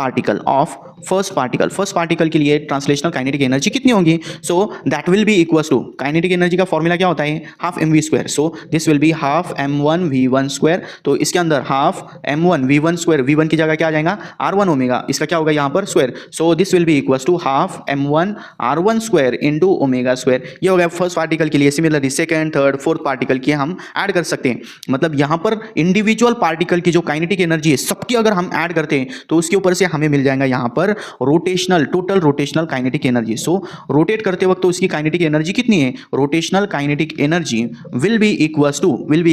A: particle के लिए ट्रांसलेशनल काइनेटिक एनर्जी कितनी होगी, so that will be equal to, kinetic energy का फॉर्मूला क्या होता है, half mv square. So this will be half m1 v1 square. तो इसके अंदर half m1 v1 square, v1 की जगह क्या आ जाएगा, r1 ओमेगा, इसका क्या होगा यहाँ पर square. So this will be equal to half m1 r1 square into omega square. ये हो गया फर्स्ट पार्टिकल के लिए। Similarly second, third, fourth particle की हम ऐड कर सकते हैं। मतलब यहाँ पर इंडिविजुअल पार्टिकल की जो काइनेटिक एनर्जी है सबकी अगर हम ऐड करते हैं तो उसके ऊपर से हमें मिल जाएगा यहाँ पर rotational, total rotational kinetic energy. So rotate करते वक्त तो उसकी काइनेटिक एनर्जी कितनी है, rotational kinetic energy will be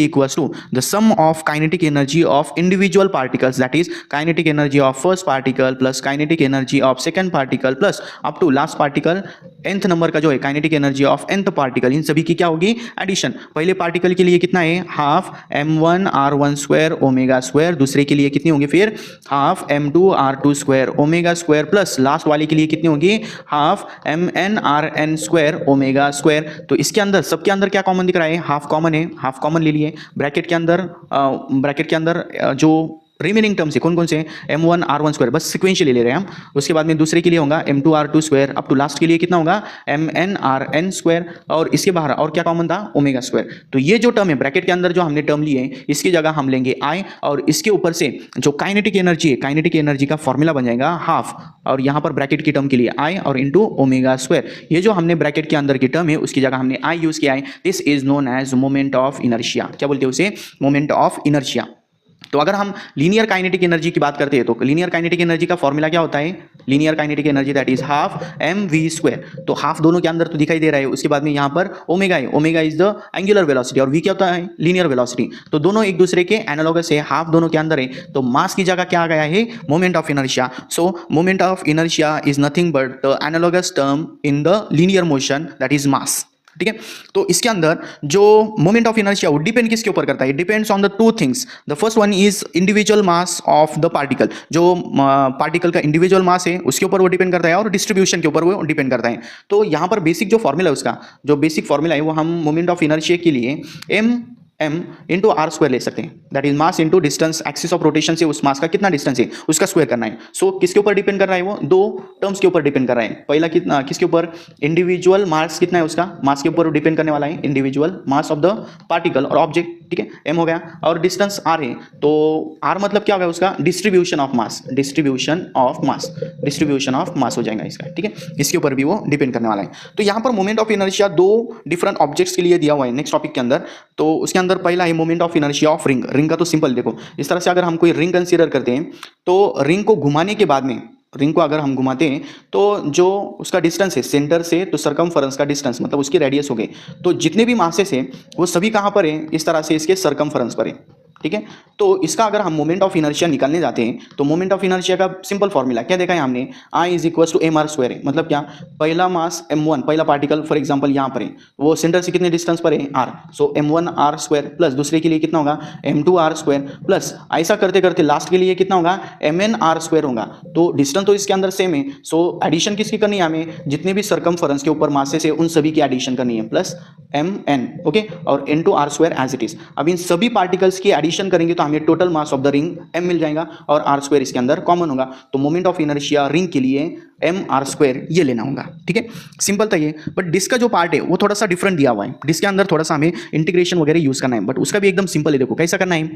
A: equal to the sum of kinetic energy of individual particles, that is kinetic energy of first particle plus kinetic energy of second particle plus up to last particle, nth number का जो है kinetic energy of nth particle. इन सभी की क्या होगी, addition. पहले particle के लिए कितना है, half m1 r1 square omega square, दूसरे के लिए कितनी होंगी फिर half m2 r2 square omega square, plus last वाले के लिए कितनी होगी, half mn rn square omega square. तो इसके अंदर, सबके अंदर क्या कॉमन दिख रहा है, हाफ कॉमन है, हाफ कॉमन ले लिए। ब्रैकेट के अंदर जो रिमेनिंग टर्म्स है कौन कौन से, m1 r1 स्क्वायर, बस सिक्वेंशियली ले रहे हैं हम। उसके बाद में दूसरे के लिए होगा m2 r2 square, up to last के लिए कितना होगा, mn rn स्क्वायर, और इसके बाहर और क्या कॉमन था, ओमेगा स्क्वायर। तो ये जो टर्म है ब्रैकेट के अंदर जो हमने टर्म लिए इसकी जगह हम लेंगे i, और इसके ऊपर से जो काइनेटिक एनर्जी है, काइनेटिक एनर्जी का फॉर्मूला बन जाएगा हाफ, और यहाँ पर ब्रैकेट की टर्म के लिए i और इंटू ओमेगा स्क्वायर। ये जो हमने ब्रैकेट के अंदर की टर्म है उसकी जगह हमने i यूज किया है। This is known as moment of inertia. क्या बोलते हैं उसे, मोमेंट ऑफ इनर्शिया। तो अगर हम लीनियर काइनेटिक एनर्जी की बात करते हैं तो लीनियर काइनेटिक एनर्जी का फॉर्मूला क्या होता है, linear kinetic energy that is half mv square. तो हाफ दोनों के अंदर तो दिखाई दे रहा है। उसके बाद में यहाँ पर ओमेगा है, omega is the angular velocity, और v क्या होता है, लीनियर वेलोसिटी। तो दोनों एक दूसरे के एनालॉगस है, हाफ दोनों के अंदर है। तो मास की जगह क्या आ गया है, moment of inertia. So moment of inertia is nothing but the analogous term in the linear motion that is mass. ठीक है, तो इसके अंदर जो मोमेंट ऑफ इनर्शिया वो डिपेंड किसके ऊपर करता है, depends on the two things. The first one is individual mass of the particle, जो पार्टिकल का इंडिविजुअल मास है उसके ऊपर वो डिपेंड करता है, और डिस्ट्रीब्यूशन के ऊपर वो डिपेंड करता है। तो यहाँ पर बेसिक जो फॉर्मूला है, उसका जो बेसिक फॉर्मूला है वो हम मोमेंट ऑफ इनर्शिया के लिए m इंटू आर स्क्वायर ले सकते हैं, that is mass into distance, axis of rotation से उस मास का कितना डिस्टेंस है उसका स्क्वायर करना है। सो किसके ऊपर डिपेंड कर रहा है, वो दो टर्म्स के ऊपर डिपेंड कर रहा है। पहला कितना, किसके ऊपर, इंडिविजुअल मास कितना है उसका, मास के ऊपर डिपेंड करने वाला है, individual mass of the particle और ऑब्जेक्ट। ठीक है, m हो गया और डिस्टेंस r है, तो r मतलब क्या होगा उसका distribution of mass, distribution of mass, distribution of mass हो जाएगा इसका, ठीक है, इसके ऊपर भी वो डिपेंड करने वाला है। तो यहाँ पर मोमेंट ऑफ इनर्शिया दो डिफरेंट ऑब्जेक्ट्स के लिए दिया हुआ है नेक्स्ट टॉपिक के अंदर। तो उसके अंदर पहला है moment of inertia of ring. Ring का तो सिंपल देखो, इस तरह से अगर हम कोई रिंग कंसीडर करते हैं तो रिंग को घुमाने के बाद में, रिंग को अगर हम घुमाते हैं तो जो उसका डिस्टेंस है सेंटर से तो सरकमफेरेंस का डिस्टेंस मतलब उसकी रेडियस हो गई, तो जितने भी मासेस है वो सभी कहाँ पर है, इस तरह से इसके सरकमफेरेंस पर है, ठीक है। तो इसका अगर हम मोमेंट ऑफ इनर्शिया निकालने जाते हैं तो मोमेंट ऑफ इनर्शिया का सिंपल फॉर्मूला क्या देखा है हमने, I is equal to m are square है। मतलब क्या, पहला मास m1, पहला पार्टिकल फॉर एग्जांपल यहाँ पर है, वो सेंटर से कितने डिस्टेंस पर है r, सो m1 r स्क्वायर प्लस दूसरे के लिए कितना होगा m2 r स्क्वायर प्लस ऐसा करते करते लास्ट के लिए कितना होगा mn r स्क्वायर होगा। तो डिस्टेंस तो इसके अंदर सेम है, सो एडिशन किसकी करनी है हमें, जितने भी सरकमफेरेंस के ऊपर मासेस है उन सभी की एडिशन करनी है प्लस mn, ओके, और n2 r square as it is. अब इन सभी पार्टिकल्स की एडिशन करेंगे तो हमें total mass of the ring m मिल जाएगा और r स्क्वायर इसके अंदर कॉमन होगा, तो मोमेंट ऑफ इनर्शिया रिंग के लिए m r स्क्वायर ये लेना होगा, ठीक है, सिंपल था ये। बट डिस्क का जो पार्ट है वो थोड़ा सा डिफरेंट दिया हुआ है, डिस्क के अंदर थोड़ा सा हमें इंटीग्रेशन वगैरह यूज करना है, बट उसका भी एकदम सिंपल है। देखो कैसा करना है,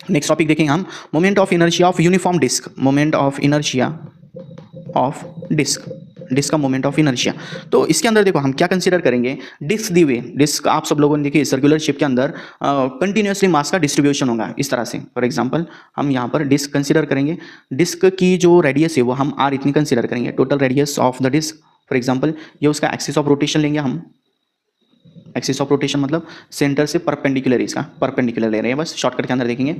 A: नेक्स्ट टॉपिक देखेंगे हम, moment of inertia of uniform disc, moment of inertia of disc, disc का मोमेंट ऑफ इनर्शिया। तो इसके अंदर देखो हम क्या कंसीडर करेंगे, डिस्क दी हुई, डिस्क आप सब लोगों ने देखिए सर्कुलर शेप के अंदर कंटिन्यूसली मास का डिस्ट्रीब्यूशन होगा इस तरह से। फॉर एग्जांपल हम यहाँ पर डिस्क कंसीडर करेंगे, डिस्क की जो रेडियस है वो हम r इतनी कंसीडर करेंगे, total radius of the disc. For example ये उसका एक्सिस ऑफ रोटेशन लेंगे हम, एक्सिस ऑफ रोटेशन मतलब सेंटर से परपेंडिकुलर, इसका परपेंडिकुलर ले रहे हैं बस, शॉर्टकट के अंदर देखेंगे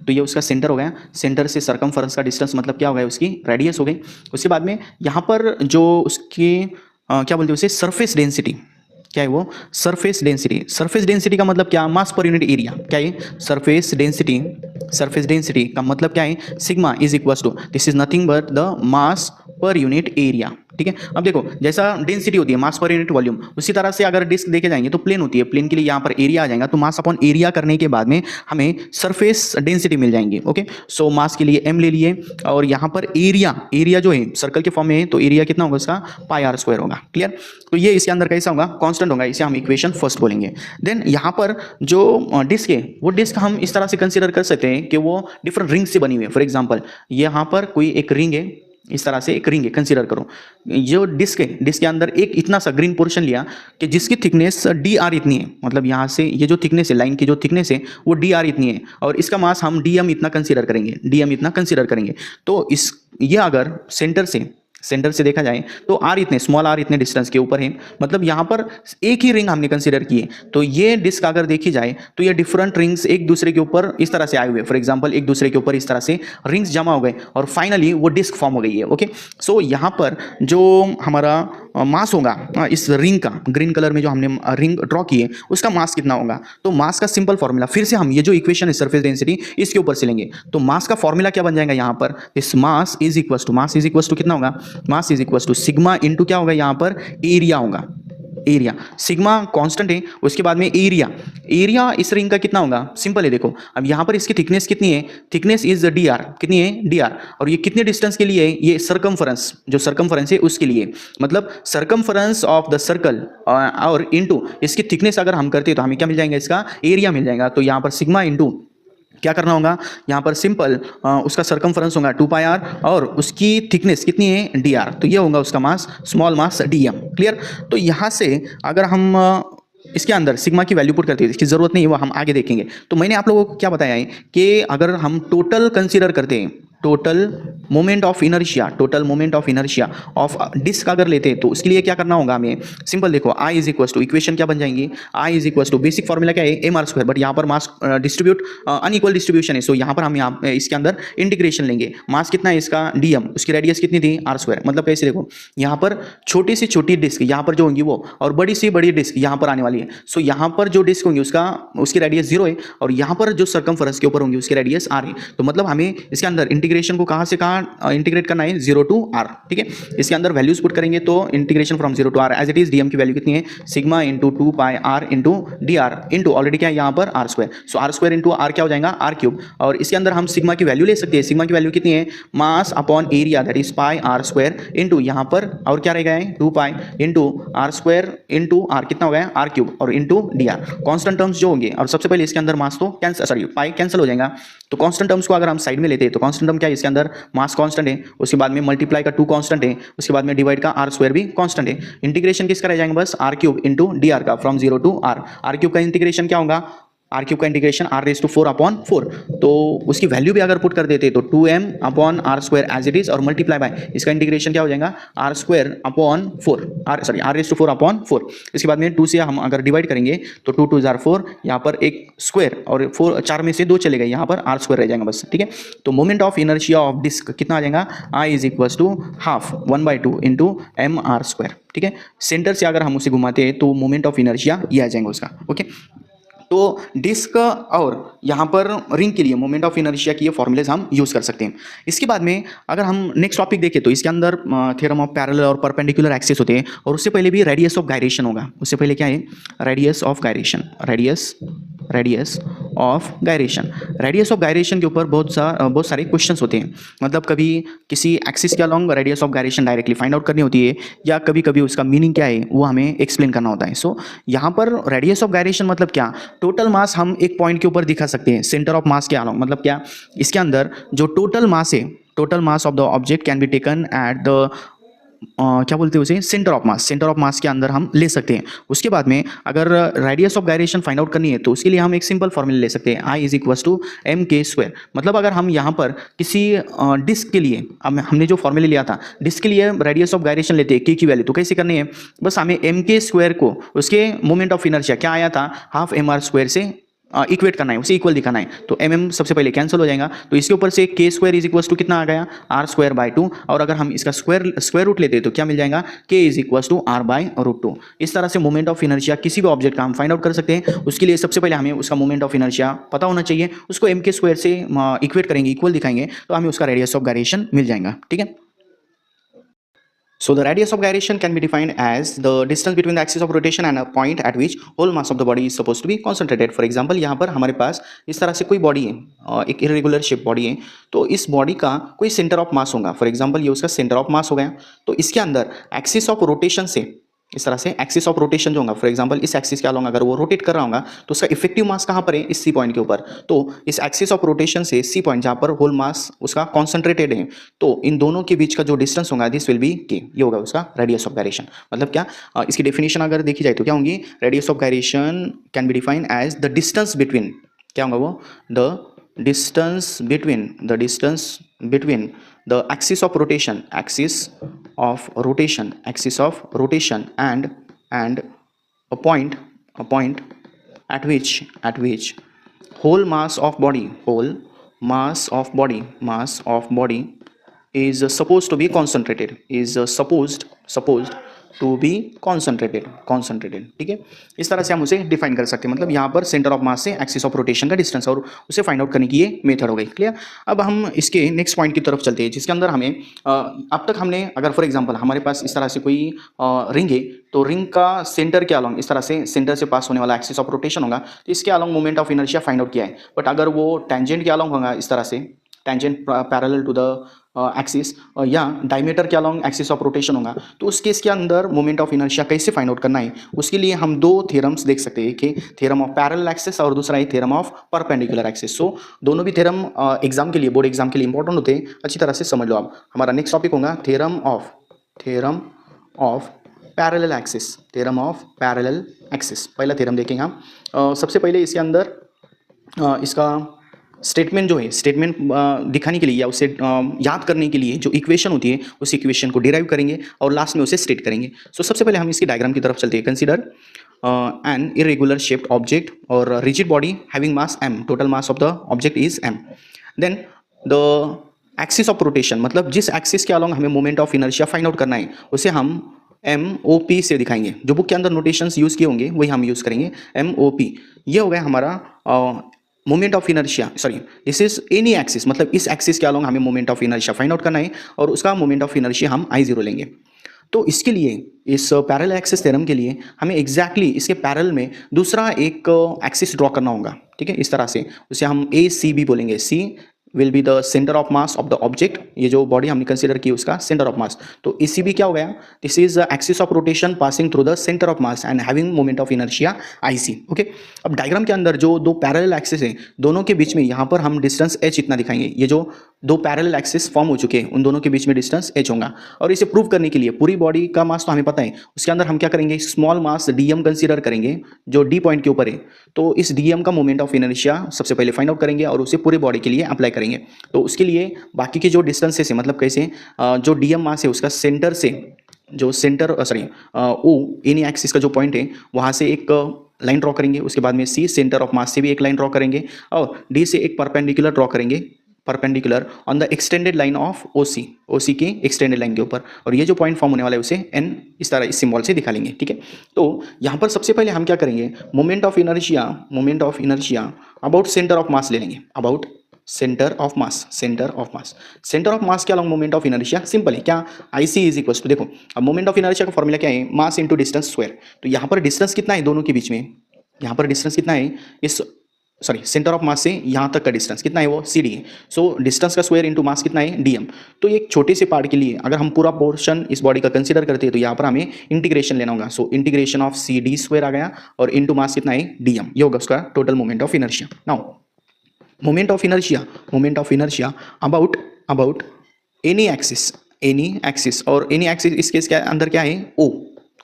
A: तो ये उसका सेंटर हो गया, सेंटर से सरकमफेरेंस का डिस्टेंस मतलब क्या हो गया उसकी रेडियस हो गई। उसके बाद में यहाँ पर जो उसकी क्या बोलते हैं उसे सरफेस डेंसिटी, क्या है वो सरफेस डेंसिटी, सरफेस डेंसिटी का मतलब क्या, मास पर यूनिट एरिया, क्या है सरफेस डेंसिटी, सरफेस डेंसिटी का मतलब क्या है sigma is equal to, this is nothing but the mass per unit area, ठीक है। अब देखो जैसा डेंसिटी होती है मास पर यूनिट वॉल्यूम, उसी तरह से अगर डिस्क देखे जाएंगे तो प्लेन होती है, प्लेन के लिए यहाँ पर एरिया आ जाएगा, तो मास अपॉन एरिया करने के बाद में हमें सरफेस डेंसिटी मिल जाएंगी, ओके। सो मास के लिए m ले लिए और यहाँ पर एरिया, एरिया जो है सर्कल के फॉर्म में है तो एरिया कितना होगा उसका पाई r स्क्वायर होगा, क्लियर। तो ये इसके अंदर कैसा होगा कांस्टेंट होगा, इसे हम इक्वेशन फर्स्ट बोलेंगे। देन यहाँ पर जो डिस्क है वो डिस्क हम इस तरह से कंसिडर कर सकते हैं कि वो डिफरेंट रिंग से बनी हुई है। फॉर एग्जाम्पल यहाँ पर कोई एक रिंग है, इस तरह से एक रिंग है कंसीडर करो, जो डिस्क है डिस्क के अंदर एक इतना सा ग्रीन पोर्शन लिया कि जिसकी थिकनेस dr इतनी है, मतलब यहाँ से ये जो थिकनेस है लाइन की जो थिकनेस है वो dr इतनी है और इसका मास हम dm इतना कंसीडर करेंगे, dm इतना कंसीडर करेंगे। तो इस ये अगर सेंटर से देखा जाए तो r इतने स्मॉल r इतने डिस्टेंस के ऊपर है, मतलब यहाँ पर एक ही रिंग हमने कंसीडर की है, तो ये डिस्क अगर देखी जाए तो ये डिफरेंट रिंग्स एक दूसरे के ऊपर इस तरह से आए हुए, फॉर एग्जांपल एक दूसरे के ऊपर इस तरह से रिंग्स जमा हो गए और फाइनली वो डिस्क फॉर्म हो गई है, ओके। सो यहाँ पर जो हमारा मास होगा इस रिंग का, ग्रीन कलर में जो हमने रिंग ड्रॉ की है उसका मास कितना होगा, तो मास का सिंपल फॉर्मूला फिर से हम ये जो इक्वेशन है सरफेस डेंसिटी इसके ऊपर से लेंगे, तो मास का फॉर्मूला क्या बन जाएगा यहाँ पर, इस मास इज इक्वल टू कितना होगा, mass is equal to sigma into क्या होगा यहाँ पर एरिया होगा, एरिया सिग्मा कांस्टेंट है, उसके बाद में एरिया इस रिंग का कितना होगा, सिंपल है देखो। अब यहाँ पर इसकी थिकनेस कितनी है, थिकनेस इज dr, कितनी है dr, और ये कितने डिस्टेंस के लिए है, ये सरकमफेरेंस, जो सरकमफेरेंस है उसके लिए, मतलब सरकमफेरेंस ऑफ द सर्कल और इनटू इसकी थिकनेस अगर हम करते हैं तो हमें क्या मिल जाएगा, इसका एरिया मिल जाएगा। तो यहाँ पर सिग्मा इंटू क्या करना होगा, यहाँ पर सिंपल उसका सरकमफेरेंस होगा 2πr और उसकी थिकनेस कितनी है dr, तो ये होगा उसका mass small mass dm, clear. तो यहाँ से अगर हम इसके अंदर सिग्मा की वैल्यू पुट करते हैं, इसकी जरूरत नहीं है वो हम आगे देखेंगे। तो मैंने आप लोगों को क्या बताया है कि अगर हम टोटल कंसीडर करते हैं, total moment of inertia of disc अगर लेते हैं तो उसके लिए क्या करना होगा हमें, सिंपल देखो I is equal to equation क्या बन जाएंगी, I is equal to basic formula क्या है एम आर स्क्वायर, बट यहाँ पर मास डिस्ट्रीब्यूट अनइक्वल डिस्ट्रीब्यूशन है, सो यहाँ पर हम इसके अंदर इंटीग्रेशन लेंगे, मास कितना है इसका dm, उसकी रेडियस कितनी थी r स्क्वायर, मतलब कैसे देखो यहाँ पर छोटी से छोटी डिस्क यहाँ पर जो होंगी वो और बड़ी से बड़ी डिस्क यहाँ पर आने वाली है, सो यहाँ पर जो डिस्क होंगी उसकी रेडियस 0 है और यहाँ पर जो सरकमफेरेंस के ऊपर होंगी उसकी रेडियस r है, तो मतलब हमें इसके अंदर इंटीग्रेशन को कहाँ से कहाँ इंटीग्रेट करना है, 0 to r, ठीक है। इसके अंदर वैल्यूज पुट करेंगे तो integration from 0 to r as it is dm की वैल्यू कितनी है, sigma into 2 pi r into D R into already क्या है यहाँ पर r square, so r square into r क्या हो जाएगा, r क्यूब। और इसके अंदर हम सिग्मा की वैल्यू ले सकते हैं, सिग्मा की वैल्यू कितनी है, mass upon area that is pi r square into यहाँ पर और क्या रहेगा है 2 pi into r square into r कितना हो गया r क्यूब और into D R. Constant terms जो होंगे और सबसे पहले इसके अंदर मास तो कैंसिल, सॉरी पाई कैंसिल हो जाएगा, तो कांस्टेंट टर्म्स को अगर हम साइड में लेते हैं तो कांस्टेंट टर्म क्या है, इसके अंदर मास कांस्टेंट है, उसके बाद में मल्टीप्लाई का 2 कांस्टेंट है, उसके बाद में डिवाइड का r स्क्वायर भी कांस्टेंट है। इंटीग्रेशन किसका रह जाएगा, बस r cube into D r का from 0 to r। r cube का इंटीग्रेशन क्या होगा, r क्यूब का integration r raise to 4 upon 4, तो उसकी वैल्यू भी अगर पुट कर देते तो 2m upon r square as it is और मल्टीप्लाई बाय इसका इंटीग्रेशन क्या हो जाएगा r square upon 4, r raise to 4 upon 4। इसके बाद में 2 से हम अगर डिवाइड करेंगे तो 2 2 4, यहाँ पर एक स्क्वायर और 4 4 में से 2 चले गए, यहाँ पर r स्क्वायर रह जाएगा बस, ठीक है। तो moment of inertia of disc कितना आ जाएगा, I is equal to half 1/2 into M are square, ठीक है। सेंटर से अगर हम उसे घुमाते हैं तो मोमेंट ऑफ इनर्शिया ये आ जाएगा उसका, ओके। तो डिस्क और यहाँ पर रिंग के लिए मोमेंट ऑफ इनर्शिया की ये फॉर्मूलेज हम यूज़ कर सकते हैं। इसके बाद में अगर हम नेक्स्ट टॉपिक देखें तो इसके अंदर थ्योरम ऑफ पैरेलल और परपेंडिकुलर एक्सिस होते हैं, और उससे पहले भी रेडियस ऑफ गायरेशन होगा। उससे पहले क्या है, radius of gyration, radius of gyration. Radius of gyration के ऊपर बहुत सारे क्वेश्चंस होते हैं, मतलब कभी किसी एक्सिस के along radius of gyration directly find out करनी होती है, या कभी कभी उसका मीनिंग क्या है वो हमें एक्सप्लेन करना होता है। सो यहाँ पर रेडियस ऑफ गायरेशन मतलब क्या, टोटल मास हम एक पॉइंट के ऊपर दिखा सकते हैं सेंटर ऑफ मास के अलॉन्ग, मतलब क्या, इसके अंदर जो टोटल मास है, total mass of the object can be taken at the क्या बोलते हैं उसे, सेंटर ऑफ मास के अंदर हम ले सकते हैं। उसके बाद में अगर radius of gyration find out करनी है तो उसके लिए हम एक सिंपल फॉर्मूला ले सकते हैं, I is equal to M K square. मतलब अगर हम यहाँ पर किसी डिस्क के लिए हमने जो फॉर्मूला लिया था, डिस्क के लिए रेडियस ऑफ गायरेशन लेते हैं, के की वैल्यू तो कैसे करनी है, बस हमें एम के स्क्वायर को उसके मोमेंट ऑफ इनर्शिया क्या आया था, हाफ एम आर स्क्वायर से इक्वेट करना है, उसे इक्वल दिखाना है। तो एम सबसे पहले कैंसिल हो जाएगा, तो इसके ऊपर से के स्क्वायर इज इक्वल टू कितना आ गया, r स्क्वायर बाय 2, और अगर हम इसका स्क्वायर रूट लेते हैं तो क्या मिल जाएगा, k is equal to r by root 2। इस तरह से मोमेंट ऑफ इनर्शिया किसी भी ऑब्जेक्ट का हम फाइंड आउट कर सकते हैं। उसके लिए सबसे पहले हमें उसका मोमेंट ऑफ इनर्शिया पता होना चाहिए, उसको m के स्क्वायर से इक्वेट करेंगे, इक्वल दिखाएंगे, तो हमें उसका रेडियस ऑफ गायरेशन मिल जाएगा, ठीक है। So the radius of gyration can be defined as the distance between the axis of rotation and a point at which whole mass of the body is supposed to be concentrated. For example, यहाँ पर हमारे पास इस तरह से कोई body है, एक irregular shape body है, तो इस बॉडी का कोई सेंटर ऑफ मास होगा। फॉर एग्जांपल ये उसका सेंटर ऑफ मास हो गया, तो इसके अंदर एक्सिस ऑफ रोटेशन से, इस तरह से एक्सिस ऑफ रोटेशन जो होगा, फॉर एग्जांपल इस एक्सिस के अलॉन्ग अगर वो रोटेट कर रहा होगा तो उसका इफेक्टिव मास कहाँ पर है, इस सी पॉइंट के ऊपर। तो इस एक्सिस ऑफ रोटेशन से सी पॉइंट जहाँ पर होल मास उसका कॉन्सेंट्रेटेड है, तो इन दोनों के बीच का जो डिस्टेंस होगा दिस विल बी के, ये होगा उसका रेडियस ऑफ गायरेशन। मतलब क्या, इसकी डेफिनेशन अगर देखी जाए तो क्या होंगी, radius of gyration can be defined as the distance between, क्या होगा वो, the distance between the axis of rotation and a point at which whole mass of body is supposed to be concentrated, concentrated, ठीक है। इस तरह से हम उसे डिफाइन कर सकते हैं, मतलब यहाँ पर सेंटर ऑफ मास से एक्सिस ऑफ रोटेशन का डिस्टेंस, और उसे फाइंड आउट करने की ये मेथड हो गई, क्लियर। अब हम इसके नेक्स्ट पॉइंट की तरफ चलते हैं, जिसके अंदर हमें अब तक हमने, अगर फॉर एग्जांपल हमारे पास इस तरह से कोई रिंग है, तो रिंग का सेंटर के अलॉन्ग इस तरह से सेंटर से पास होने वाला एक्सिस ऑफ रोटेशन होगा, तो इसके along moment of inertia find out किया है। बट अगर वो टेंजेंट के अलॉन्ग होगा, इस तरह से tangent parallel to the axis, या डायमीटर के अलॉन्ग एक्सिस ऑफ रोटेशन होगा, तो उस केस के अंदर मोमेंट ऑफ इनर्शिया कैसे फाइंड आउट करना है, उसके लिए हम दो थ्योरम्स देख सकते हैं, एक है थ्योरम ऑफ पैरेलल एक्सिस और दूसरा है थ्योरम ऑफ परपेंडिकुलर एक्सिस। सो दोनों भी थ्योरम एग्जाम के लिए, बोर्ड एग्जाम के लिए इंपॉर्टेंट होते हैं, अच्छी तरह से समझ लो आप। हमारा नेक्स्ट टॉपिक होगा theorem of parallel axis, theorem of parallel axis. पहला थ्योरम देखेंगे हम। सबसे पहले इसके अंदर इसका स्टेटमेंट जो है, स्टेटमेंट दिखाने के लिए या उसे याद करने के लिए जो इक्वेशन होती है, उस इक्वेशन को डिराइव करेंगे और लास्ट में उसे स्टेट करेंगे। सो सबसे पहले हम इसकी डायग्राम की तरफ चलते हैं। Consider an irregular shaped object और rigid body having mass m, total mass of the object is m। Then the axis of rotation, मतलब जिस एक्सिस के अलॉन्ग हमें moment of inertia find out करना है, उसे हम MOP से दिखाएंगे। जो बुक के अंदर नोटेशंस यूज़ किए होंगे वही हम यूज़ करेंगे, MOP। ये हो गया हमारा moment of inertia, sorry this is any axis, मतलब इस एक्सिस के अलोंग हमें moment of inertia find out करना है और उसका मोमेंट ऑफ इनर्शिया हम I0 लेंगे। तो इसके लिए इस पैरेलल एक्सिस थ्योरम के लिए हमें एग्जैक्टली इसके पैरेलल में दूसरा एक एक्सिस ड्रॉ करना होगा, ठीक है, इस तरह से उसे हम ACB बोलेंगे। C will be the centre of mass of the object, ये जो बॉडी हमने कंसीडर की उसका सेंटर ऑफ मास। तो ACB क्या हो गया, this is axis of rotation passing through the centre of mass and having moment of inertia IC। Okay, अब डायग्राम के अंदर जो दो पैरेलल एक्सिस है दोनों के बीच में यहाँ पर हम डिस्टेंस h इतना दिखाएंगे। ये जो दो पैरेलल एक्सिस फॉर्म हो चुके हैं उन दोनों के बीच में डिस्टेंस h होगा। और इसे प्रूव करने के लिए पूरी बॉडी का मास तो हमें पता है, उसके अंदर हम क्या करेंगे, स्मॉल मास dm कंसीडर करेंगे जो D पॉइंट के ऊपर है। तो इस dm का मोमेंट ऑफ इनर्शिया सबसे पहले फाइंड आउट करेंगे और उसे पूरी बॉडी के लिए अप्लाई करेंगे। तो उसके लिए बाकी के जो डिस्टेंसेस है, मतलब कैसे जो dm मास है उसका सेंटर से जो centre sorry O any axis का जो पॉइंट है वहाँ से एक लाइन ड्रॉ करेंगे। उसके बाद में C सेंटर ऑफ मास से भी एक लाइन ड्रॉ करेंगे और D से एक परपेंडिकुलर ड्रॉ करेंगे, perpendicular on the extended line of OC की एक्सटेंडेड लाइन के ऊपर। और ये जो पॉइंट फॉर्म होने वाला है उसे N इस तरह इस सिंबल से दिखा लेंगे, ठीक है। तो यहाँ पर सबसे पहले हम क्या करेंगे, moment of inertia about centre of mass ले लेंगे, अबाउट सेंटर ऑफ मास के along moment of inertia simple है क्या, IC इज इक्वल टू, देखो अब मोमेंट ऑफ इनर्शिया का फॉर्मूला क्या है, मास इंटू डिस्टेंस स्क्वायर। तो यहाँ पर डिस्टेंस कितना है दोनों के बीच में, यहाँ पर डिस्टेंस कितना है, इस सॉरी सेंटर ऑफ मास से यहाँ तक का डिस्टेंस कितना है वो CD है। सो डिस्टेंस का स्क्वायर इंटू मास कितना है DM। तो एक छोटे से पार्ट के लिए अगर हम पूरा पोर्शन इस बॉडी का कंसीडर करते हैं तो यहाँ पर हमें इंटीग्रेशन लेना होगा। So integration of CD square आ गया और इंटू मास कितना है DM, ये होगा उसका total moment of inertia. Now moment of inertia about any axis और एनी एक्सिस इस केस के अंदर क्या है, O,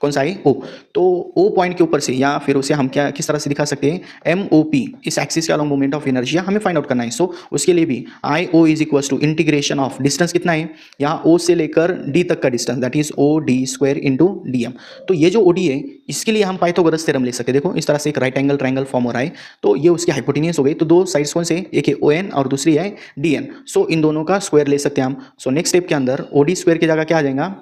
A: कौन सा है O। तो O पॉइंट के ऊपर से या फिर उसे हम क्या किस तरह से दिखा सकते हैं, MOP, इस एक्सिस के अलॉन्ग मोमेंट ऑफ इनर्शिया हमें फाइंड आउट करना है। सो उसके लिए भी IO is equal to integration of distance कितना है, यहाँ O से लेकर D तक का distance that is OD square into DM। तो ये जो OD है इसके लिए हम पाइथागोरस थ्योरम ले सकते हैं। देखो इस तरह से एक राइट एंगल ट्रायंगल फॉर्म हो रहा है, तो ये उसकी हाइपोटेन्यूज हो गई। तो दो साइड्स कौन से, एक है ON और दूसरी है DN। सो इन दोनों का स्क्वायर ले सकते हैं हम। सो नेक्स्ट स्टेप के अंदर OD स्क्वायर की जगह क्या आ जाएगा,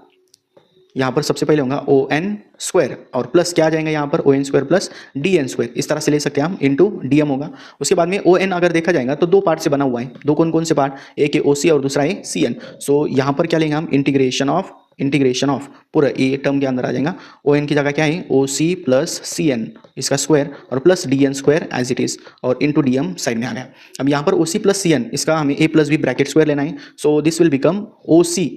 A: यहाँ पर सबसे पहले होगा ON स्क्वायर और प्लस क्या आ जाएगा यहाँ पर ON square plus DN square, इस तरह से ले सकते हैं हम, इंटू DM होगा। उसके बाद में ON अगर देखा जाएगा तो दो पार्ट से बना हुआ है, दो कौन कौन से पार्ट, एक है OC और दूसरा है CN। सो यहाँ पर क्या लेंगे हम, इंटीग्रेशन ऑफ पूरा ये टर्म के अंदर आ जाएगा, ON की जगह क्या है OC प्लस CN इसका स्क्वायर और plus DN square as it is और इंटू DM साइड में आ गया। अब यहाँ पर OC प्लस CN इसका हमें A plus B bracket square लेना है। So this will become OC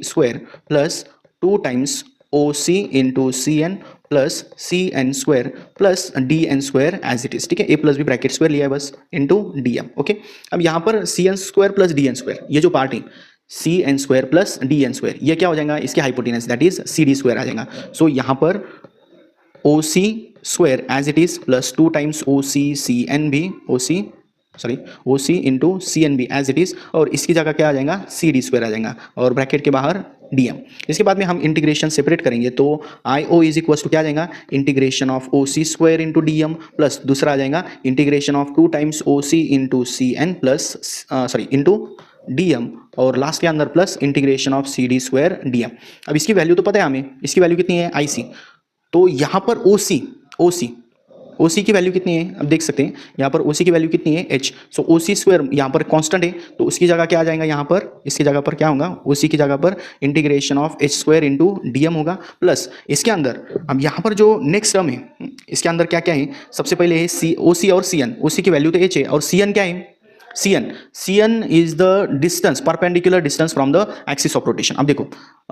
A: square plus 2 times OC into CN plus CN square plus DN square as it is, ठीक है, A plus B bracket square लिया है बस into DM। Okay, अब यहाँ पर CN square plus DN square, ये जो पार्ट है CN square plus DN square, ये क्या हो जाएगा, इसकी hypotenuse that is CD square आ जाएगा। सो यहाँ पर OC square as it is plus 2 times OC into CNB as it is और इसकी जगह क्या आ जाएगा CD स्क्वायर आ जाएगा और ब्रैकेट के बाहर DM। इसके बाद में हम इंटीग्रेशन सेपरेट करेंगे तो IO इज इक्वल टू क्या आ जाएगा, integration of OC square into DM plus दूसरा आ जाएगा integration of 2 times OC into CN plus into DM और लास्ट के अंदर plus integration of CD square DM। अब इसकी वैल्यू तो पता है हमें, इसकी वैल्यू कितनी है IC। तो यहाँ पर OC की वैल्यू कितनी है, अब देख सकते हैं यहाँ पर OC की वैल्यू कितनी है H। सो OC स्क्वायर यहाँ पर कांस्टेंट है तो उसकी जगह क्या आ जाएगा, यहाँ पर इसकी जगह पर क्या होगा, OC की जगह पर integration of H square into DM होगा प्लस इसके अंदर अब यहाँ पर जो नेक्स्ट टर्म है इसके अंदर क्या क्या है, सबसे पहले है OC और CN। OC की वैल्यू तो H है और CN क्या है, CN is the distance, perpendicular distance from the axis of rotation. अब देखो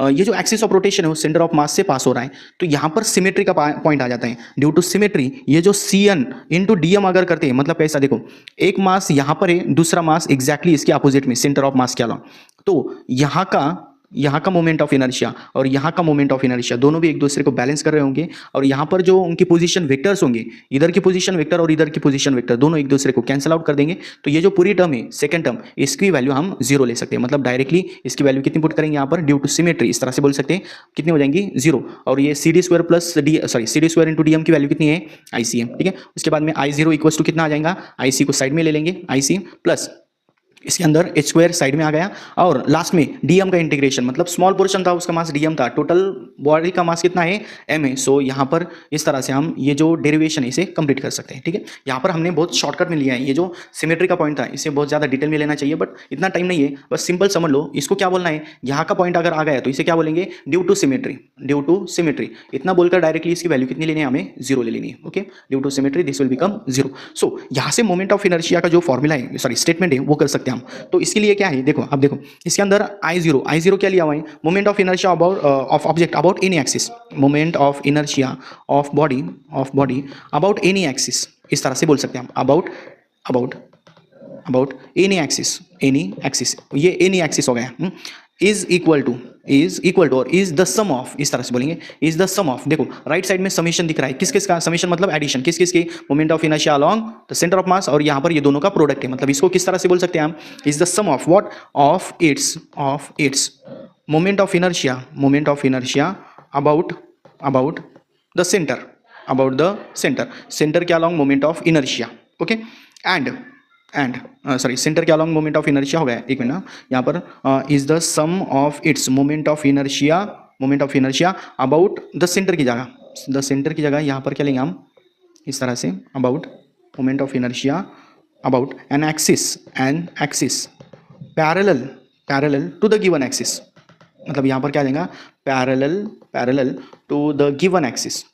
A: ये जो एक्सिस ऑफ रोटेशन है वो सेंटर ऑफ मास से पास हो रहा है तो यहाँ पर सिमेट्री का पॉइंट आ जाता है। ड्यू टू सिमेट्री ये जो CN इंटू DM अगर करते हैं मतलब कैसा, देखो एक मास यहाँ पर है, दूसरा मास एग्जैक्टली इसके अपोजिट में सेंटर ऑफ मास के अलावा, तो यहाँ का मोमेंट ऑफ इनर्शिया और यहाँ का मोमेंट ऑफ इनर्शिया दोनों भी एक दूसरे को बैलेंस कर रहे होंगे और यहाँ पर जो उनकी पोजीशन वेक्टर्स होंगे, इधर की पोजीशन वेक्टर और इधर की पोजीशन वेक्टर दोनों एक दूसरे को कैंसिल आउट कर देंगे। तो ये जो पूरी टर्म है सेकंड टर्म, इसकी वैल्यू हम 0 ले सकते हैं, मतलब डायरेक्टली इसकी वैल्यू कितनी पुट करेंगे यहाँ पर, ड्यू टू सिमेट्री इस तरह से बोल सकते हैं कितनी हो जाएंगी 0। और ये CD square plus CD square into DM की वैल्यू कितनी है IC है, ठीक है। उसके बाद में I0 इक्वल टू कितना आ जाएगा, IC को साइड में ले लेंगे, IC प्लस इसके अंदर एच स्क्वायर साइड में आ गया और लास्ट में डीएम का इंटीग्रेशन, मतलब स्मॉल पोर्शन था उसका मास डीएम था, टोटल बॉडी का मास कितना है एम है। सो यहाँ पर इस तरह से हम ये जो डेरिवेशन है इसे कंप्लीट कर सकते हैं। ठीक है, यहाँ पर हमने बहुत शॉर्टकट में लिया है, ये जो सिमेट्री का पॉइंट था इसे बहुत ज़्यादा डिटेल में लेना चाहिए बट इतना टाइम नहीं है, बस सिंपल समझ लो इसको क्या बोलना है। यहाँ का पॉइंट अगर आ गया तो इसे क्या बोलेंगे, due to symmetry, due to symmetry. इतना बोलकर डायरेक्टली इसकी वैल्यू कितनी लेनी है, हमें जीरो ले लेनी है। Okay, due to symmetry this will become zero. So यहाँ से मोमेंट ऑफ इनर्शिया का जो फॉर्मूला है, सॉरी स्टेटमेंट है, वो कर सकते हैं हम। तो इसके लिए क्या है, देखो अब देखो इसके अंदर I0 क्या लिया हुआ है, moment of inertia about of object about any axis, moment of inertia of body about any axis, इस तरह से बोल सकते हैं हम, अबाउट एनी एक्सिस, ये एनी एक्सिस हो गया। इज इक्वल टू और इज द सम ऑफ, इस तरह से बोलेंगे, इज द सम ऑफ। देखो राइट साइड में समेशन दिख रहा है, किस किस का समेशन, मतलब एडिशन, किस किस की, moment of inertia along the centre of mass, और यहाँ पर ये दोनों का प्रोडक्ट है, मतलब इसको किस तरह से बोल सकते हैं हम, is the sum of what, of its moment of inertia about the centre के along moment of inertia. Okay, and sorry centre के अलोंग मोमेंट ऑफ इनर्शिया हो गया, एक मिनट, यहाँ पर is the sum of its moment of inertia about the centre की जगह यहाँ पर क्या लेंगे हम, इस तरह से, about moment of inertia about an axis parallel to the given axis, मतलब यहाँ पर क्या देगा, parallel to the given axis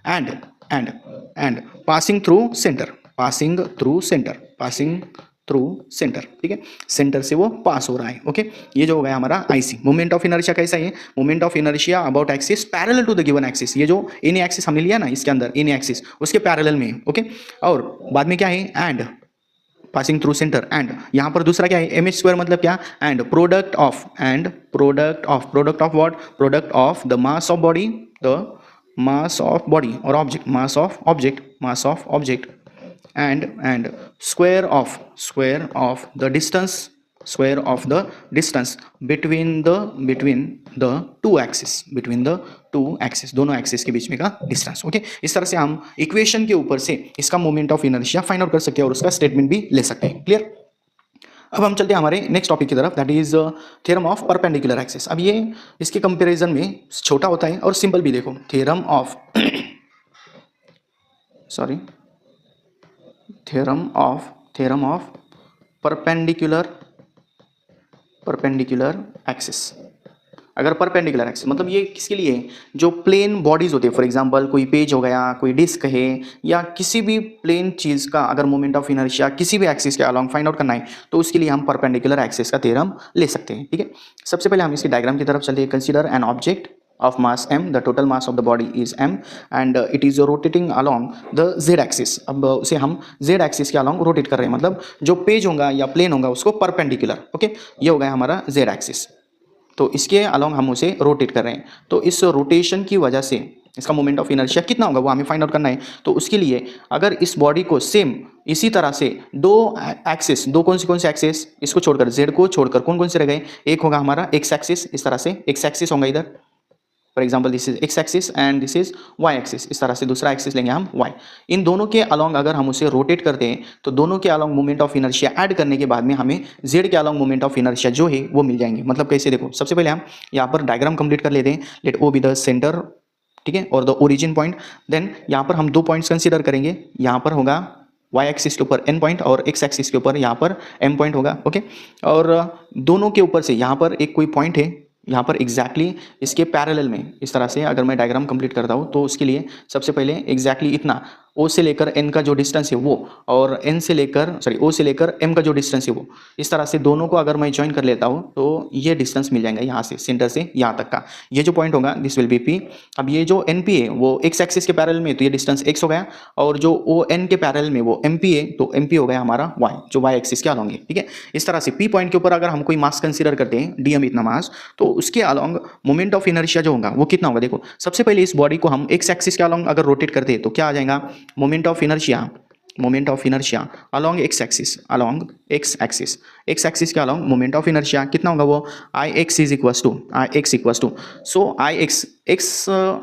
A: and passing through centre, ठीक है, सेंटर से वो पास हो रहा है। ओके, ये जो हो गया हमारा आईसी। मोमेंट ऑफ इनर्शिया कैसा है, moment of inertia about axis parallel to the given axis, ये जो एनी एक्सिस हमने लिया ना इसके अंदर, एनी एक्सिस उसके पैरेलल में है। ओके, और बाद में क्या है, and passing through centre, and यहाँ पर दूसरा क्या है, एम एच स्क्वायर, मतलब क्या, and product of what, product of the mass of body और object, mass of object and square of the distance between the two axes, दोनों axis के बीच में का डिस्टेंस। ओके, इस तरह से हम इक्वेशन के ऊपर से इसका moment of inertia find out कर सकते हैं और उसका स्टेटमेंट भी ले सकते हैं। क्लियर? अब हम चलते हैं हमारे नेक्स्ट टॉपिक की तरफ, that is theorem of perpendicular axis. अब ये इसके कंपैरिजन में छोटा होता है और सिंपल भी। देखो थ्योरम ऑफ परपेंडिकुलर एक्सिस। अगर परपेंडिकुलर एक्सिस मतलब ये किसके लिए है, जो प्लेन बॉडीज होते हैं, फॉर एग्जांपल कोई पेज हो गया, कोई डिस्क है, या किसी भी प्लेन चीज़ का अगर मोमेंट ऑफ इनर्शिया किसी भी एक्सिस के अलोंग फाइंड आउट करना है तो उसके लिए हम परपेंडिकुलर एक्सिस का थ्योरम ले सकते हैं। ठीक है, सबसे पहले हम इसकी डायग्राम की तरफ चलते हैं। Consider an object of mass m, the total mass of the body is m and it is rotating along the z axis। अब उसे हम z axis के along रोटेट कर रहे हैं, मतलब जो पेज होगा या प्लेन होगा उसको परपेंडिकुलर। ओके, ये हो गया हमारा z axis, तो इसके along हम उसे रोटेट कर रहे हैं। तो इस रोटेशन की वजह से इसका मोमेंट ऑफ इनर्शिया कितना होगा वो हमें फाइंड आउट करना है। तो उसके लिए अगर इस बॉडी को सेम इसी तरह से दो एक्सिस, दो कौन से एक्सिस, इसको छोड़कर z को छोड़कर कौन से रह गए, एक होगा हमारा x एक्सिस, इस तरह से x एक्सिस होगा इधर, for example this is x axis and this is y axis, इस तरह से दूसरा एक्सिस लेंगे हम y। इन दोनों के अलोंग अगर हम उसे रोटेट करते हैं तो दोनों के along moment of inertia add करने के बाद में हमें z के अलोंग मोमेंट ऑफ इनर्शिया जो है वो मिल जाएंगे। मतलब कैसे, देखो सबसे पहले हम यहाँ पर डायग्राम कंप्लीट कर लेते हैं। Let O be the centre, ठीक है, और द ओरिजिन पॉइंट। देन यहाँ पर हम दो पॉइंट्स कंसिडर करेंगे, यहाँ पर होगा y एक्सिस के ऊपर n पॉइंट और x एक्सिस के ऊपर यहाँ पर m पॉइंट होगा। ओके, और दोनों के ऊपर से यहाँ पर एक कोई पॉइंट है, यहाँ पर एग्जैक्टली इसके पैरेलल में इस तरह से अगर मैं डायग्राम कंप्लीट करता हूँ तो उसके लिए सबसे पहले एग्जैक्टली इतना O से लेकर N का जो डिस्टेंस है वो, और O से लेकर M का जो डिस्टेंस है वो, इस तरह से दोनों को अगर मैं ज्वाइन कर लेता हूँ तो ये डिस्टेंस मिल जाएगा यहाँ से सेंटर से यहाँ तक का। ये जो पॉइंट होगा दिस विल बी P। अब ये जो NP है वो x एक्सिस के पैरेलल में, तो ये डिस्टेंस x हो गया, और जो ON के पैरेलल में वो MP है तो MP हो गया हमारा y, जो y एक्सिस के अलॉन्ग है। ठीक है, इस तरह से P पॉइंट के ऊपर अगर हम कोई मास कंसीडर करते हैं dm इतना मास, तो उसके अलॉन्ग मोमेंट ऑफ इनर्शिया जो होगा वो कितना होगा। देखो सबसे पहले इस बॉडी को हम x एक्सिस के अलॉन्ग अगर रोटेट करते हैं तो क्या आ जाएगा, moment of inertia along x axis के अलॉन्ग मोमेंट ऑफ इनर्शिया कितना होगा, वो Ix equals to so Ix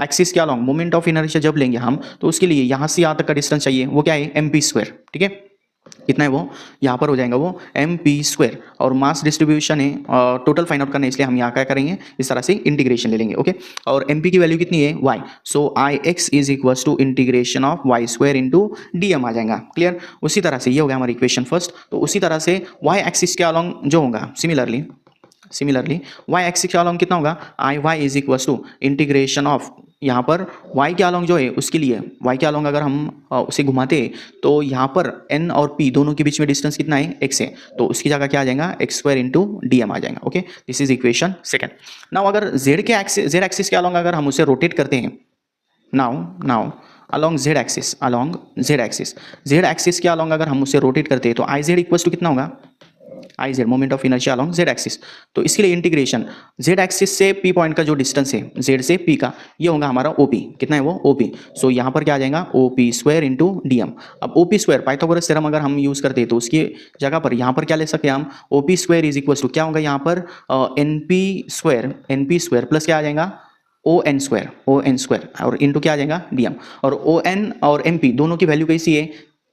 A: axis के अलॉन्ग मोमेंट ऑफ इनर्शिया जब लेंगे हम तो उसके लिए यहाँ से यहाँ तक का डिस्टेंस चाहिए, वो क्या है mp स्क्वायर। ठीक है, कितना है वो, यहाँ पर हो जाएगा वो mp², और मास डिस्ट्रीब्यूशन है, टोटल फाइंड आउट करना है, इसलिए हम यहाँ क्या करेंगे, इस तरह से इंटीग्रेशन ले लेंगे। ओके, और mp की वैल्यू कितनी है y, so ix is equals to integration of y² into dm आ जाएगा। क्लियर। उसी तरह से ये हो गया हमारी इक्वेशन फर्स्ट। तो उसी तरह से y एक्सिस के अलॉन्ग जो होगा, सिमिलरली y एक्सिस के अलॉन्ग कितना होगा, iy is equals to integration of, यहाँ पर y के अलॉन्ग जो है उसके लिए y के अलॉन्ग अगर हम उसे घुमाते तो यहाँ पर n और p दोनों के बीच में डिस्टेंस कितना है, x है, तो उसकी जगह क्या आ जाएगा, x² इंटू dm आ जाएगा। Okay, this is equation second. Now अगर z एक्सिस के अलॉन्ग अगर हम उसे रोटेट करते हैं, नाउ along z एक्सिस के अलॉन्ग अगर हम उसे रोटेट करते हैं तो iz इक्वल्स टू कितना होगा, iz moment of inertia along z axis. तो इसके लिए इंटीग्रेशन z एक्सिस से p पॉइंट का जो डिस्टेंस है z से p का, ये होगा हमारा OP, कितना है वो OP। सो यहाँ पर क्या आ जाएगा, OP² इंटू dm। अब OP² पाइथागोरस थ्योरम अगर हम यूज करते हैं तो उसकी जगह पर यहाँ पर क्या ले सकते हैं हम, OP² इज इक्वल टू क्या होगा यहाँ पर, NP² प्लस क्या आ जाएगा, ON² और इंटू क्या आ जाएगा dm। और ON और MP दोनों की वैल्यू कैसी है,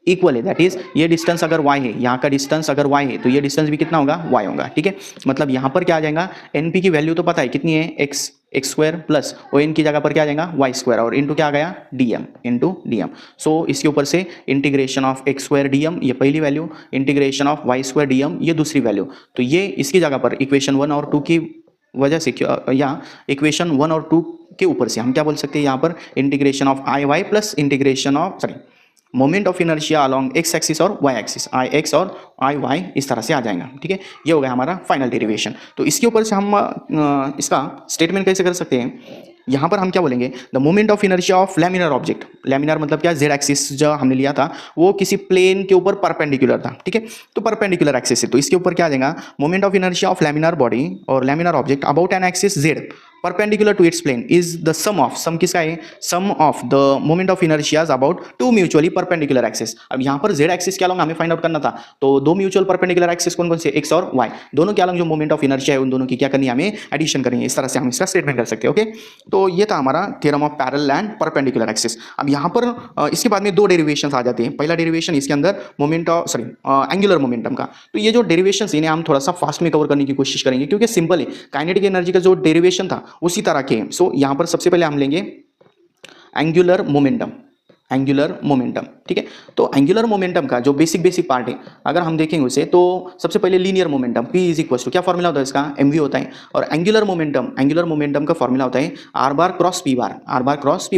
A: इक्वल है, दैट इज ये डिस्टेंस अगर y है, यहाँ का डिस्टेंस अगर y है तो ये डिस्टेंस भी कितना होगा, y होगा। ठीक है, मतलब यहाँ पर क्या आ जाएगा, NP की वैल्यू तो पता है कितनी है, x² प्लस ON की जगह पर क्या आ जाएगा, y² और इंटू क्या आ गया, dm। सो इसके ऊपर से इंटीग्रेशन ऑफ x² dm ये पहली value, integration of y² dm ये दूसरी वैल्यू। तो ये इसकी जगह पर इक्वेशन 1 और 2 की वजह से, या इक्वेशन 1 और 2 के ऊपर से हम क्या बोल सकते हैं, यहाँ पर integration of iy plus integration of moment of inertia along x axis और y एक्सिस, ix और iy इस तरह से आ जाएगा। ठीक है, ये हो गया हमारा फाइनल डेरिवेशन। तो इसके ऊपर से हम इसका स्टेटमेंट कैसे कर सकते हैं, यहाँ पर हम क्या बोलेंगे, the moment of inertia of laminar object, laminar मतलब क्या, z एक्सिस जो हमने लिया था वो किसी प्लेन के ऊपर परपेंडिकुलर था। ठीक है, तो परपेंडिकुलर एक्सिस है, तो इसके ऊपर क्या आ जाएगा, moment of inertia of laminar body और laminar object about an axis z perpendicular to its plane is the sum किसका है, sum of the moment of inertias about two mutually perpendicular axis. अब यहाँ पर z एक्सिस के along हमें find out करना था, तो दो म्यूचुअल परपेंडिकुलर एक्सिस कौन कौन से, x और y, दोनों के अलॉन्ग जो मोमेंट ऑफ इनर्शिया है उन दोनों की क्या करनी है, हमें एडिशन करनी है। इस तरह से हम इसका स्टेटमेंट कर सकते हैं। ओके, तो ये था हमारा theorem of parallel and perpendicular axis. अब यहाँ पर इसके बाद में दो डेरिवेशंस आ जाते हैं। पहला डेरिवेशन इसके अंदर मोमेंट ऑफ एंगुलर मोमेंटम का, तो ये जो डेरिवेशंस इन्हें हम थोड़ा सा फास्ट में कवर करने की कोशिश करेंगे क्योंकि सिंपल है, काइनेटिक एनर्जी का जो डेरिवेशन था उसी तरह के। सो यहाँ पर सबसे पहले हम लेंगे एंगुलर मोमेंटम, ठीक है। तो एंगुलर मोमेंटम का जो बेसिक पार्ट है अगर हम देखेंगे उसे, तो सबसे पहले linear momentum P is equal to क्या फॉर्मूला होता है इसका, mv होता है। और एंगुलर मोमेंटम का फॉर्मूला होता है r बार क्रॉस p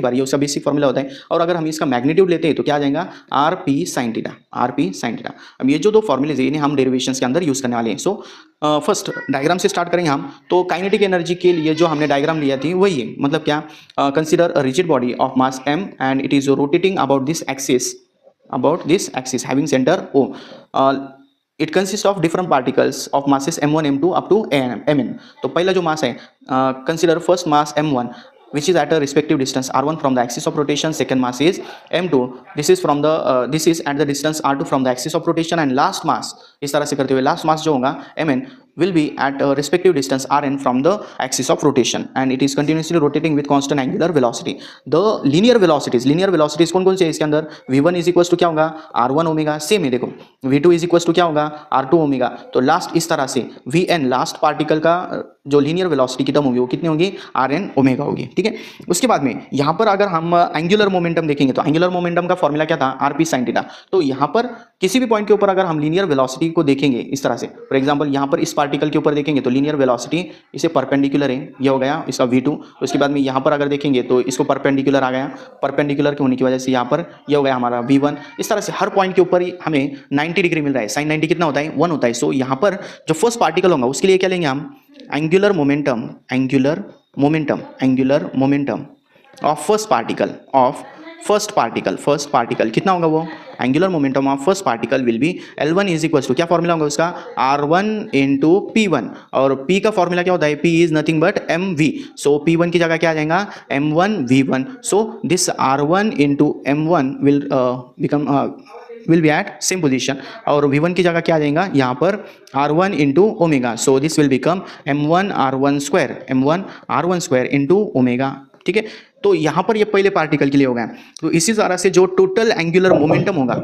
A: बार, ये उसका बेसिक फॉर्मूला होता है। और अगर हम इसका मैग्नीट्यूड लेते हैं तो क्या आ जाएगा, rp sin थीटा। अब ये जो दो फॉर्मूले हैं इन्हें हम डेरिवेशंस के अंदर यूज करने वाले हैं। सो फर्स्ट डायग्राम से स्टार्ट करेंगे हम। तो काइनेटिक एनर्जी के लिए जो हमने डायग्राम लिया थी वही है, मतलब क्या, consider a rigid body of mass m and it is rotating about this axis having center O. It consists of different particles of masses m1 m2 up to mn. तो पहला जो मास है, consider first mass m1 which is at a respective distance r1 from the axis of rotation. Second mass is m2, this is at the distance r2 from the axis of rotation. And last mass, इस तरह से करते हुए last mass जो होगा mn will be at a respective distance rn from the axis of rotation and it is continuously rotating with constant angular velocity. The linear velocities कौन कौन से है इसके अंदर, v1 is equals to क्या होगा, r1 ओमेगा, सेम है देखो, v2 is equals to क्या होगा, r2 ओमेगा। तो लास्ट इस तरह से vn लास्ट पार्टिकल का जो लीनियर वेलोसिटी कितनी होगी, वो कितनी होगी, rn ओमेगा होगी। ठीक है, उसके बाद में यहाँ पर अगर हम एंगुलर मोमेंटम देखेंगे तो एंगुलर मोमेंटम का फॉर्मूला क्या था, rp sin थीटा। तो यहाँ पर किसी भी पॉइंट के ऊपर अगर हम लीनियर वेलोसिटी को देखेंगे इस तरह से, फॉर एग्जांपल यहाँ पर इस पार्टिकल के ऊपर देखेंगे तो लीनियर वेलोसिटी इसे परपेंडिकुलर है, ये हो गया इसका v2। तो उसके बाद में यहाँ पर अगर देखेंगे तो इसको परपेंडिकुलर आ गया, परपेंडिकुलर के होने की वजह से यहाँ पर ये हो गया हमारा v1। इस तरह से हर पॉइंट के ऊपर हमें 90 डिग्री मिल रहा है, sin 90 कितना होता है, 1 होता है। सो यहाँ पर जो फर्स्ट पार्टिकल होगा उसके लिए क्या लेंगे हम, angular momentum of first particle कितना होगा, वो angular momentum of first particle will be L1 is equal to क्या फॉर्मूला होगा उसका, R1 इंटू P1। और P का फॉर्मूला क्या होता है, P is nothing but mv। So P1 की जगह क्या आ जाएगा, m1 v1। So this R1 into m1 will be at same position और v1 की जगह क्या आ जाएगा यहाँ पर r1 into omega. So this will become m1 r1 square into omega. ठीक है, तो यहाँ पर ये पहले पार्टिकल के लिए हो गया। तो इसी तरह से जो टोटल एंगुलर मोमेंटम होगा,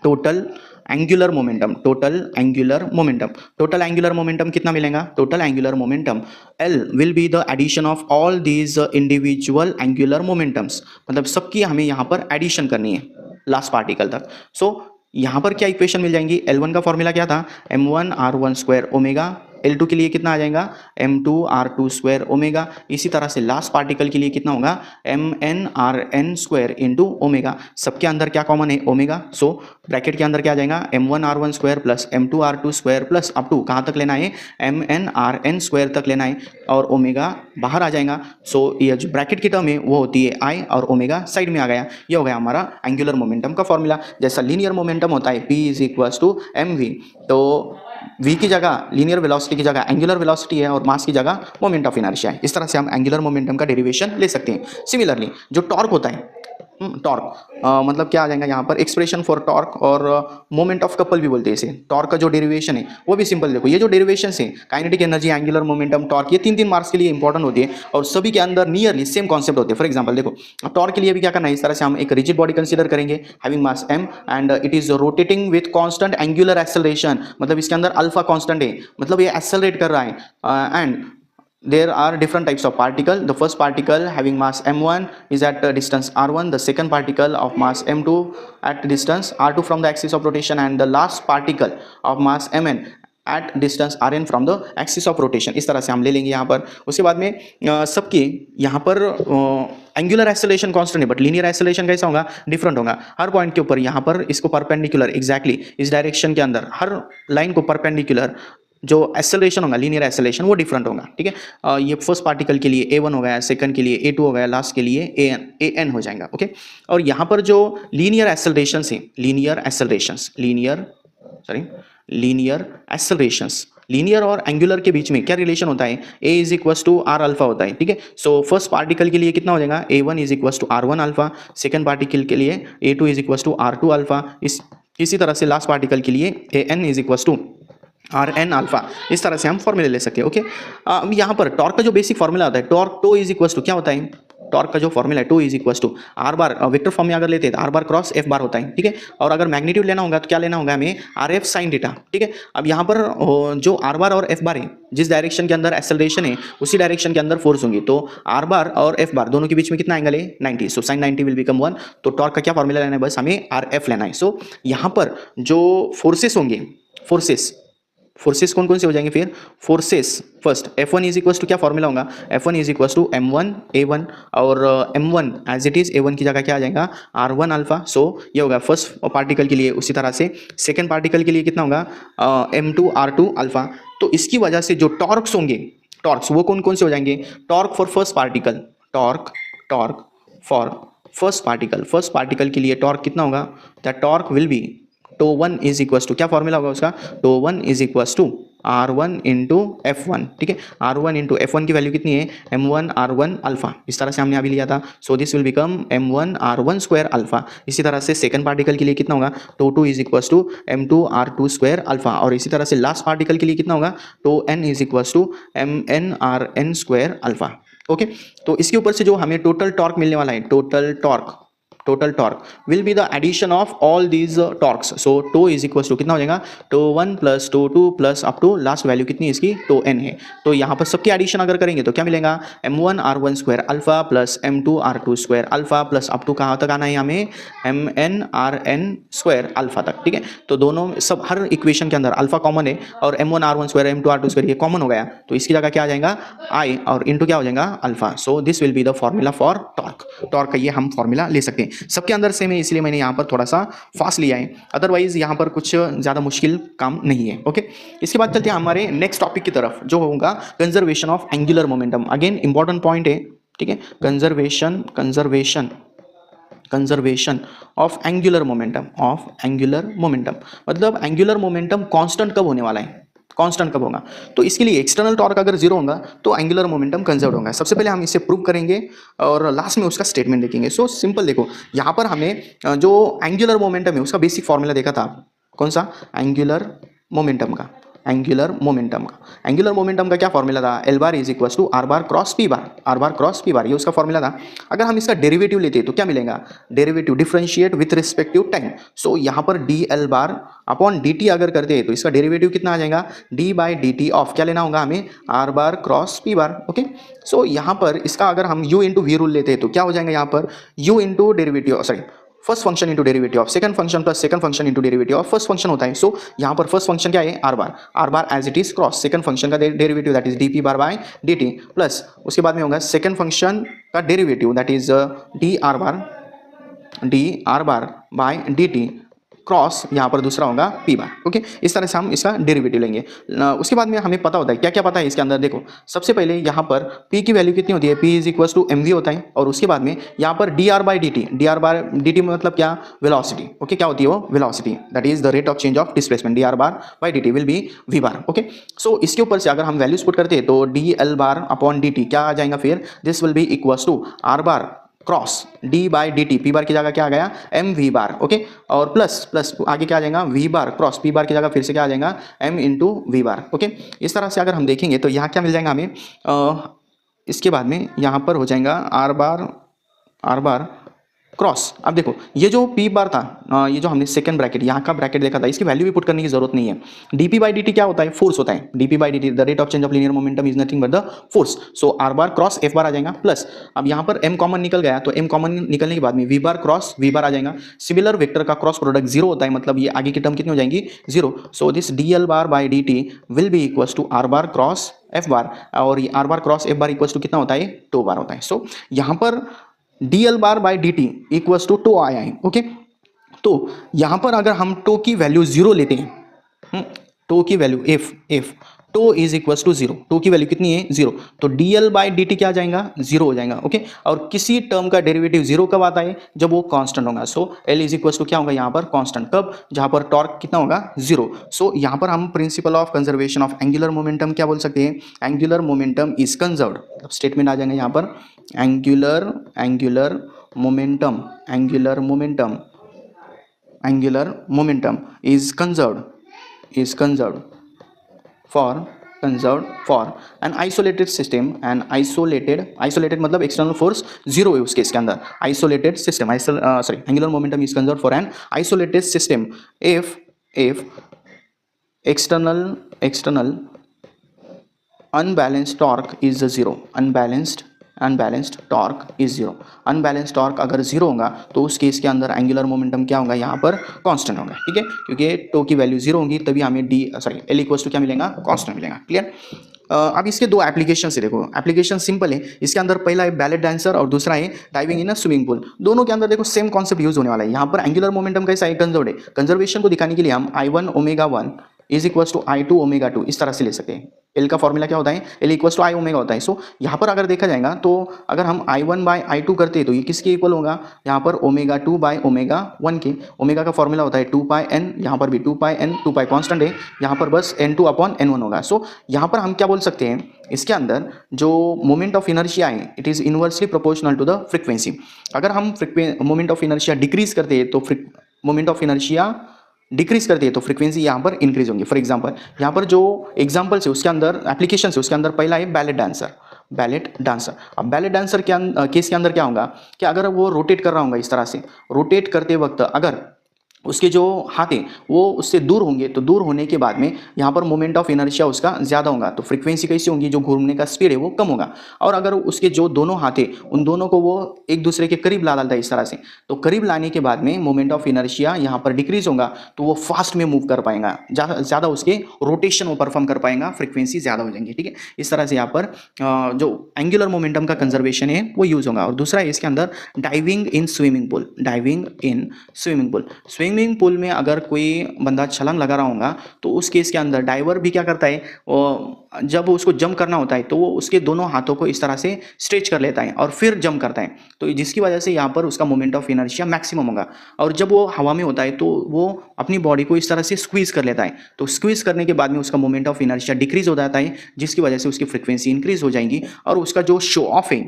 A: total angular momentum, total angular momentum, total angular momentum कितना मिलेगा? Total angular momentum L will be the addition of all these individual angular momentums, मतलब सबकी हमें यहाँ पर एडिशन करनी है लास्ट पार्टिकल तक। सो यहाँ पर क्या इक्वेशन मिल जाएंगी? L1 का फॉर्मूला क्या था? m1r1 स्क्वायर ओमेगा, L2 के लिए कितना आ जाएगा? m2r2 square omega. इसी तरह से लास्ट पार्टिकल के लिए कितना होगा? mnrn square into omega. सबके अंदर क्या कॉमन है? ओमेगा। सो ब्रैकेट के अंदर क्या आ जाएगा? m1r1 square plus m2r2 square plus up to कहाँ तक लेना है? mnrn स्क्वायर तक लेना है और ओमेगा बाहर आ जाएगा। सो ये जो ब्रैकेट की टर्म है वो होती है I और ओमेगा साइड में आ गया। ये हो गया हमारा एंगुलर मोमेंटम का फॉर्मूला। जैसा लीनियर मोमेंटम होता है P is equals to mv, तो v की जगह लीनियर वेलोसिटी की जगह एंगुलर वेलोसिटी है और मास की जगह मोमेंट ऑफ इनर्शिया है। इस तरह से हम एंगुलर मोमेंटम का डेरिवेशन ले सकते हैं। सिमिलरली जो टॉर्क होता है, टॉर्क मतलब क्या आ जाएगा यहाँ पर? एक्सप्रेशन फॉर टॉर्क और मोमेंट ऑफ कपल भी बोलते हैं इसे। टॉर्क का जो डेरिवेशन है वो भी सिंपल, देखो ये जो डेरिवेशन है kinetic energy, angular momentum, torque, ये 3 मार्क्स के लिए इंपॉर्टेंट होती है और सभी के अंदर नियरली सेम कॉन्सेप्ट होते हैं। फॉर एग्जांपल देखो टॉर्क के लिए भी क्या करना है, इस तरह से हम एक रिजिड बॉडी कंसीडर करेंगे having mass m and it is rotating with constant angular acceleration, मतलब इसके अंदर अल्फा कांस्टेंट है, मतलब ये एक्सेलरेट कर रहा है। And there are different types of particle. The first particle having mass m1 is at distance r1, the second particle of mass m2 at distance r2 from the axis of rotation, and the last particle of mass mn at distance rn from the axis of rotation। इस तरह से हम ले लेंगे यहाँ पर। उसके बाद में सबके यहाँ पर एंगुलर एक्सेलरेशन कांस्टेंट है बट लीनियर एक्सेलरेशन कैसा होगा? डिफरेंट होगा। हर पॉइंट के ऊपर यहाँ पर इसको परपेंडिकुलर एग्जैक्टली इस डायरेक्शन के अंदर हर लाइन को परपेंडिकुलर जो एक्सेलरेशन होगा, लीनियर एक्सेलरेशन, वो डिफरेंट होगा। ठीक है, ये फर्स्ट पार्टिकल के लिए A1 हो गया, सेकंड के लिए A2 हो गया, लास्ट के लिए AN हो जाएगा। ओके, और यहाँ पर जो लीनियर एक्सेलरेशन है, लीनियर और एंगुलर के बीच में क्या रिलेशन होता है? A is equals to R alpha होता है। ठीक है, सो फर्स्ट पार्टिकल के लिए कितना हो जाएगा? A1 is equals to R1 alpha, second particle के लिए A2 is equals to R2 alpha, इसी तरह से लास्ट पार्टिकल के लिए AN is equals to Rn alpha. इस तरह से हम फॉर्मूले ले सकते हैं। ओके, अब यहाँ पर टॉर्क का जो बेसिक फॉर्मूला होता है, torque tau is equals to क्या होता है? टॉर्क का जो फॉर्मूला है tau is equals to R bar, vector form में अगर लेते हैं तो R bar cross F bar होता है। ठीक है, और अगर मैग्नीट्यूड लेना होगा तो क्या लेना होगा हमें? R F sine theta. ठीक है, अब यहाँ पर जो आर बार और एफ बार है, जिस डायरेक्शन के अंदर एक्सेलरेशन है उसी डायरेक्शन के अंदर फोर्स होंगी, तो आर बार और एफ बार दोनों के बीच में कितना एंगल है? 90। So sine 90 will become 1। तो टॉर्क का क्या फॉर्मूला लेना है? बस हमें आर एफ लेना है। सो यहाँ पर जो फोर्सेस होंगे, फोर्सेस कौन कौन से हो जाएंगे? फिर forces first F1 is equals to क्या फॉर्मूला होगा? F1 is equals to M1 A1 और M1 as it is A1 की जगह क्या आ जाएगा? R1 alpha. सो ये होगा फर्स्ट पार्टिकल के लिए। उसी तरह से सेकंड पार्टिकल के लिए कितना होगा? M2 R2 alpha. तो इसकी वजह से जो टॉर्क्स होंगे, टॉर्क्स वो कौन कौन से हो जाएंगे? Torque for first particle, torque for first particle के लिए टॉर्क कितना होगा? The torque will be tau 1 is equals to क्या फॉर्मूला होगा उसका? Tau 1 is equals to R1 into F1। ठीक है, R1 इंटू F1 की वैल्यू कितनी है? M1 R1 alpha. इस तरह से हमने अभी लिया था। So this will become M1 R1 square alpha. इसी तरह से सेकंड पार्टिकल के लिए कितना होगा? Tau 2 is equals to M2 R2 square alpha. और इसी तरह से लास्ट पार्टिकल के लिए कितना होगा? Tau n is equals to MN RN square alpha. Okay, तो इसके ऊपर से जो हमें टोटल टॉर्क मिलने वाला है, total torque will be the addition of all these torques. So tau is equal to कितना हो जाएगा? Tau 1 plus tau 2 plus up to last value कितनी है इसकी? टो n है। तो यहाँ पर सबकी एडिशन अगर करेंगे तो क्या मिलेगा? M1 R1 square alpha plus M2 R2 square alpha plus up to कहाँ तक आना है हमें? MN RN स्क्वायर अल्फा तक। ठीक है, तो दोनों सब हर इक्वेशन के अंदर अल्फा कॉमन है और M1 R1 square M2 R2 square ये कॉमन हो गया, तो इसकी जगह क्या आ जाएगा? I और इंटू क्या हो जाएगा? Alpha. So this will be the formula for torque का ये हम फॉर्मूला ले सकते हैं। सबके अंदर सेम है, इसलिए मैंने यहाँ पर थोड़ा सा फास्ट लिया है, अदरवाइज यहाँ पर कुछ ज़्यादा मुश्किल काम नहीं है। ओके, इसके बाद चलते हैं हमारे नेक्स्ट टॉपिक की तरफ जो होगा conservation of angular momentum. Again important point है। ठीक है, कंजर्वेशन ऑफ एंगुलर मोमेंटम, मतलब एंगुलर मोमेंटम कांस्टेंट कब होने वाला है? कांस्टेंट कब होगा? तो इसके लिए एक्सटर्नल टॉर्क अगर जीरो होगा तो एंगुलर मोमेंटम कंजर्व होगा। सबसे पहले हम इसे प्रूव करेंगे और लास्ट में उसका स्टेटमेंट देखेंगे। सो सिंपल देखो, यहाँ पर हमें जो एंगुलर मोमेंटम है उसका बेसिक फॉर्मूला देखा था। कौन सा? एंगुलर मोमेंटम का एंगुलर मोमेंटम का। एंगुलर मोमेंटम का क्या फॉर्मूला था, L bar is equal to R bar cross P bar, R bar cross P bar, ये उसका फॉर्मूला था। अगर हम इसका डेरिवेटिव लेते तो क्या मिलेगा, derivative differentiate with respective time. So यहाँ पर D L bar upon D t अगर करते हैं तो इसका डेरिवेटिव कितना आ जाएगा, d by D t of क्या लेना होगा हमें, r bar cross P bar. Okay, so यहाँ पर इसका अगर हम यू इंटू वी रूल लेते हैं तो क्या हो जाएगा, यहाँ पर u into derivative sorry first function into derivative of second function plus second function into derivative of first function होता है। सो यहाँ पर फर्स्ट फंक्शन क्या है, r bar as it is cross second function का derivative that is d p bar by D t, plus उसके बाद में होगा सेकंड फंक्शन का derivative that is d r bar by D t cross यहाँ पर दूसरा होगा पी बार। ओके, इस तरह से हम इसका डेरिवेटिव लेंगे। उसके बाद में हमें पता होता है क्या क्या पता है इसके अंदर। देखो सबसे पहले यहाँ पर p की वैल्यू कितनी होती है, p is equal to m v होता है, और उसके बाद में यहाँ पर d r by D t मतलब क्या, वेलोसिटी। ओके, क्या होती है वो, velocity that is the rate of change of displacement, d r bar by D T will be v bar. Okay, so इसके ऊपर से अगर हम वैल्यूज पुट करते हैं तो D L bar upon D T क्या आ जाएगा, फिर this will be equal to R bar cross D by D T, P bar की जगह क्या आ गया, एम वी बार। ओके, और प्लस आगे क्या आ जाएगा, V bar cross P bar की जगह फिर से क्या आ जाएगा, M into V bar. Okay, इस तरह से अगर हम देखेंगे तो यहाँ क्या मिल जाएगा हमें, इसके बाद में यहाँ पर हो जाएगा आर बार क्रॉस। अब देखो ये जो पी बार था, ये जो हमने सेकंड ब्रैकेट यहाँ का ब्रैकेट देखा था, इसकी वैल्यू भी पुट करने की जरूरत नहीं है। डीपी बाई डी टी क्या होता है, फोर्स होता है। D p by D t the rate of change of linear momentum is nothing but the force. So r bar cross F bar आ जाएगा, प्लस अब यहाँ पर एम कॉमन निकल गया तो एम कॉमन निकलने के बाद में वी बार क्रॉस वी बार आ जाएगा। सिमिलर वेक्टर का क्रॉस प्रोडक्ट जीरो होता है, मतलब ये आगे की टर्म कितनी हो जाएंगी, zero. So this D L bar by D T will be equal to R bar cross F bar, और ये R bar cross F bar equal to कितना होता है, टू बार होता है। सो यहाँ पर D L bar by D T equals to tau आया है। ओके, तो यहां पर अगर हम टो की वैल्यू जीरो लेते हैं, टो की value if tau is equals to zero, tau की वैल्यू कितनी है, जीरो, तो D L by D T क्या आ जाएगा, जीरो हो जाएगा। ओके, और किसी टर्म का डेरिवेटिव जीरो कब आता है, जब वो कांस्टेंट होगा। So L is equals to क्या होगा यहाँ पर, कांस्टेंट, कब, जहां पर टॉर्क कितना होगा, जीरो। सो यहाँ पर हम principle of conservation of angular momentum क्या बोल सकते हैं, angular momentum is conserved. Statement आ जाएगा यहाँ पर, angular momentum is conserved for an isolated system, isolated मतलब एक्सटर्नल फोर्स जीरो है उस केस के अंदर, isolated system, angular momentum is conserved for an isolated system if external unbalanced torque is zero, unbalanced torque is zero. Unbalanced torque अगर zero होगा तो उस case के अंदर एंगुलर मोमेंटम क्या होगा, यहाँ पर कांस्टेंट होगा। ठीक है, क्योंकि टो की वैल्यू जीरो होगी तभी हमें एल इक्वल्स टू क्या मिलेगा, कांस्टेंट मिलेगा। क्लियर। अब इसके दो एप्लीकेशन से देखो, एप्लीकेशन सिंपल है। इसके अंदर पहला है बैलेट डांसर और दूसरा है डाइविंग इन अ स्विमिंग पूल। दोनों के अंदर देखो सेम कॉन्सेप्ट यूज होने वाला है। यहाँ पर एंगुलर मोमेंटम कैसा है, कंजर्व्ड है। कंजर्वेशन को दिखाने के लिए हम I1 omega 1 is equals to I2 omega 2 इस तरह से ले सकते हैं। एल का फॉर्मूला क्या होता है, L equals to I omega होता है। सो यहाँ पर अगर देखा जाएगा तो अगर हम I1 बाय I2 करते हैं तो ये किसके इक्वल होगा, यहाँ पर ओमेगा 2 बाय ओमेगा 1 के। ओमेगा का फॉर्मूला होता है 2 पाई n, यहाँ पर भी 2 पाई n, 2 पाई कॉन्स्टेंट है, यहाँ पर बस n2 अपॉन n1 होगा। सो यहाँ पर हम क्या बोल सकते हैं, इसके अंदर जो मोमेंट ऑफ इनर्शिया है it is inversely proportional to the frequency. अगर हम मोमेंट ऑफ इनर्शिया डिक्रीज करते हैं तो मोमेंट ऑफ इनर्शिया डिक्रीज करती है तो फ्रीक्वेंसी यहाँ पर इंक्रीज होंगी। फॉर एग्जांपल यहाँ पर जो एग्जांपल्स है उसके अंदर, एप्लीकेशन है उसके अंदर पहला है बैलेट डांसर। अब बैलेट डांसर के केस के अंदर क्या होगा कि अगर वो रोटेट कर रहा होगा इस तरह से, रोटेट करते वक्त अगर उसके जो हाथ हैं वो उससे दूर होंगे तो दूर होने के बाद में यहाँ पर मोमेंट ऑफ इनर्शिया उसका ज़्यादा होगा तो फ्रीक्वेंसी कैसी होगी, जो घूमने का स्पीड है वो कम होगा। और अगर उसके जो दोनों हाथ हैं उन दोनों को वो एक दूसरे के करीब ला डालता है इस तरह से, तो करीब लाने के बाद में मोमेंट ऑफ इनर्शिया यहाँ पर डिक्रीज होगा तो वो फास्ट में मूव कर पाएगा, ज़्यादा उसके रोटेशन वो परफॉर्म कर पाएगा, फ्रीक्वेंसी ज़्यादा हो जाएंगी। ठीक है, इस तरह से यहाँ पर जो एंगुलर मोमेंटम का कंजर्वेशन है वो यूज़ होगा। और दूसरा है इसके अंदर diving in swimming pool. Swimming pool में अगर कोई बंदा छलांग लगा रहा होगा तो उस केस के अंदर डाइवर भी क्या करता है, जब उसको जंप करना होता है तो वो उसके दोनों हाथों को इस तरह से स्ट्रेच कर लेता है और फिर जंप करता है, तो जिसकी वजह से यहाँ पर उसका मोमेंट ऑफ इनर्शिया मैक्सिमम होगा। और जब वो हवा में होता है तो वो अपनी बॉडी को इस तरह से स्क्वीज कर लेता है, तो स्क्वीज करने के बाद में उसका मोमेंट ऑफ इनर्शिया डिक्रीज हो जाता है, जिसकी वजह से उसकी फ्रिक्वेंसी इंक्रीज हो जाएंगी और उसका जो शो ऑफ है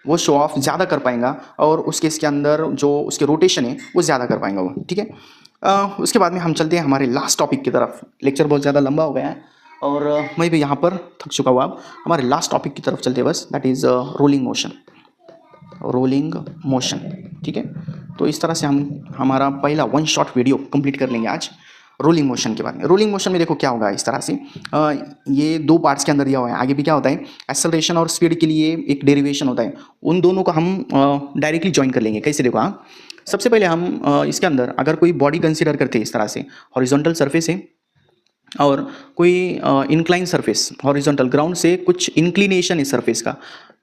A: वो शो ऑफ ज़्यादा कर पाएगा और उसके इसके अंदर जो उसके रोटेशन है वो ज़्यादा कर पाएंगा वो। ठीक है, उसके बाद में हम चलते हैं हमारे लास्ट टॉपिक की तरफ। लेक्चर बहुत ज़्यादा लंबा हो गया है और मैं भी यहाँ पर थक चुका हुआ। अब हमारे लास्ट टॉपिक की तरफ चलते हैं बस, that is rolling motion. Rolling motion, ठीक है। तो इस तरह से हम हमारा पहला वन शॉट वीडियो कंप्लीट कर लेंगे आज रोलिंग मोशन के बारे में। रोलिंग मोशन में देखो क्या होगा इस तरह से, ये दो पार्ट्स के अंदर दिया हुआ है। आगे भी क्या होता है, एक्सेलरेशन और स्पीड के लिए एक डेरिवेशन होता है, उन दोनों को हम डायरेक्टली ज्वाइन कर लेंगे। कैसे देखो आप, सबसे पहले हम इसके अंदर अगर कोई बॉडी कंसिडर करते हैं इस तरह से, हॉरिजॉन्टल सरफेस है और कोई इंक्लाइन सरफेस, हॉरिजॉन्टल ग्राउंड से कुछ इंक्लिनेशन इस सरफेस का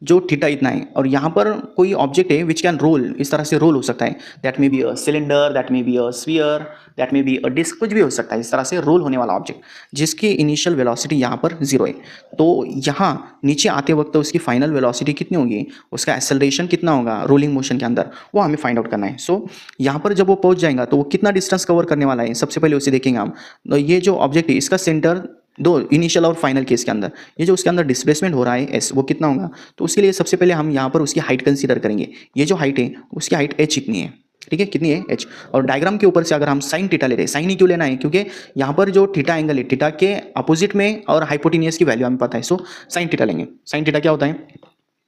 A: जो थीटा इतना है, और यहाँ पर कोई ऑब्जेक्ट है विच कैन रोल, इस तरह से रोल हो सकता है। That may be a cylinder, that may be a sphere, that may be a disc, कुछ भी हो सकता है इस तरह से रोल होने वाला ऑब्जेक्ट जिसकी इनिशियल वेलोसिटी यहाँ पर 0 है। तो यहाँ नीचे आते वक्त उसकी फाइनल वेलोसिटी कितनी होगी, उसका एक्सेलरेशन कितना होगा रोलिंग मोशन के अंदर, वो हमें फाइंड आउट करना है। सो यहाँ पर जब वो पहुँच जाएगा तो वो कितना डिस्टेंस कवर करने वाला है, सबसे पहले उसे देखेंगे हम। तो ये जो ऑब्जेक्ट है इसका सेंटर दो इनिशियल और फाइनल केस के अंदर, ये जो उसके अंदर डिस्प्लेसमेंट हो रहा है एस, वो कितना होगा। तो उसके लिए सबसे पहले हम यहाँ पर उसकी हाइट कंसीडर करेंगे। ये जो हाइट है उसकी हाइट एच इतनी है, ठीक है, कितनी है एच। और डायग्राम के ऊपर से अगर हम साइन थीटा ले रहे हैं, साइन ही क्यों लेना है, क्योंकि यहाँ पर जो थीटा एंगल है थीटा के अपोजिट में और हाइपोटेनियस की वैल्यू हमें पता है। सो साइन थीटा लेंगे। साइन थीटा क्या होता है,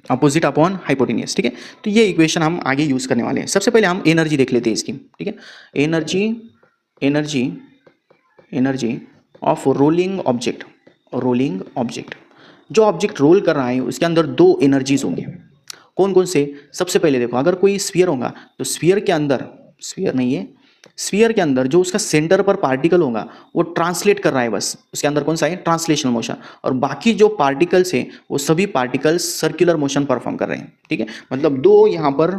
A: अपोजिट अपॉन हाइपोटेनियस, ठीक है। तो ये इक्वेशन हम आगे यूज करने वाले हैं। सबसे पहले हम एनर्जी देख लेते हैं इसकी, ठीक है। Energy energy energy of rolling object. Rolling object, जो ऑब्जेक्ट रोल कर रहा है उसके अंदर दो एनर्जीज होंगे। कौन कौन से, सबसे पहले देखो, अगर कोई स्फीयर होगा तो स्फीयर के अंदर, स्फीयर नहीं है, स्फीयर के अंदर जो उसका सेंटर पर पार्टिकल होगा वो ट्रांसलेट कर रहा है, बस उसके अंदर कौन सा है, ट्रांसलेशनल मोशन। और बाकी जो पार्टिकल्स है वो सभी पार्टिकल्स सर्कुलर मोशन परफॉर्म कर रहे हैं, ठीक है। मतलब दो यहाँ पर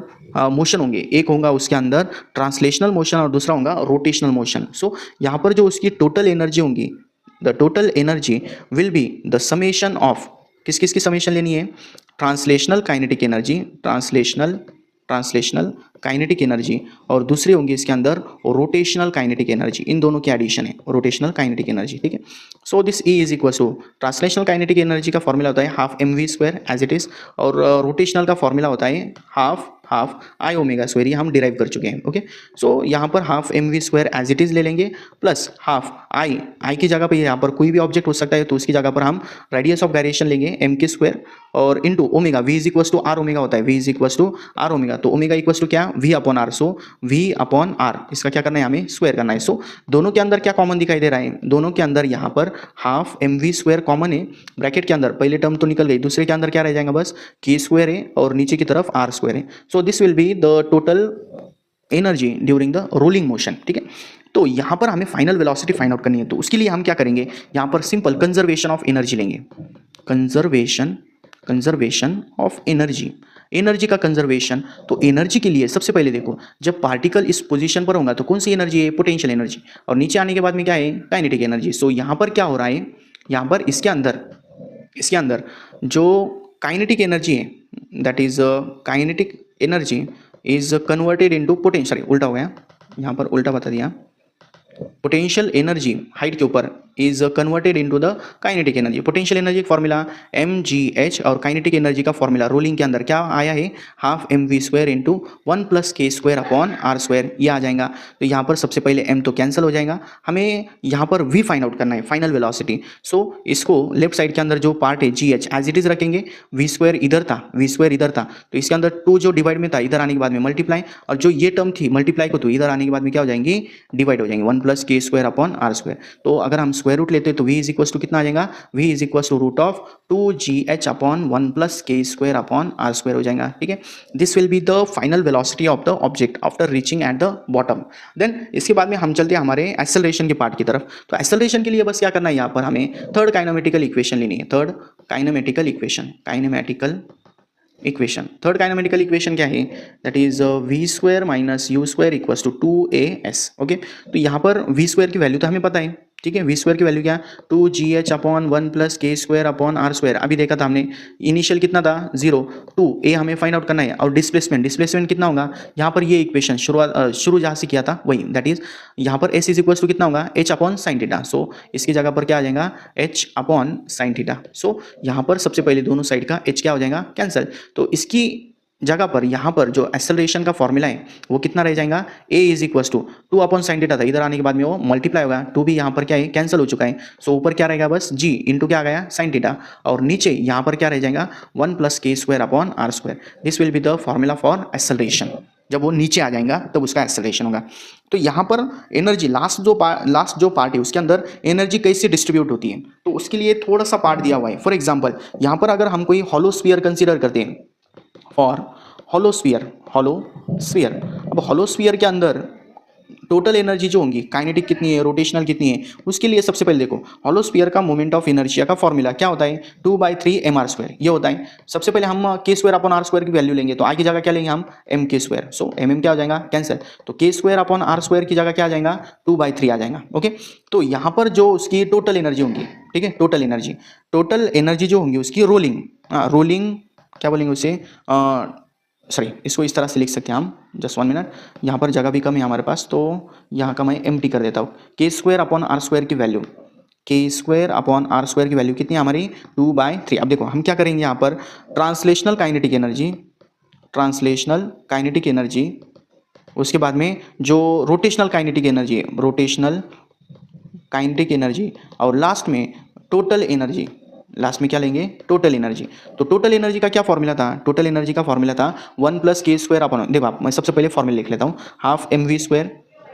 A: मोशन होंगे, एक होगा उसके अंदर ट्रांसलेशनल मोशन और दूसरा होगा रोटेशनल मोशन। सो यहाँ पर जो उसकी टोटल एनर्जी होंगी, the total energy will be the summation of, किस किस की समेशन लेनी है, translational kinetic energy, translational kinetic energy, और दूसरी होंगी इसके अंदर रोटेशनल काइनेटिक एनर्जी। इन दोनों की एडिशन है रोटेशनल काइनेटिक एनर्जी, ठीक है। So this E is equal to, translational kinetic energy का फॉर्मूला होता है half mv² as it is, और रोटेशनल का फॉर्मूला होता है हाफ आई ओमेगा स्क्वायर, ये हम डिराइव कर चुके हैं, ओके। सो यहाँ पर half mv² as it is ले लेंगे, प्लस हाफ आई की जगह पर यहाँ पर कोई भी ऑब्जेक्ट हो सकता है तो उसकी जगह पर हम रेडियस ऑफ गायरेशन लेंगे m², और into omega, v is equal to R omega होता है, v is equal to R omega. तो ओमेगा इक्वल टू क्या, v upon R. So v upon R, इसका क्या करना है, हमें स्क्वायर करना है। सो दोनों के अंदर क्या कॉमन दिखाई दे रहा है, दोनों के अंदर यहाँ पर हाफ mv² कॉमन है। ब्रैकेट के अंदर पहले टर्म तो निकल गई, दूसरे के अंदर क्या रह जाएगा, बस k² है और नीचे की तरफ r² है। So this will be the total energy during the rolling motion, ठीक है। तो यहाँ पर हमें फाइनल वेलोसिटी फाइंड आउट करनी है, तो उसके लिए हम क्या करेंगे, यहाँ पर सिंपल कंजर्वेशन ऑफ एनर्जी लेंगे। कंजर्वेशन ऑफ एनर्जी, एनर्जी का कंजर्वेशन। तो एनर्जी के लिए सबसे पहले देखो, जब पार्टिकल इस पोजीशन पर होगा तो कौन सी एनर्जी है, पोटेंशियल एनर्जी, और नीचे आने के बाद में क्या है, काइनेटिक एनर्जी। सो यहाँ पर क्या हो रहा है, यहाँ पर इसके अंदर जो काइनेटिक एनर्जी है, that is kinetic energy is converted into potential, उल्टा हो गया, यहाँ पर उल्टा बता दिया, पोटेंशियल एनर्जी हाइट के ऊपर is converted into the kinetic energy. Potential energy का फॉर्मूला mgh, और काइनेटिक एनर्जी का फॉर्मूला रोलिंग के अंदर क्या आया है, half mv² into 1 + k² upon r², ये आ जाएगा। तो यहाँ पर सबसे पहले m तो कैंसिल हो जाएगा, हमें यहाँ पर v फाइंड आउट करना है, फाइनल वेलोसिटी। सो इसको लेफ्ट साइड के अंदर जो पार्ट है gh एज इट इज रखेंगे, v² इधर था, तो इसके अंदर 2 जो डिवाइड में था इधर आने के बाद में मल्टीप्लाई, और जो ये टर्म थी मल्टीप्लाई को तो इधर आने के बाद में क्या हो जाएंगी, डिवाइड हो जाएंगे, 1 + k² अपॉन r²। तो अगर हम स्क्वायर रूट लेते हैं तो v इज इक्वल टू कितना आ जाएगा, v is equal to root of 2gh upon 1 + k² upon r² हो जाएगा, ठीक है। This will be the final velocity of the object after reaching at the bottom. Then इसके बाद में हम चलते हैं हमारे एक्सेलरेशन के पार्ट की तरफ। तो एक्सेलरेशन के लिए बस क्या करना है, यहाँ पर हमें थर्ड काइनेमेटिकल इक्वेशन लेनी है, third kinematical equation third kinematical equation क्या है, that is v² - u² equals to 2as, okay. तो यहाँ पर v² की वैल्यू तो हमें पता है, ठीक है। v² की वैल्यू क्या, 2gh upon 1 + k² upon r², अभी देखा था हमने, इनिशियल कितना था 0, 2a हमें फाइंड आउट करना है, और डिस्प्लेसमेंट कितना होगा, यहाँ पर ये इक्वेशन शुरू जहाँ से किया था वही, दैट इज यहाँ पर s इज इक्वल टू कितना होगा, h अपॉन साइन थीटा। सो इसकी जगह पर क्या आ जाएगा, h अपॉन साइन थीटा। सो यहाँ पर सबसे पहले दोनों साइड का h क्या हो जाएगा, कैंसिल। तो इसकी जगह पर यहाँ पर जो एक्सेलरेशन का फॉर्मूला है वो कितना रह जाएगा, a is equal to 2/sin θ था, इधर आने के बाद में वो मल्टीप्लाई होगा, 2 भी यहाँ पर क्या है कैंसिल हो चुका है, सो ऊपर क्या रहेगा बस g इंटू क्या आ गया sin θ, और नीचे यहाँ पर क्या रह जाएगा 1 + k² this will be the formula for acceleration. जब वो नीचे आ जाएगा तब उसका एक्सेलरेशन होगा। तो यहाँ पर एनर्जी लास्ट जो पार्ट है उसके अंदर एनर्जी कैसे डिस्ट्रीब्यूट होती है, तो उसके लिए थोड़ा सा पार्ट दिया हुआ है। फॉर एग्जाम्पल यहाँ पर अगर हम कोई हॉलो स्फीयर कंसिडर करते हैं और हॉलो स्फीयर, अब हॉलो स्फीयर के अंदर टोटल एनर्जी जो होंगी काइनेटिक कितनी है, रोटेशनल कितनी है, उसके लिए सबसे पहले देखो हॉलो स्फीयर का मोमेंट ऑफ इनर्शिया का फॉर्मूला क्या होता है 2/3 mr², ये होता है। सबसे पहले हम k²/r² की वैल्यू लेंगे, तो आगे जगह क्या लेंगे हम mk², सो mm क्या हो जाएगा कैंसिल, तो k²/r² की जगह क्या आ जाएगा 2/3 आ जाएगा। ओके, तो यहाँ पर जो उसकी टोटल एनर्जी होंगी, ठीक है, टोटल एनर्जी जो होंगी उसकी रोलिंग क्या बोलेंगे उसे, सॉरी इसको इस तरह से लिख सकते हैं हम, जस्ट 1 मिनट, यहाँ पर जगह भी कम है हमारे पास, तो यहाँ का मैं एम्प्टी कर देता हूँ। k²/r² की वैल्यू कितनी है हमारी 2/3। अब देखो हम क्या करेंगे यहाँ पर ट्रांसलेशनल काइनेटिक एनर्जी, उसके बाद में जो रोटेशनल काइनेटिक एनर्जी और लास्ट में टोटल एनर्जी, लास्ट में क्या लेंगे टोटल एनर्जी। तो टोटल एनर्जी का क्या फॉर्मूला था, 1 + k², देखो आप मैं सबसे पहले फॉर्मूला लिख लेता हूँ, ½ mv²,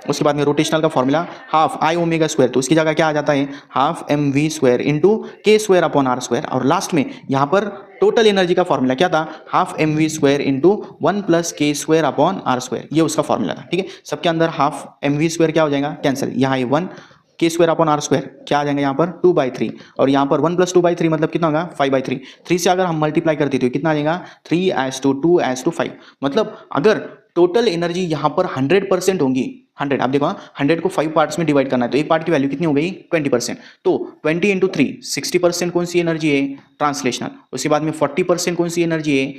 A: उसके बाद में रोटेशनल का फॉर्मूला ½ I⍵², तो उसकी जगह क्या आ जाता है ½ mv² इंटू k²/r², और लास्ट में यहाँ पर टोटल एनर्जी का फॉर्मूला क्या था ½ mv² इंटू 1 + k²/r², ये उसका फॉर्मूला था। ठीक है, सबके अंदर ½ mv² क्या हो जाएगा कैंसिल, यहाँ है 1 k²/r² क्या आ जाएगा यहाँ पर 2/3, और यहाँ पर 1 + 2/3 मतलब कितना होगा 5/3, 3 से अगर हम मल्टीप्लाई करते तो कितना आ जाएगा 3:2:5। मतलब अगर टोटल एनर्जी यहाँ पर 100% होंगी, 100, आप देखो 100 को 5 पार्ट्स में डिवाइड करना है, तो एक पार्ट की वैल्यू कितनी हो गई 20%, तो 20 × 3 60% कौन सी एनर्जी है ट्रांसलेशनल, उसके बाद में 40% कौन सी एनर्जी है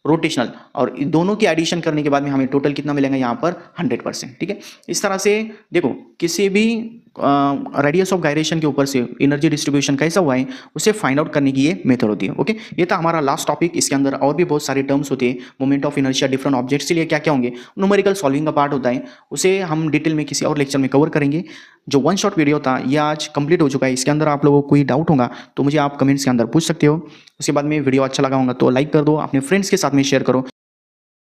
A: रोटेशनल, और दोनों की एडिशन करने के बाद में हमें टोटल कितना मिलेगा यहाँ पर 100%। ठीक है, इस तरह से देखो किसी भी रेडियस ऑफ गायरेशन के ऊपर से एनर्जी डिस्ट्रीब्यूशन कैसा हुआ है उसे फाइंड आउट करने की ये मेथड होती है। ओके, ये था हमारा लास्ट टॉपिक। इसके अंदर और भी बहुत सारे टर्म्स होते हैं, moment of inertia different objects के लिए क्या क्या होंगे, न्यूमेरिकल सॉल्विंग का पार्ट होता है, उसे हम डिटेल में किसी और लेक्चर में कवर करेंगे। जो 1 शॉट वीडियो था ये आज कंप्लीट हो चुका है। इसके अंदर आप लोगों को कोई डाउट होगा तो मुझे आप कमेंट्स के अंदर पूछ सकते हो। उसके बाद में वीडियो अच्छा लगा होगा तो लाइक कर दो, अपने फ्रेंड्स के साथ में शेयर करो।